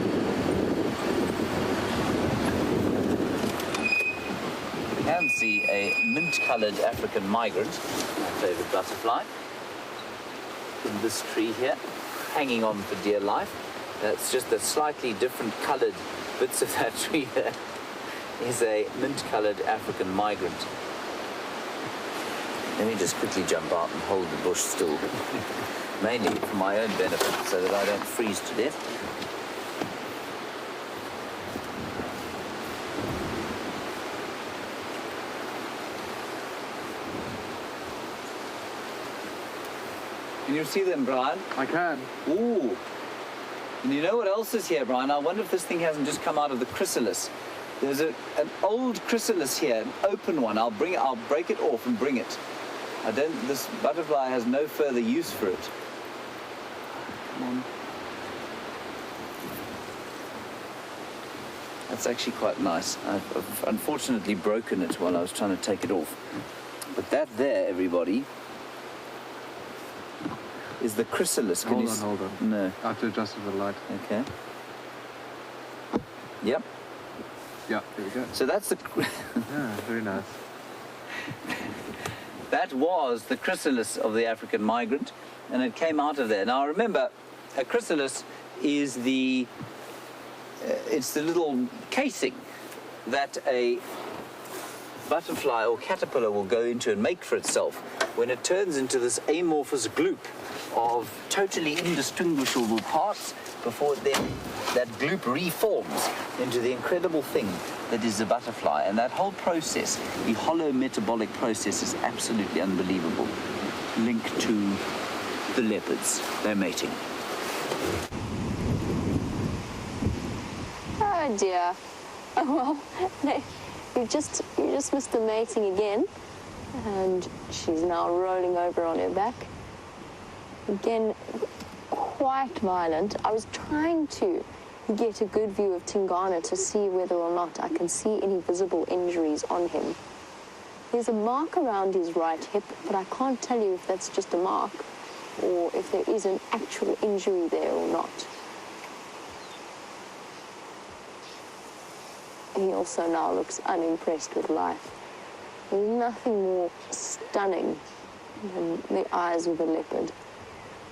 You can see a mint-coloured African migrant, my favourite butterfly, in this tree here, hanging on for dear life. That's just the slightly different coloured bits of that tree there is a mint-coloured African migrant. Let me just quickly jump out and hold the bush still, mainly for my own benefit, so that I don't freeze to death. Can you see them, Bryan? I can. Ooh. And you know what else is here, Bryan? I wonder if this thing hasn't just come out of the chrysalis. There's an old chrysalis here, an open one. I'll break it off and bring it. This butterfly has no further use for it. Come on. That's actually quite nice. I've unfortunately broken it while I was trying to take it off. But that there, everybody, is the chrysalis. Hold on. No. I have to adjust it for the light. Okay. Yep. Yeah, here we go. So that's the... Yeah, very nice. That was the chrysalis of the African migrant, and it came out of there. Now remember, a chrysalis is it's the little casing that a butterfly or caterpillar will go into and make for itself when it turns into this amorphous gloop of totally indistinguishable parts before then that gloop reforms into the incredible thing that is a butterfly. And that whole process, the hollow metabolic process, is absolutely unbelievable. Linked to the leopards, they're mating. Oh dear. Oh well, you just missed the mating again. And she's now rolling over on her back. Again, quite violent. I was trying to get a good view of Tingana to see whether or not I can see any visible injuries on him. There's a mark around his right hip, but I can't tell you if that's just a mark or if there is an actual injury there or not. He also now looks unimpressed with life. There's nothing more stunning than the eyes of a leopard.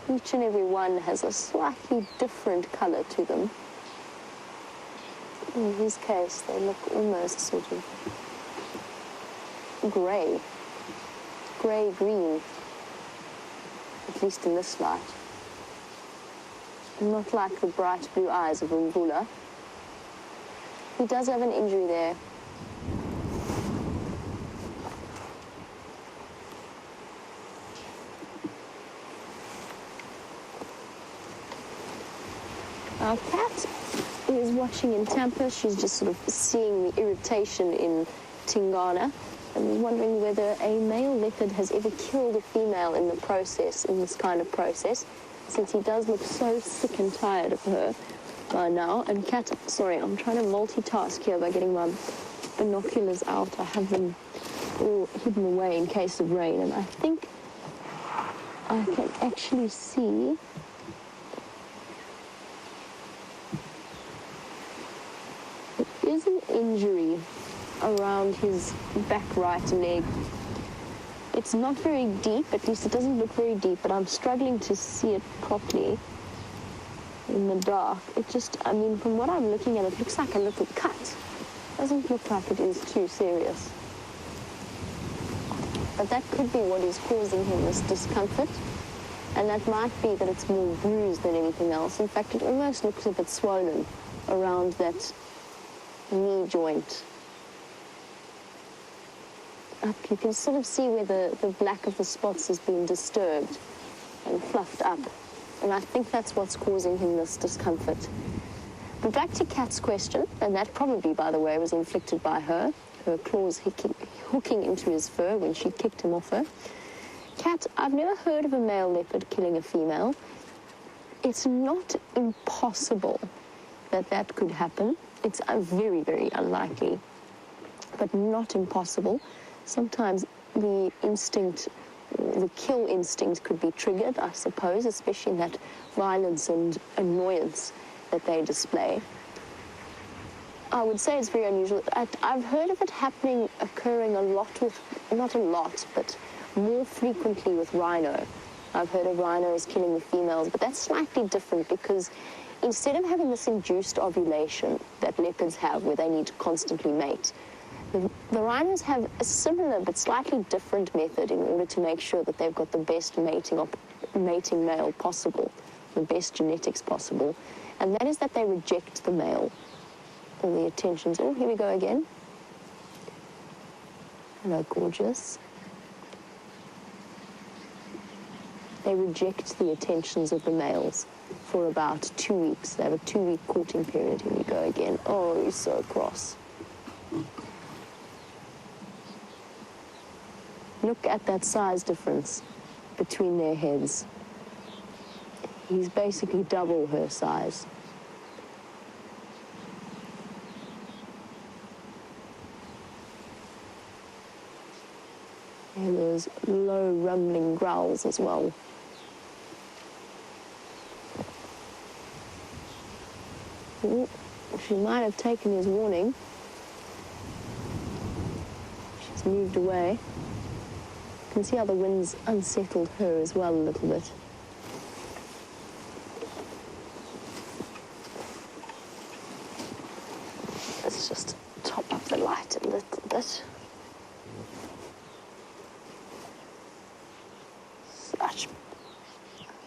Each and every one has a slightly different color to them. In his case, they look almost sort of grey-green, at least in this light. Not like the bright blue eyes of Mvula. He does have an injury there. Our cat is watching in Tampa. She's just sort of seeing the irritation in Tingana and wondering whether a male leopard has ever killed a female in the process, in this kind of process, since he does look so sick and tired of her by now. And cat, sorry, I'm trying to multitask here by getting my binoculars out. I have them all hidden away in case of rain, and I think I can actually see there is an injury around his back right leg. It's not very deep, at least it doesn't look very deep, but I'm struggling to see it properly in the dark. It just, I mean, from what I'm looking at, it looks like a little cut. Doesn't look like it is too serious. But that could be what is causing him this discomfort. And that might be that it's more bruised than anything else. In fact, it almost looks a bit swollen around that knee joint. Up, you can sort of see where the black of the spots has been disturbed and fluffed up. And I think that's what's causing him this discomfort. But back to Kat's question, and that probably, by the way, was inflicted by her claws hooking into his fur when she kicked him off her. Kat, I've never heard of a male leopard killing a female. It's not impossible that that could happen. It's very, very unlikely, but not impossible. Sometimes the instinct, the kill instinct could be triggered, I suppose, especially in that violence and annoyance that they display. I would say it's very unusual. I've heard of it occurring a lot with, not a lot, but more frequently with rhino. I've heard of rhinos killing the females, but that's slightly different because instead of having this induced ovulation that leopards have where they need to constantly mate, the rhinos have a similar but slightly different method in order to make sure that they've got the best mating male possible, the best genetics possible, and that is that they reject the male. All the attentions. Oh, here we go again. Hello, gorgeous. They reject the attentions of the males for about 2 weeks. They have a 2-week courting period. Here we go again. Oh, he's so cross. Look at that size difference between their heads. He's basically double her size. And those low rumbling growls as well. Ooh, she might have taken his warning. She's moved away. You can see how the wind's unsettled her as well a little bit. Let's just top up the light a little bit.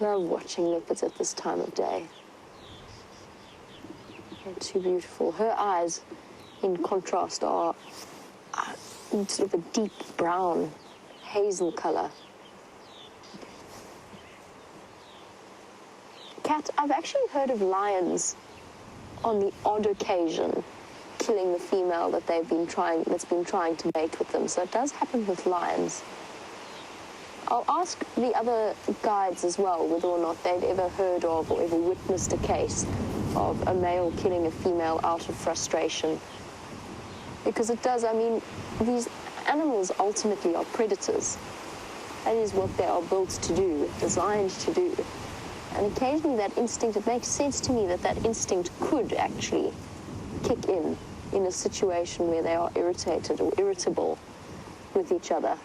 I love watching leopards at this time of day. They're too beautiful. Her eyes, in contrast, are sort of a deep brown, hazel color. Kat, I've actually heard of lions on the odd occasion killing the female that's been trying to mate with them. So it does happen with lions. I'll ask the other guides as well whether or not they've ever heard of or ever witnessed a case of a male killing a female out of frustration. Because it does, I mean, these animals ultimately are predators. That is what they are built to do, designed to do. And occasionally that instinct, it makes sense to me that that instinct could actually kick in a situation where they are irritated or irritable with each other.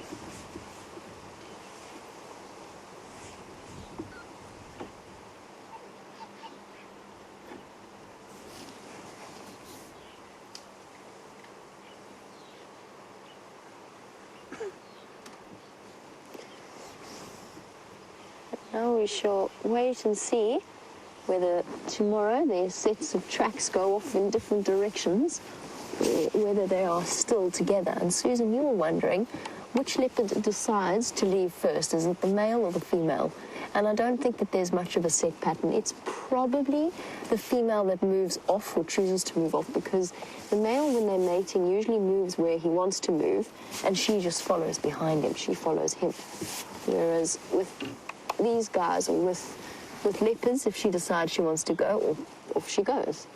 Now we shall wait and see whether tomorrow their sets of tracks go off in different directions or whether they are still together. And Susan, you were wondering which leopard decides to leave first. Is it the male or the female? And I don't think that there's much of a set pattern. It's probably the female that moves off or chooses to move off, because the male, when they're mating, usually moves where he wants to move, and she just follows behind him. She follows him. Whereas with these guys, or with leopards, if she decides she wants to go, off she goes.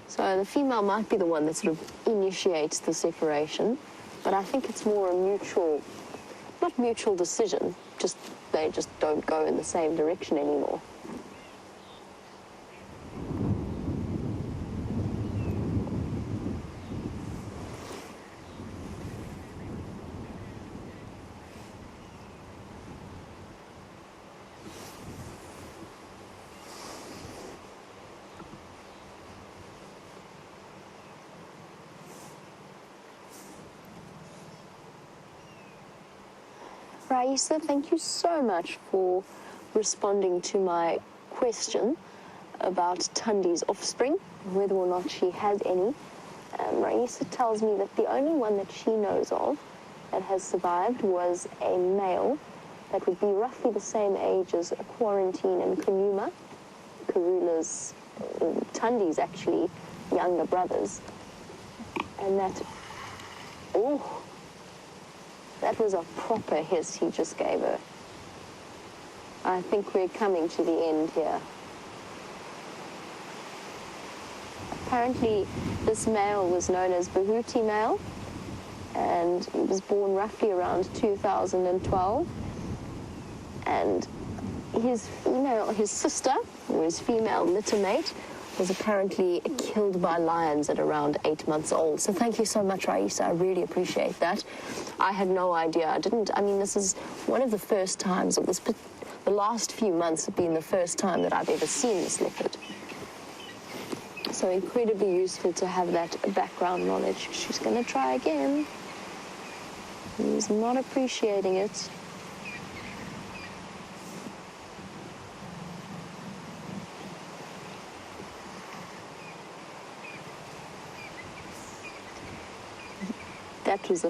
So the female might be the one that sort of initiates the separation, but I think it's more a mutual, not mutual decision, they just don't go in the same direction anymore. Raisa, thank you so much for responding to my question about Thandi's offspring, whether or not she has any. Raisa tells me that the only one that she knows of that has survived was a male that would be roughly the same age as Quarantine and Kunuma. Karula's, Thandi's actually younger brothers. And that, oh, that was a proper hiss he just gave her. I think we're coming to the end here. Apparently, this male was known as Bahuti male, and he was born roughly around 2012. And his sister, or his female litter mate, was apparently killed by lions at around 8 months old. So thank you so much, Raisa. I really appreciate that. I had no idea. This is one of the first times of this, the last few months have been the first time that I've ever seen this leopard. So incredibly useful to have that background knowledge. She's going to try again. He's not appreciating it. That was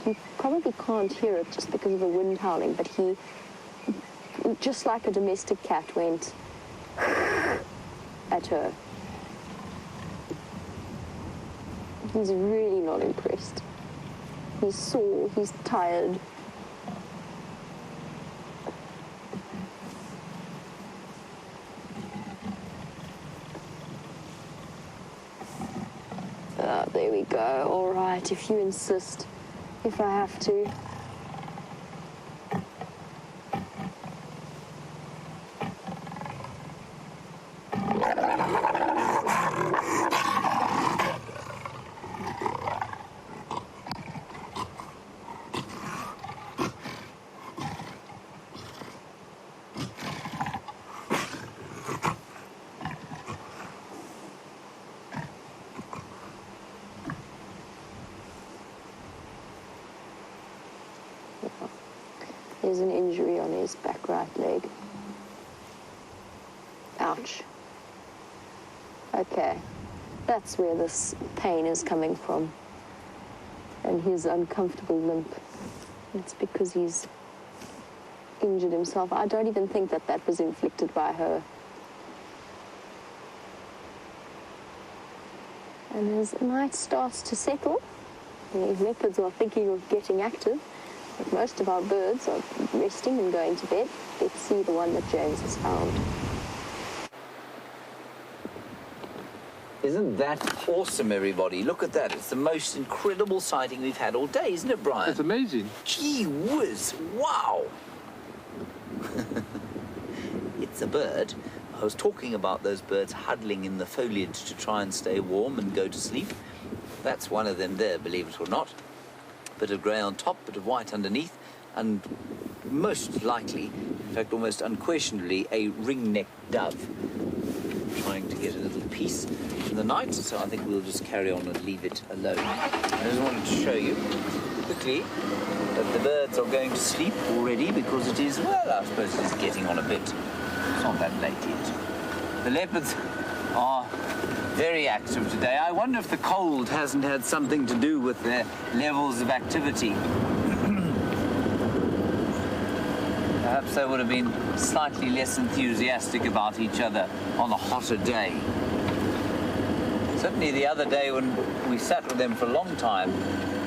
you probably can't hear it just because of the wind howling, but he, just like a domestic cat, went at her. He's really not impressed. He's sore, he's tired. There we go. All right, if you insist, if I have to. There's an injury on his back right leg. Ouch. Okay, that's where this pain is coming from. And his uncomfortable limp. It's because he's injured himself. I don't even think that that was inflicted by her. And as night starts to settle, the leopards are thinking of getting active. But most of our birds are resting and going to bed. Let's see the one that James has found. Isn't that awesome, everybody? Look at that. It's the most incredible sighting we've had all day, isn't it, Bryan? It's amazing. Gee whiz. Wow. It's a bird. I was talking about those birds huddling in the foliage to try and stay warm and go to sleep. That's one of them there, believe it or not. Bit of grey on top, bit of white underneath, and most likely, in fact almost unquestionably, a ring-necked dove trying to get a little peace in the night, so I think we'll just carry on and leave it alone. I just wanted to show you quickly that the birds are going to sleep already because it is, well, I suppose it is getting on a bit. It's not that late yet. The leopards are very active today. I wonder if the cold hasn't had something to do with their levels of activity. Perhaps they would have been slightly less enthusiastic about each other on a hotter day. Certainly the other day when we sat with them for a long time,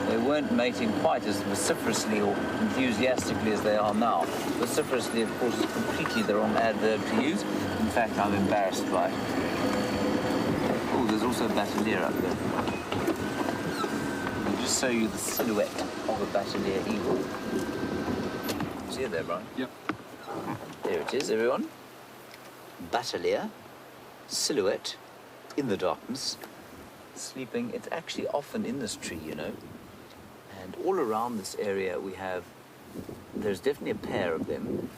they weren't mating quite as vociferously or enthusiastically as they are now. Vociferously, of course, is completely the wrong adverb to use. In fact, I'm embarrassed by it. Oh, there's also a bateleur up there. I'll just show you the silhouette of a bateleur eagle. see it there, Bryan? Yep. There it is, everyone. Bateleur, silhouette, in the darkness, sleeping. It's actually often in this tree, you know. And all around this area there's definitely a pair of them.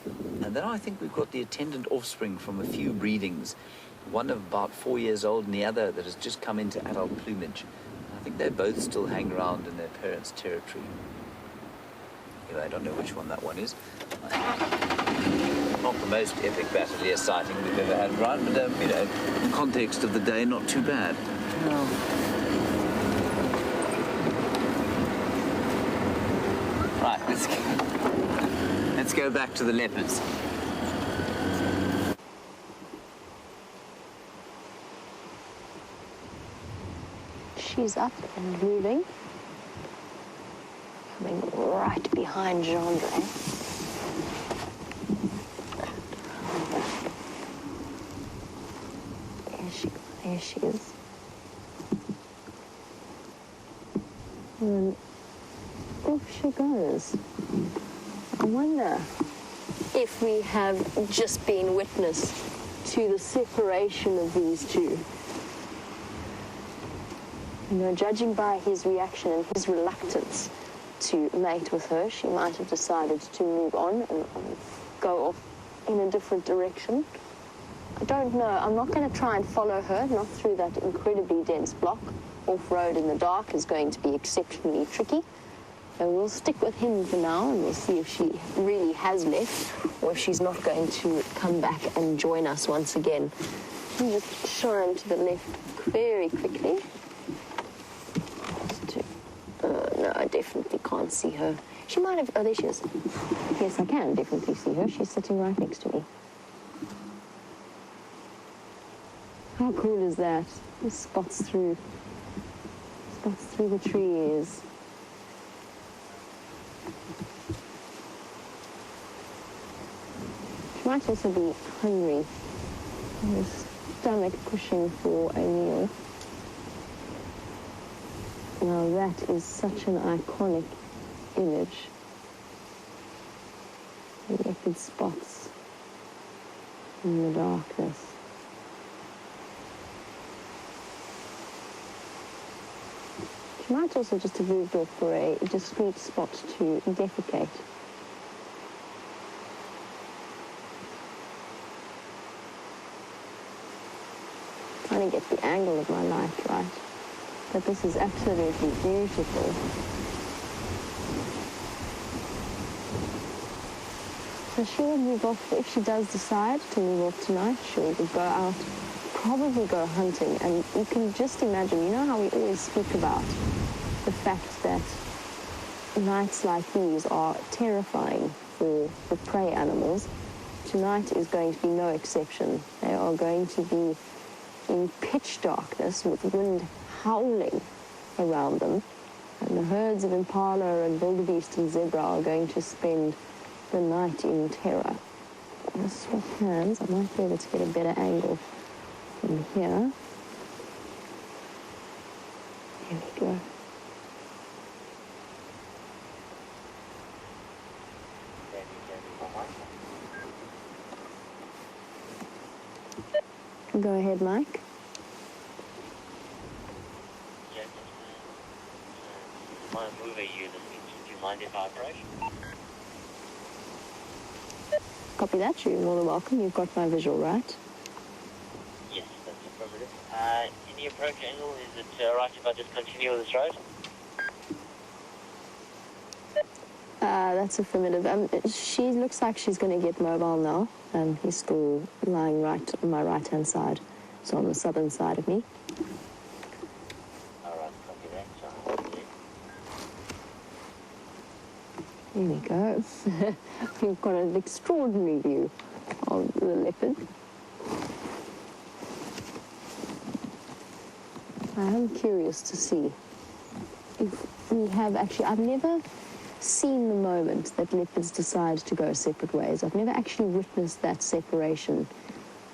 And then I think we've got the attendant offspring from a few breedings. One of about 4 years old and the other that has just come into adult plumage. I think they both still hang around in their parents' territory. Anyway, I don't know which one that one is. Not the most epic bateleur sighting we've ever had, Bryan, but, you know, in the context of the day, not too bad. No. Right, let's go back to the leopards. She's up and moving. Coming right behind Jeandre. There she is. And off she goes. I wonder if we have just been witness to the separation of these two. You know, judging by his reaction and his reluctance to mate with her, she might have decided to move on and go off in a different direction. I don't know. I'm not going to try and follow her, not through that incredibly dense block. Off-road in the dark is going to be exceptionally tricky. So we'll stick with him for now, and we'll see if she really has left or if she's not going to come back and join us once again. Let me just shine to the left very quickly. No, I definitely can't see her. She might have... Oh, there she is. Yes, I can definitely see her. She's sitting right next to me. How cool is that? It spots through the trees. She might also be hungry. Her stomach pushing for a meal. Now that is such an iconic image. The leopard spots in the darkness. She might also just have moved off for a discreet spot to defecate. Trying to get the angle of my light right. But this is absolutely beautiful. So she'll move off, if she does decide to move off tonight, she'll go out, probably go hunting. And you can just imagine, you know how we always speak about the fact that nights like these are terrifying for the prey animals. Tonight is going to be no exception. They are going to be in pitch darkness with wind howling around them, and the herds of impala and wildebeest and zebra are going to spend the night in terror. I'm going to swap hands. I might be able to get a better angle from here. There we go. Go ahead, Mike. My movie unit, do you mind if I approach? Copy that. You're more than welcome. You've got my visual, right? Yes, that's affirmative. In the approach angle, is it right if I just continue this road? That's affirmative. She looks like she's going to get mobile now. He's still lying right on my right-hand side, so on the southern side of me. All right, copy that. So hold it. There we go. We've got an extraordinary view of the leopard. I am curious to see if we have actually... I've never seen the moment that leopards decide to go separate ways. I've never actually witnessed that separation.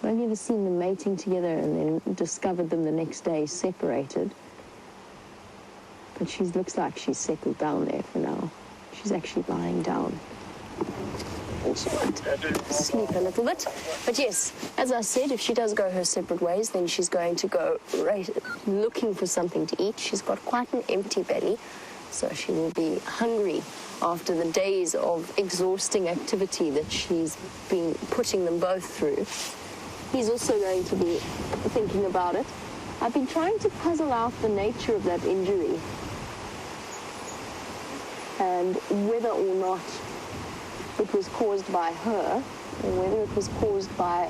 I've only ever seen them mating together and then discovered them the next day separated. But she looks like she's settled down there for now. She's actually lying down. think she might sleep a little bit. But yes, as I said, if she does go her separate ways, then she's going to go looking for something to eat. She's got quite an empty belly, so she will be hungry after the days of exhausting activity that she's been putting them both through. He's also going to be thinking about it. I've been trying to puzzle out the nature of that injury and whether or not it was caused by her or whether it was caused by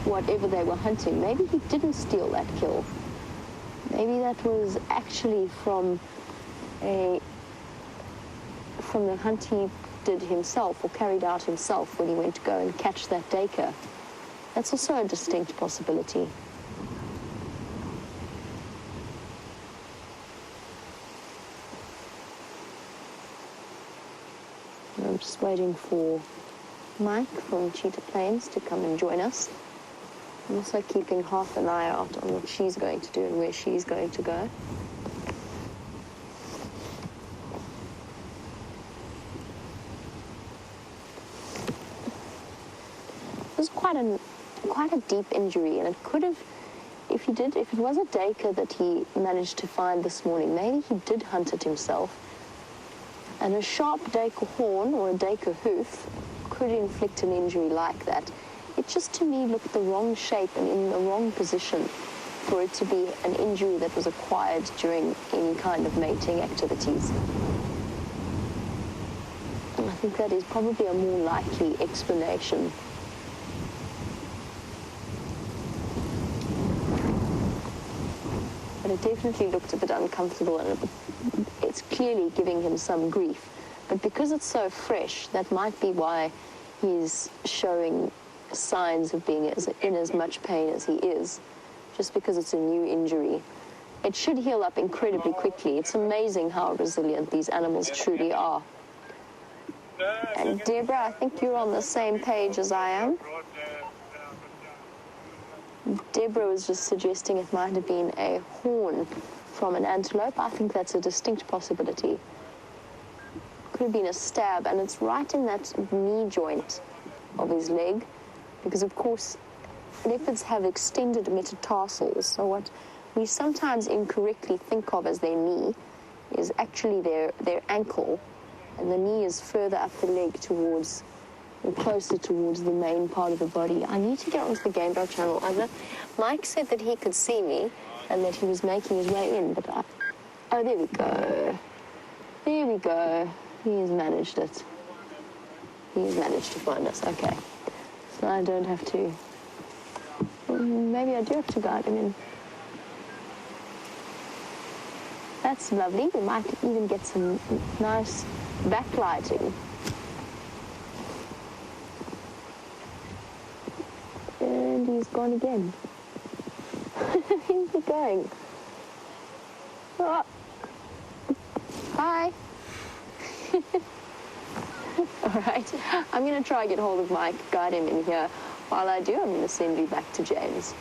whatever they were hunting. Maybe he didn't steal that kill. Maybe that was actually from the hunt he did himself or carried out himself when he went to go and catch that duiker. That's also a distinct possibility. I'm just waiting for Mike from Cheetah Plains to come and join us. I'm also keeping half an eye out on what she's going to do and where she's going to go. It was quite a deep injury, and it could have, if it was a duiker that he managed to find this morning, maybe he did hunt it himself. And a sharp duiker horn or a duiker hoof could inflict an injury like that. It just, to me, looked the wrong shape and in the wrong position for it to be an injury that was acquired during any kind of mating activities. And I think that is probably a more likely explanation. But it definitely looked a bit uncomfortable, and it's clearly giving him some grief. But because it's so fresh, that might be why he's showing signs of being in as much pain as he is, just because it's a new injury. It should heal up incredibly quickly. It's amazing how resilient these animals truly are. And Deborah, I think you're on the same page as I am. Deborah was just suggesting it might have been a horn from an antelope. I think that's a distinct possibility. Could have been a stab, and it's right in that knee joint of his leg, because of course leopards have extended metatarsals, so what we sometimes incorrectly think of as their knee is actually their ankle, and the knee is further up the leg towards, or closer towards the main part of the body. I need to get onto the Game Dog channel. Mike said that he could see me and that he was making his way in, but oh, there we go. There we go. He has managed it. He has managed to find us. Okay. So I don't have to... Maybe I do have to guide him in. That's lovely. We might even get some nice backlighting. And he's gone again. Where's he going? Oh. Hi. All right. I'm going to try and get hold of Mike, guide him in here. While I do, I'm going to send you back to James.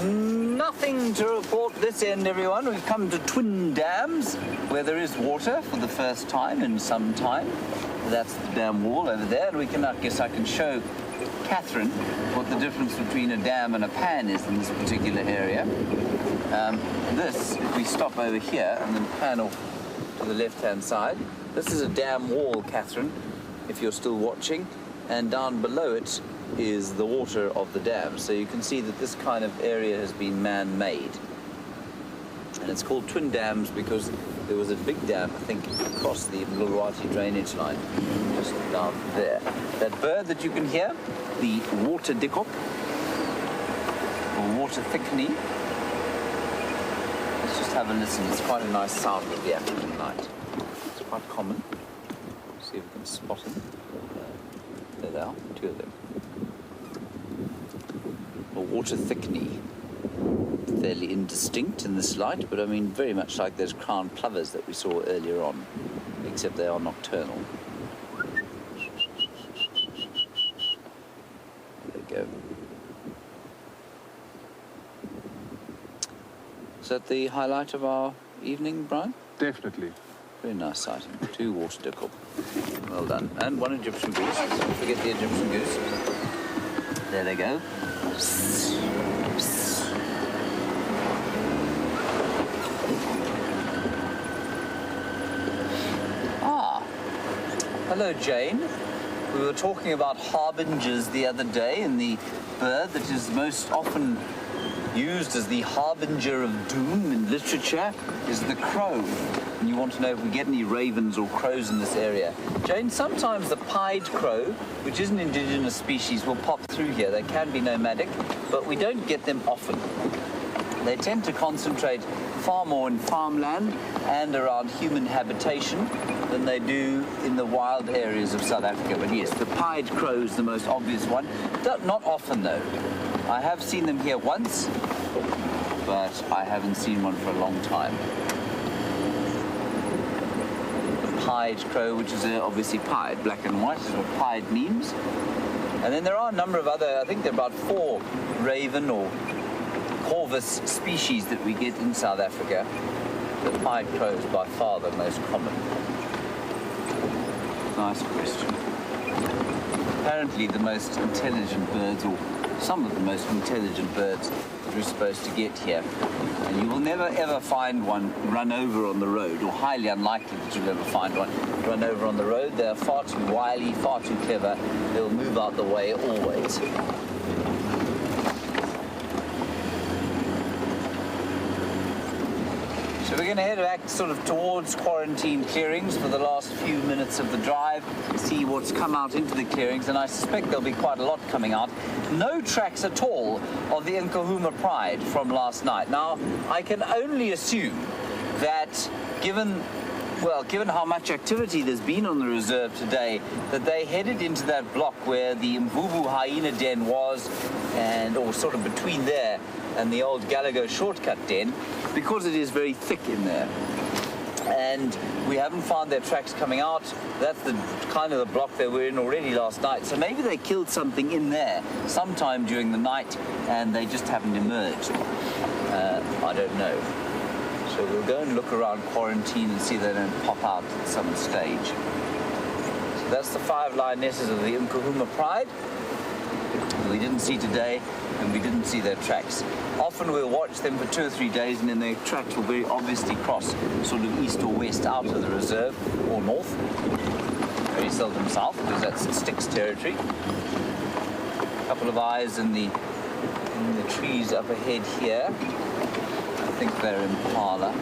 Nothing to report this end, everyone. We've come to Twin Dams, where there is water for the first time in some time. That's the dam wall over there, and I guess I can show Catherine what the difference between a dam and a pan is in this particular area. If we stop over here and then pan off to the left-hand side, this is a dam wall, Catherine, if you're still watching, and down below it is the water of the dam. So you can see that this kind of area has been man-made. And it's called Twin Dams because there was a big dam, I think, across the Lulwati drainage line, just down there. That bird that you can hear, the water dikkop, or water thickney. Let's just have a listen. It's quite a nice sound of the African night. It's quite common. See if we can spot him. There they are, two of them. Or water thickney. Fairly indistinct in this light, but I mean very much like those crowned plovers that we saw earlier on, except they are nocturnal. There we go. Is that the highlight of our evening, Bryan? Definitely. Very nice sighting. 2 water dikkop. Well done. And 1 Egyptian goose. Don't forget the Egyptian goose. There they go. Ah. Hello, Jane. We were talking about harbingers the other day, and the bird that is most often used as the harbinger of doom in literature is the crow. And you want to know if we get any ravens or crows in this area. Jane, sometimes the pied crow, which is an indigenous species, will pop through here. They can be nomadic, but we don't get them often. They tend to concentrate far more in farmland and around human habitation than they do in the wild areas of South Africa. But yes, the pied crow is the most obvious one. Not often, though. I have seen them here once, but I haven't seen one for a long time. The pied crow, which is obviously pied, black and white, is what pied means. And then there are a number of other, I think there are about 4 raven or corvus species that we get in South Africa. The pied crow is by far the most common. Nice question. Apparently the most intelligent birds, or some of the most intelligent birds that we're supposed to get here. And you will never ever find one run over on the road, or highly unlikely that you'll ever find one run over on the road. They're far too wily, far too clever. They'll move out the way always. So we're going to head back sort of towards quarantine clearings for the last few minutes of the drive, see what's come out into the clearings, and I suspect there'll be quite a lot coming out. No tracks at all of the Nkahuma Pride from last night. Now, I can only assume that given how much activity there's been on the reserve today, that they headed into that block where the Mvubu hyena den was, or sort of between there and the old Gallagher shortcut den, because it is very thick in there. And we haven't found their tracks coming out. That's the kind of the block they were in already last night. So maybe they killed something in there sometime during the night and they just haven't emerged. I don't know. So we'll go and look around quarantine and see if they don't pop out at some stage. So that's the 5 lionesses of the Nkahuma Pride. We didn't see today, and we didn't see their tracks. Often we'll watch them for 2 or 3 days, and then their tracks will very obviously cross sort of east or west out of the reserve, or north. Very seldom south, because that's Sticks territory. A couple of eyes in the trees up ahead here. I think they're impala.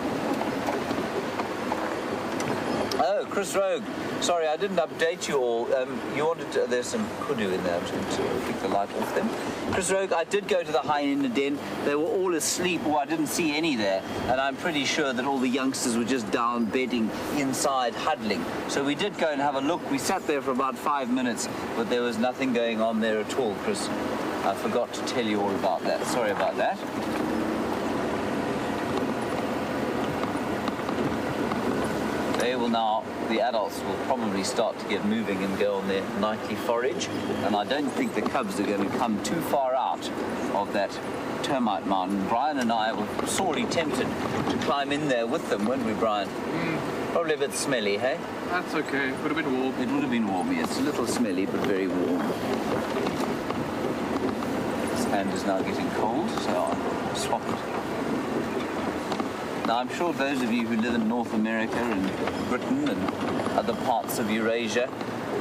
Oh, Chris Rogue. Sorry, I didn't update you all. You wanted to, there's some kudu in there. I'm just going to pick the light off them. Chris Rogue, I did go to the hyena den. They were all asleep, or I didn't see any there. And I'm pretty sure that all the youngsters were just down bedding inside, huddling. So we did go and have a look. We sat there for about 5 minutes, but there was nothing going on there at all, Chris. I forgot to tell you all about that. Sorry about that. The adults will probably start to get moving and go on their nightly forage, and I don't think the cubs are going to come too far out of that termite mountain. Bryan and I were sorely tempted to climb in there with them, weren't we, Bryan? Probably a bit smelly, hey? That's okay. Would have been warm. It would have been warm, yes. A little smelly, but very warm. This hand is now getting cold, so I'll swap it. Now, I'm sure those of you who live in North America and Britain and other parts of Eurasia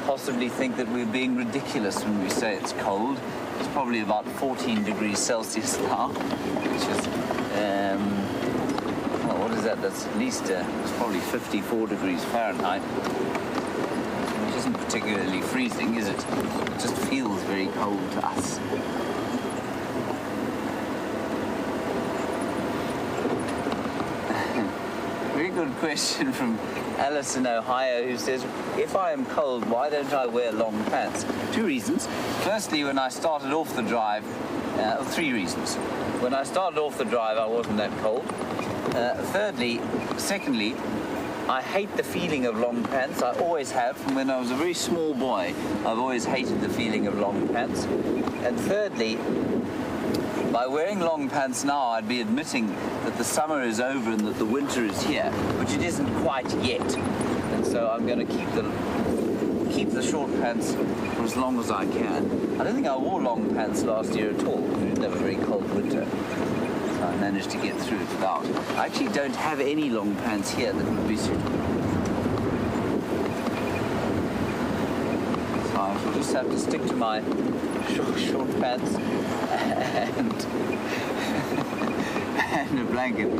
possibly think that we're being ridiculous when we say it's cold. It's probably about 14 degrees Celsius now, which is, well, what is that? That's at least, it's probably 54 degrees Fahrenheit, which isn't particularly freezing, is it? It just feels very cold to us. Good question from Alice in Ohio, who says, if I am cold, why don't I wear long pants? 2 reasons. Firstly, when I started off the drive, 3 reasons. When I started off the drive, I wasn't that cold. Secondly, I hate the feeling of long pants. I always have. From when I was a very small boy, I've always hated the feeling of long pants. And thirdly, by wearing long pants now, I'd be admitting that that the summer is over and that the winter is here, which it isn't quite yet. And so I'm going to keep the short pants for as long as I can. I don't think I wore long pants last year at all. We didn't have a very cold winter. So I managed to get through it without. I actually don't have any long pants here that would be suitable. So I shall just have to stick to my short pants and a blanket.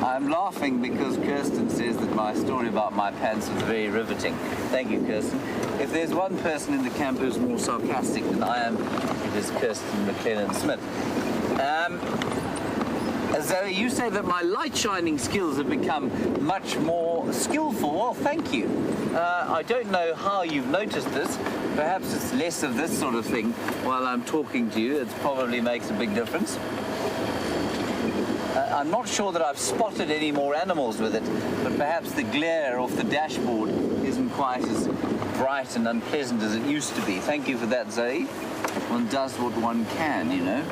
I'm laughing because Kirsten says that my story about my pants was very riveting. Thank you, Kirsten. If there's one person in the camp who's more sarcastic than I am, it is Kirsten McLennan-Smith. Zoe, you say that my light shining skills have become much more skillful. Well, thank you. I don't know how you've noticed this. Perhaps it's less of this sort of thing while I'm talking to you. It probably makes a big difference. I'm not sure that I've spotted any more animals with it, but perhaps the glare off the dashboard isn't quite as bright and unpleasant as it used to be. Thank you for that, Zoe. One does what one can, you know,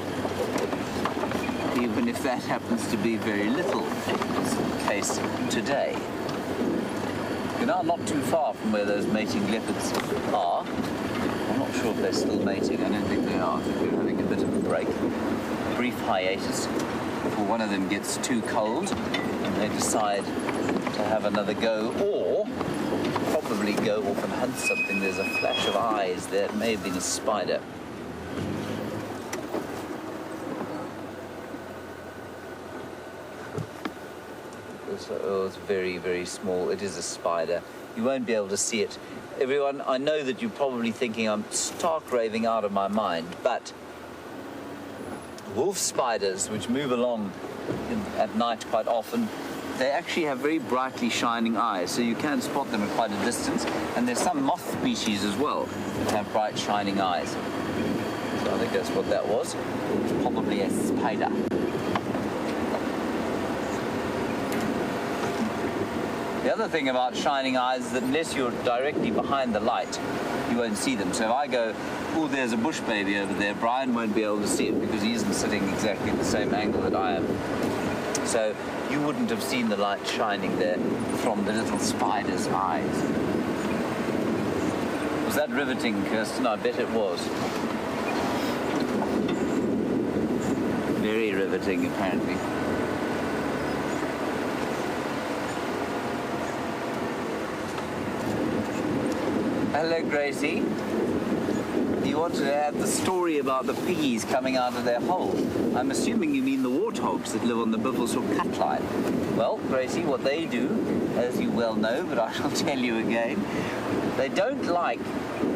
even if that happens to be very little, as the case today. We're now not too far from where those mating leopards are. I'm not sure if they're still mating. I don't think they are. I think we're having a bit of a break, brief hiatus, before one of them gets too cold and they decide to have another go, or probably go off and hunt something. There's a flash of eyes there. It may have been a spider. Oh, it's very, very small. It is a spider. You won't be able to see it. Everyone, I know that you're probably thinking I'm stark raving out of my mind, but wolf spiders, which move along at night quite often, they actually have very brightly shining eyes, so you can spot them at quite a distance. And there's some moth species as well that have bright shining eyes. So I think that's what that was. It's probably a spider. The other thing about shining eyes is that unless you're directly behind the light, you won't see them. So if I go, oh, there's a bush baby over there, Bryan won't be able to see it because he isn't sitting exactly at the same angle that I am. So you wouldn't have seen the light shining there from the little spider's eyes. Was that riveting, Kirsten? I bet it was. Very riveting, apparently. Hello, Gracie. You wanted to add the story about the piggies coming out of their hole. I'm assuming you mean the warthogs that live on the Buffelshoek cut line. Well, Gracie, what they do, as you well know, but I shall tell you again, they don't like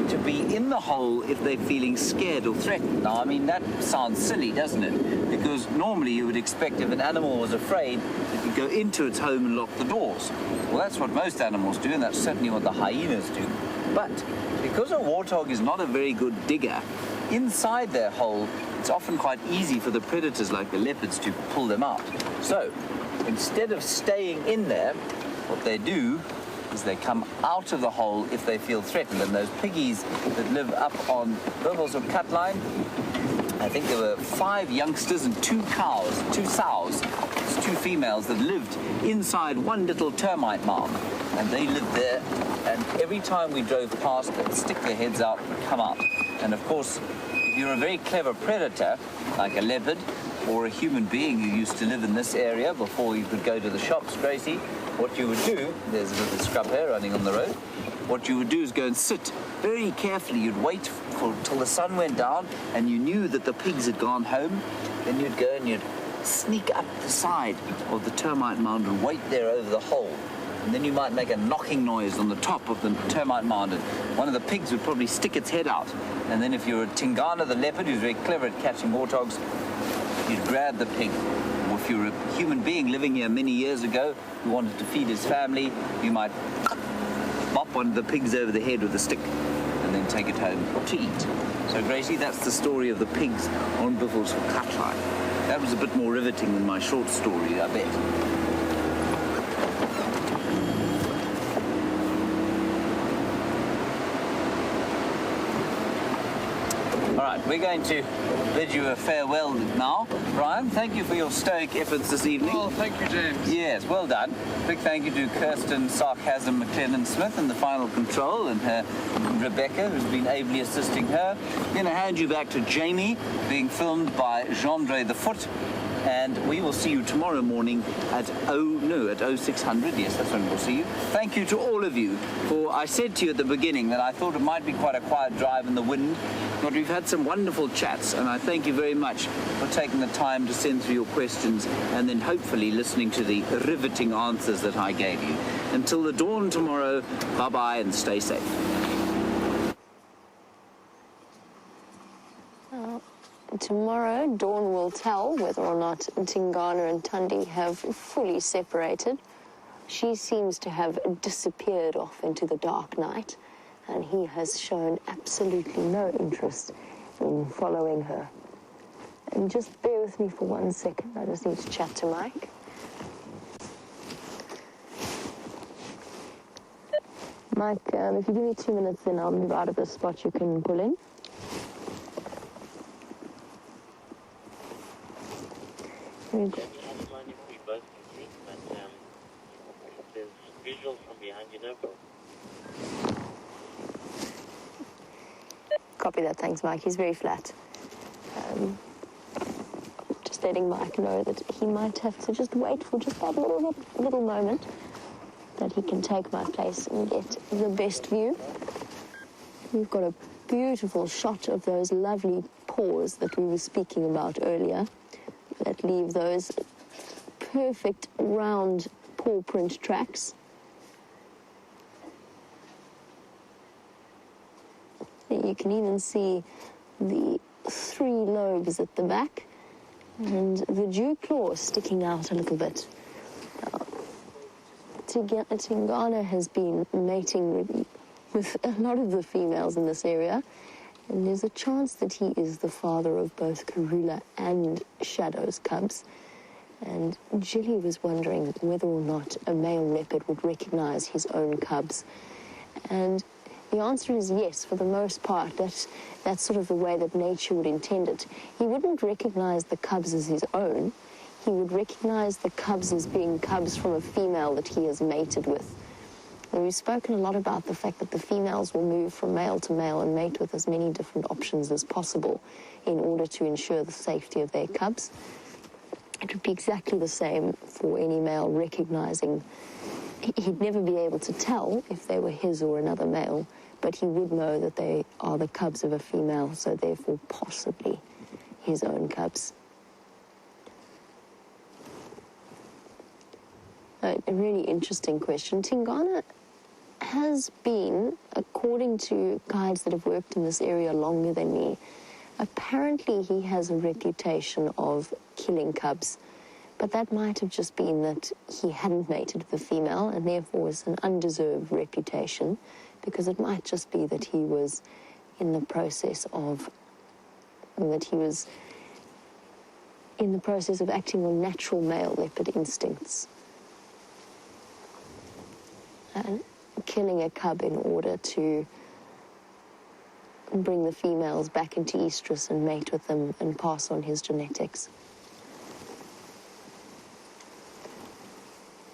to be in the hole if they're feeling scared or threatened. Now, I mean, that sounds silly, doesn't it? Because normally you would expect if an animal was afraid, it would go into its home and lock the doors. Well, that's what most animals do, and that's certainly what the hyenas do. But because a warthog is not a very good digger, inside their hole, it's often quite easy for the predators like the leopards to pull them out. So, instead of staying in there, what they do is they come out of the hole if they feel threatened. And those piggies that live up on Buffelshoek cut line, I think there were 5 youngsters and 2 sows, 2 females that lived inside one little termite mound. And they lived there, and every time we drove past, they'd stick their heads out and come out. And of course, if you're a very clever predator, like a leopard or a human being who used to live in this area before you could go to the shops, Gracie, what you would do, there's a little scrub here running on the road, what you would do is go and sit very carefully. You'd wait till the sun went down and you knew that the pigs had gone home. Then you'd go and you'd sneak up the side of the termite mound and wait there over the hole. And then you might make a knocking noise on the top of the termite mound, and one of the pigs would probably stick its head out. And then if you're a Tingana, the leopard, who's very clever at catching warthogs, you'd grab the pig. Or if you're a human being living here many years ago who wanted to feed his family, you might bop one of the pigs over the head with a stick and then take it home to eat. So, Gracie, that's the story of the pigs on Buffelshoek cut line. That was a bit more riveting than my short story, I bet. All right, we're going to bid you a farewell now. Bryan, thank you for your stoic efforts this evening. Oh, thank you, James. Yes, well done. Big thank you to Kirsten, Sarcasm, McLennan-Smith in the final control, and her Rebecca, who's been ably assisting her. I'm going to hand you back to Jamie, being filmed by Jeandre the Foot. And we will see you tomorrow morning at 0600. Yes, that's when we'll see you. Thank you to all of you for, I said to you at the beginning that I thought it might be quite a quiet drive in the wind, but we've had some wonderful chats, and I thank you very much for taking the time to send through your questions and then hopefully listening to the riveting answers that I gave you. Until the dawn tomorrow, bye-bye and stay safe. Tomorrow, dawn will tell whether or not Tingana and Thandi have fully separated. She seems to have disappeared off into the dark night, and he has shown absolutely no interest in following her. And just bear with me for 1 second. I just need to chat to Mike. Mike, if you give me 2 minutes, then I'll move out of the spot you can pull in. I don't mind if we both can see, but if there's visuals from behind you, no problem. Copy that, thanks, Mike. He's very flat. Just letting Mike know that he might have to just wait for just that little moment that he can take my place and get the best view. We've got a beautiful shot of those lovely paws that we were speaking about earlier, that leave those perfect round paw print tracks. You can even see the 3 lobes at the back and the dew claw sticking out a little bit. Tingana has been mating with a lot of the females in this area, and there's a chance that he is the father of both Karula and Shadow's cubs. And Jilly was wondering whether or not a male leopard would recognize his own cubs. And the answer is yes, for the most part. That's sort of the way that nature would intend it. He wouldn't recognize the cubs as his own. He would recognize the cubs as being cubs from a female that he has mated with. And we've spoken a lot about the fact that the females will move from male to male and mate with as many different options as possible in order to ensure the safety of their cubs. It would be exactly the same for any male recognizing. He'd never be able to tell if they were his or another male, but he would know that they are the cubs of a female, so therefore possibly his own cubs. A really interesting question. Tingana has been, according to guides that have worked in this area longer than me, apparently he has a reputation of killing cubs. But that might have just been that he hadn't mated with a female and therefore was an undeserved reputation, because it might just be that he was in the process of acting on natural male leopard instincts. Killing a cub in order to bring the females back into estrus and mate with them and pass on his genetics.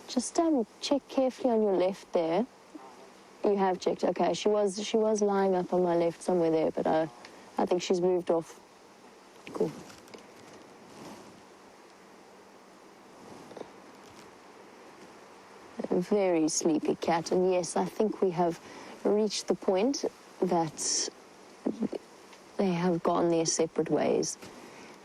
Just check carefully on your left there. You have checked, okay. She was lying up on my left somewhere there, but I think she's moved off. Cool. A very sleepy cat, and yes, I think we have reached the point that they have gone their separate ways.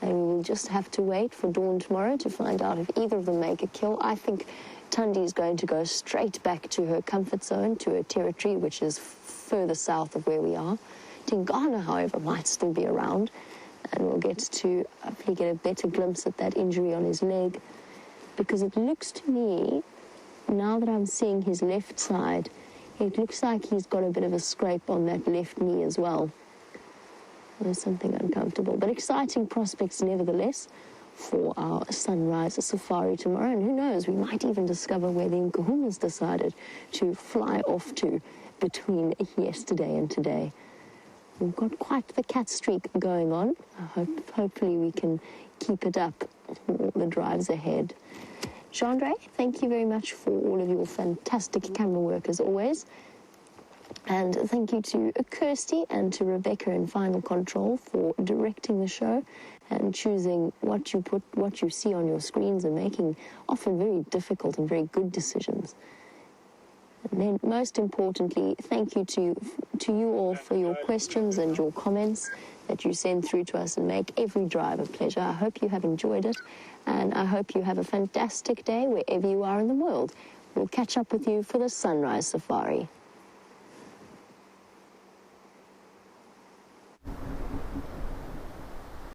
And we will just have to wait for dawn tomorrow to find out if either of them make a kill. I think Thandi is going to go straight back to her comfort zone, to her territory, which is further south of where we are. Tingana, however, might still be around, and we'll get to hopefully get a better glimpse at that injury on his leg, because it looks to me, now that I'm seeing his left side, it looks like he's got a bit of a scrape on that left knee as well. There's something uncomfortable, but exciting prospects nevertheless for our sunrise safari tomorrow. And who knows, we might even discover where the Nkahumas decided to fly off to between yesterday and today. We've got quite the cat streak going on. Hopefully we can keep it up for the drives ahead. Jeandre, thank you very much for all of your fantastic camera work as always. And thank you to Kirsten and to Rebecca in Final Control for directing the show and choosing what you see on your screens and making often very difficult and very good decisions. And then most importantly, thank you to you all for your questions and your comments that you send through to us and make every drive a pleasure. I hope you have enjoyed it, and I hope you have a fantastic day wherever you are in the world. We'll catch up with you for the Sunrise Safari.